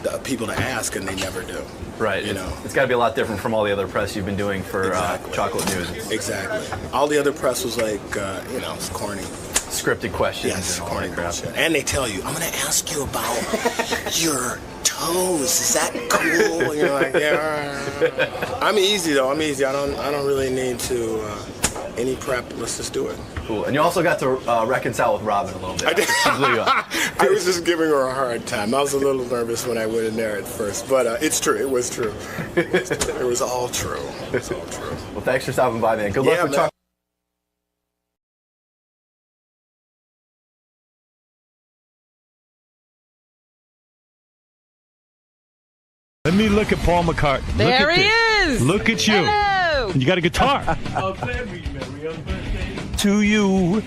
the people to ask, and they never do. Right. It's got to be a lot different from all the other press you've been doing for Chocolate News. Exactly. All the other press was like, it's corny. Scripted questions. Yes, and all corny that crap. bullshit. And they tell you, I'm going to ask you about your toes. Is that cool? And you're like, yeah. I'm easy, though. I'm easy. I don't really need to any prep. Let's just do it. Cool. And you also got to reconcile with Robin a little bit. I did. I was just giving her a hard time. I was a little nervous when I went in there at first, but it's true. It was true. It was all true. It's all true. Well, thanks for stopping by, man. Good luck with Chocolate. Let me look at Paul McCartney. There he is. Look at you. Hello. You got a guitar. To you,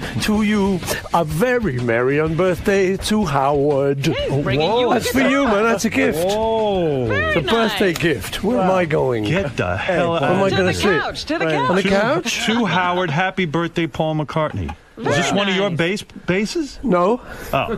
a very merry on birthday to Howard. bringing you a That's for guitar. you, man. That's a gift. Whoa. Very It's a birthday nice. gift. Where am I going? Get the hell Where out am I of To going the to sit? couch. To the On the couch. couch? To Howard, happy birthday, Paul McCartney. Is this one of your basses? No. Oh.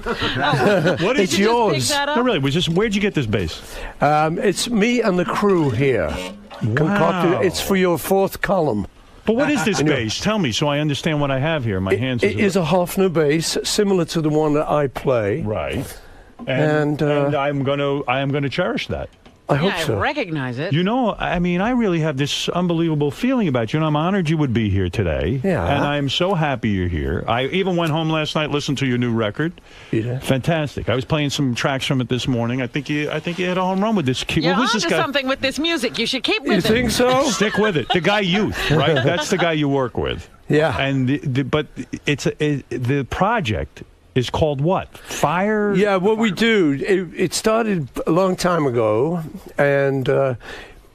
What It's is yours. No, really. Where'd you get this bass? It's me and the crew here. Concocted. It's for your fourth column. But what is this bass? Tell me so I understand what I have here. My hands. It is a Hofner bass, similar to the one that I play. Right. And I am going to cherish that. I hope I so. recognize it. You know, I mean, I really have this unbelievable feeling about you, and I'm honored you would be here today. Yeah. And I'm so happy you're here. I even went home last night, listened to your new record. Yeah. Fantastic. I was playing some tracks from it this morning. I think you had a home run with this. You're Who's this onto guy? something with this music. You should keep with You it. think so? Stick with it. The guy Youth, right? That's the guy you work with. Yeah. And the project is called what? Fire? Yeah, what we do, it started a long time ago, and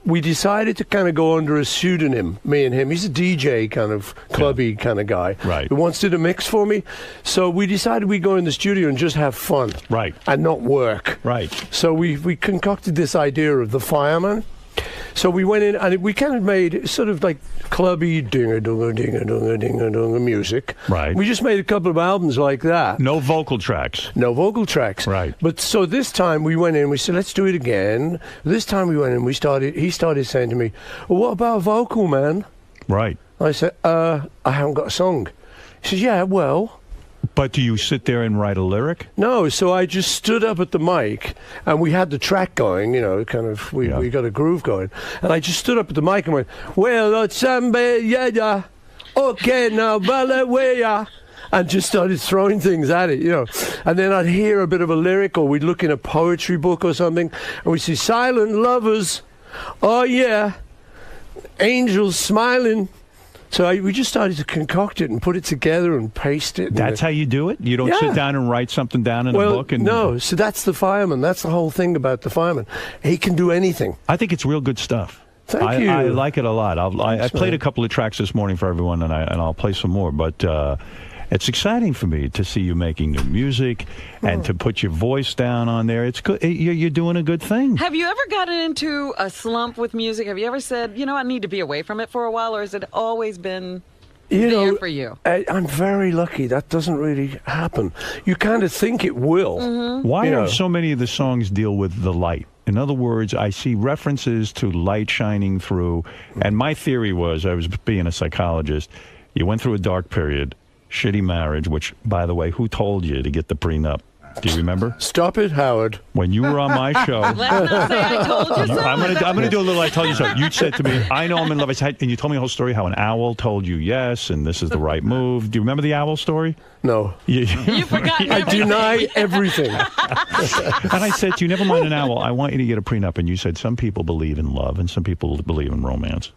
we decided to kind of go under a pseudonym, me and him. He's a DJ, kind of clubby kind of guy. Right. Who wants to do a mix for me. So we decided we'd go in the studio and just have fun. Right. And not work. Right. So we concocted this idea of the fireman. So we went in and we kind of made sort of like clubby ding-a-dong-a-ding-a-dong-a-ding-a-dong music. Right. We just made a couple of albums like that. No vocal tracks. No vocal tracks. Right. But so this time we went in, we said, let's do it again. This time we went in, he started saying to me, well, what about vocal, man? Right. I said, I haven't got a song. He says, yeah, well. But do you sit there and write a lyric? No, so I just stood up at the mic, and we had the track going, kind of, we got a groove going. And I just stood up at the mic and went, well, okay, now, ballet, and just started throwing things at it, And then I'd hear a bit of a lyric, or we'd look in a poetry book or something, and we'd see silent lovers. Oh, yeah. Angels smiling. So we just started to concoct it and put it together and paste it. That's how you do it? You don't sit down and write something down in a book? No. So that's the fireman. That's the whole thing about the fireman. He can do anything. I think it's real good stuff. Thank you. I like it a lot. I played a couple of tracks this morning for everyone, and I'll play some more. But it's exciting for me to see you making new music and to put your voice down on there. It's good. You're doing a good thing. Have you ever gotten into a slump with music? Have you ever said, I need to be away from it for a while, or has it always been there for you? I'm very lucky. That doesn't really happen. You kind of think it will. Mm-hmm. Why do so many of the songs deal with the light? In other words, I see references to light shining through. And my theory was, I was being a psychologist, you went through a dark period, shitty marriage, which, by the way, who told you to get the prenup? Do you remember? Stop it, Howard. When you were on my show. Let's not say I told you so. I'm gonna do a little I told you so. You said to me, I know I'm in love. And you told me a whole story how an owl told you yes, and this is the right move. Do you remember the owl story? No. You forgot everything. I deny everything. And I said to you, never mind an owl. I want you to get a prenup. And you said, some people believe in love and some people believe in romance.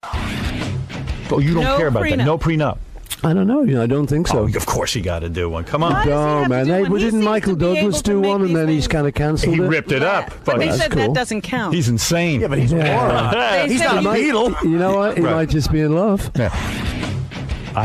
Oh, you don't care about that. No prenup. I don't know. I don't think so. Oh, of course you got to do one. Come on. No, man. Didn't Michael Douglas do one, and then he's kind of cancelled it? He ripped it up. But they said cool. that doesn't count. He's insane. Yeah, but he's a moron. He's not a Beatle. You know what? He might just be in love. Yeah.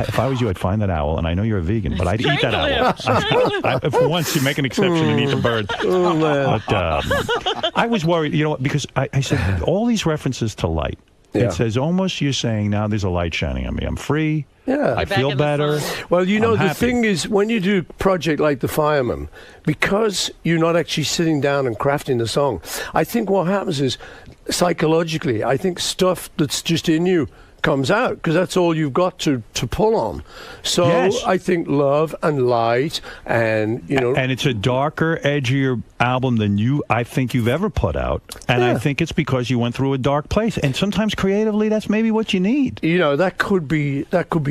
If I was you, I'd find that owl, and I know you're a vegan, but I'd eat that owl. For once, you make an exception and eat the bird. Oh, man. But I was worried, because I said all these references to light. Yeah. It says almost you're saying now there's a light shining on me. I'm free. Yeah. I feel better. Well, the happy. thing is, when you do a project like The Fireman, because you're not actually sitting down and crafting the song, I think what happens is, psychologically, I think stuff that's just in you comes out, because that's all you've got to pull on. So yes. I think love and light and, And it's a darker, edgier album than I think you've ever put out. And I think it's because you went through a dark place. And sometimes creatively, that's maybe what you need. That could be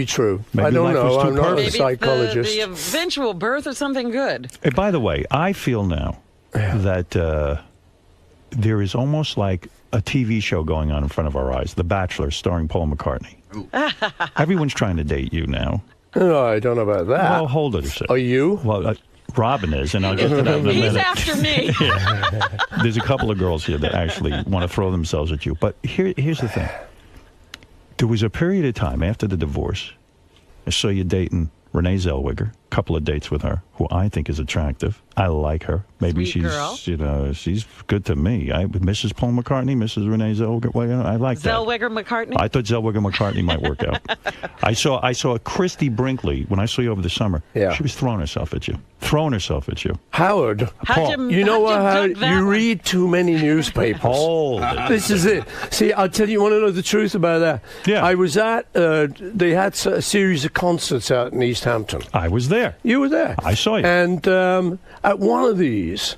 true. Maybe I don't life know. was too I'm not a perfect. psychologist. The eventual birth of something good. Hey, by the way, I feel now that there is almost like a TV show going on in front of our eyes, The Bachelor, starring Paul McCartney. Everyone's trying to date you now. No, I don't know about that. Well, hold it a second. Are you? Well, Robin is, and I'll get to that in a minute. He's after me. Yeah. There's a couple of girls here that actually want to throw themselves at you. But here's the thing. There was a period of time after the divorce, I saw you dating Renee Zellweger, a couple of dates with her, who I think is attractive. I like her. Maybe Sweet girl. she's good to me. Mrs. Paul McCartney, Mrs. Renee Zellweger, I like that. Zellweger McCartney? I thought Zellweger McCartney might work out. I saw Christy Brinkley when I saw you over the summer. Yeah. She was throwing herself at you. Howard, Paul. you know what, Howard? You read too many newspapers. Hold it. This is it. See, I'll tell you, want to know the truth about that? Yeah. I was at, they had a series of concerts out in East Hampton. I was there. You were there. I saw you. And at one of these,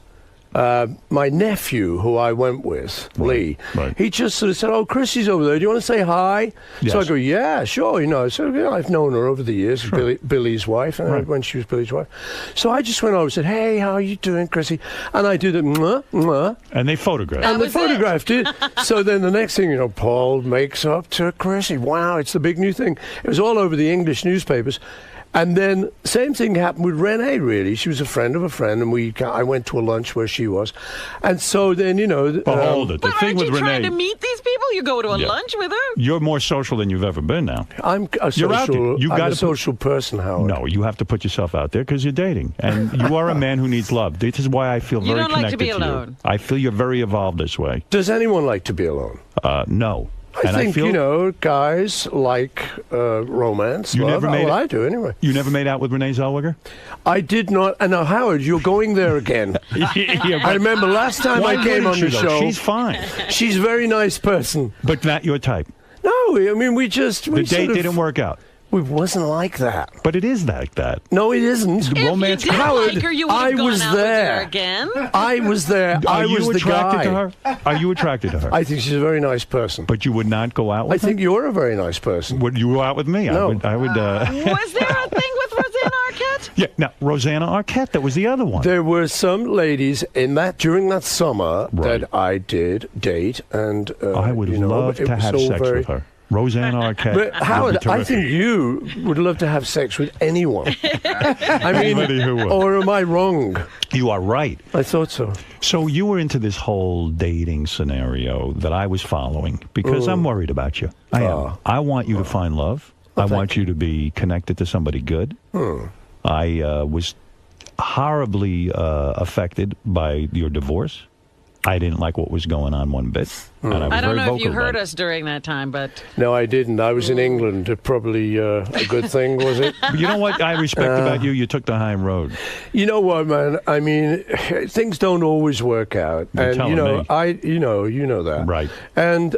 my nephew, who I went with, Lee, he just sort of said, "Oh, Chrissy's over there. Do you want to say hi?" Yes. So I go, "Yeah, sure." So I've known her over the years, Billy's wife, when she was Billy's wife. So I just went over and said, "Hey, how are you doing, Chrissy?" And I did the mwah, mwah. And they photographed. And they photographed it. So then the next thing, Paul makes up to Chrissy. Wow, it's the big new thing. It was all over the English newspapers. And then same thing happened with Renee, really. She was a friend of a friend, and I went to a lunch where she was. And so then, hold it. The But thing aren't with you Renee, trying to meet these people? You go to a lunch with her? you're more social than you've ever been now. I'm a You're out there. I'm a social person, Howard. No, you have to put yourself out there because you're dating. And you are a man who needs love. This is why I feel You very don't like connected to be you. alone. I feel you're very evolved this way. Does anyone like to be alone? No. I think, guys like romance. You love. never made I do, anyway. You never made out with Renee Zellweger? I did not. And now, Howard, you're going there again. I remember last time I came on the show. She's fine. She's a very nice person. But not your type. No, I mean, the date didn't work out. It wasn't like that. But it is like that. No, it isn't. If romance. you didn't Howard, like her, you would have I gone was out there. with her again. I was there. I was the guy. To her? Are you attracted to her? I think she's a very nice person. But you would not go out with her? I think you're a very nice person. Would you go out with me? No. I would. Was there a thing with Rosanna Arquette? Yeah. Now, Rosanna Arquette, that was the other one. There were some ladies during that summer that I did date, and I would love to have sex with her. Rosanna Arquette. But Howard, I think you would love to have sex with anyone. I mean, Anybody who would. or am I wrong? You are right. I thought so. So you were into this whole dating scenario that I was following because I'm worried about you. I am. I want you to find love. I want you to be connected to somebody good. I was horribly affected by your divorce. I didn't like what was going on one bit. And I was I don't very know if you vocal heard about us during that time, but No, I didn't. I was in England. Probably a good thing, was it? But you know what I respect about you? You took the high road. You know what, man? I mean, things don't always work out, You're and telling me. you know that, Right? And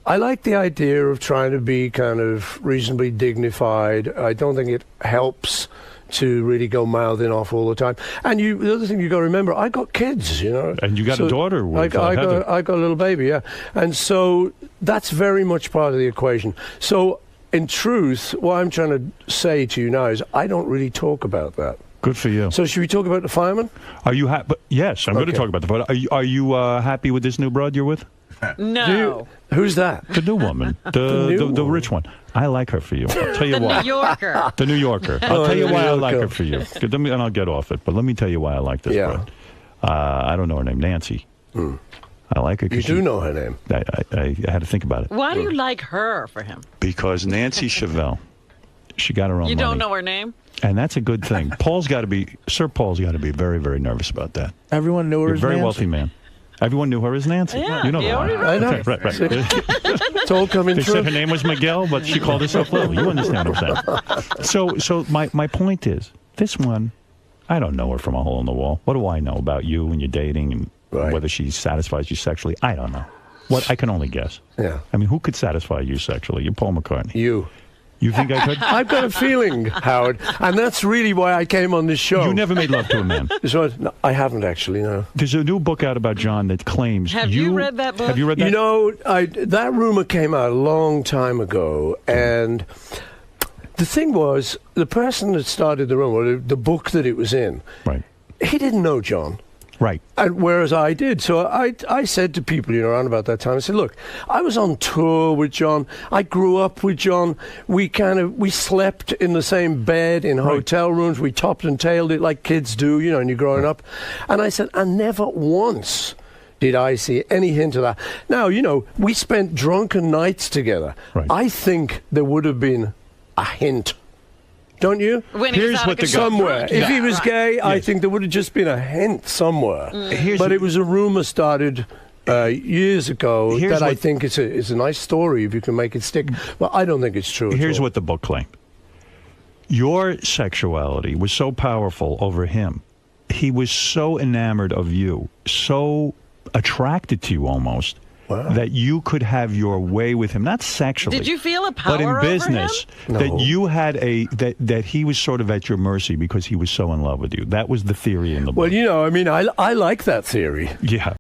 I like the idea of trying to be kind of reasonably dignified. I don't think it helps to really go mouthing off all the time. And the other thing you got to remember, I got kids, you know. And you got a daughter with Heather. I got a little baby, yeah. And so that's very much part of the equation. So in truth, what I'm trying to say to you now is I don't really talk about that. Good for you. So should we talk about the fireman? Are you happy? Yes, I'm going to talk about the photo. Are you happy with this new broad you're with? no. Who's that? The new woman, the rich one. I like her for you. I'll tell you The why. New Yorker. The New Yorker. I'll tell you why I like her for you. And I'll get off it. But let me tell you why I like this broad. I don't know her name, Nancy. I like her. You do know her name. I had to think about it. Why do you like her for him? Because Nancy Chevelle, she got her own You money. don't know her name? And that's a good thing. Sir Paul's got to be very, very nervous about that. Everyone knew her You're a as very Nancy. wealthy man. Everyone knew her as Nancy. Yeah, you know you that. already I know. Right. It's all coming They true. said her name was Miguel, but she called herself Lil. You understand what I'm saying? So my point is, this one, I don't know her from a hole in the wall. What do I know about you and your dating and whether she satisfies you sexually? I don't know. I can only guess. Yeah. I mean, who could satisfy you sexually? You're Paul McCartney. You. You think I could? I've got a feeling, Howard, and that's really why I came on this show. You never made love to a man. No, I haven't actually, no. There's a new book out about John that claims Have you read that book? Have you read that? You know, that rumor came out a long time ago, and the thing was, the person that started the rumor, the book that it was in, right? He didn't know John. Right. And whereas I did. So I said to people, around about that time, I said, look, I was on tour with John. I grew up with John. We slept in the same bed in hotel rooms. We topped and tailed it like kids do, and you're growing up. And I said, and never once did I see any hint of that. Now, we spent drunken nights together. Right. I think there would have been a hint. Don't you? When he was out of control. Somewhere. If he was gay, Yes. I think there would have just been a hint somewhere. But it was a rumor started years ago that I think it's a nice story if you can make it stick. But I don't think it's true. Here's what the book claimed. Your sexuality was so powerful over him. He was so enamored of you, so attracted to you almost, that you could have your way with him, not sexually. Did you feel a power but in over business, him? that you had that he was sort of at your mercy because he was so in love with you. That was the theory in the book. Well, I like that theory. Yeah.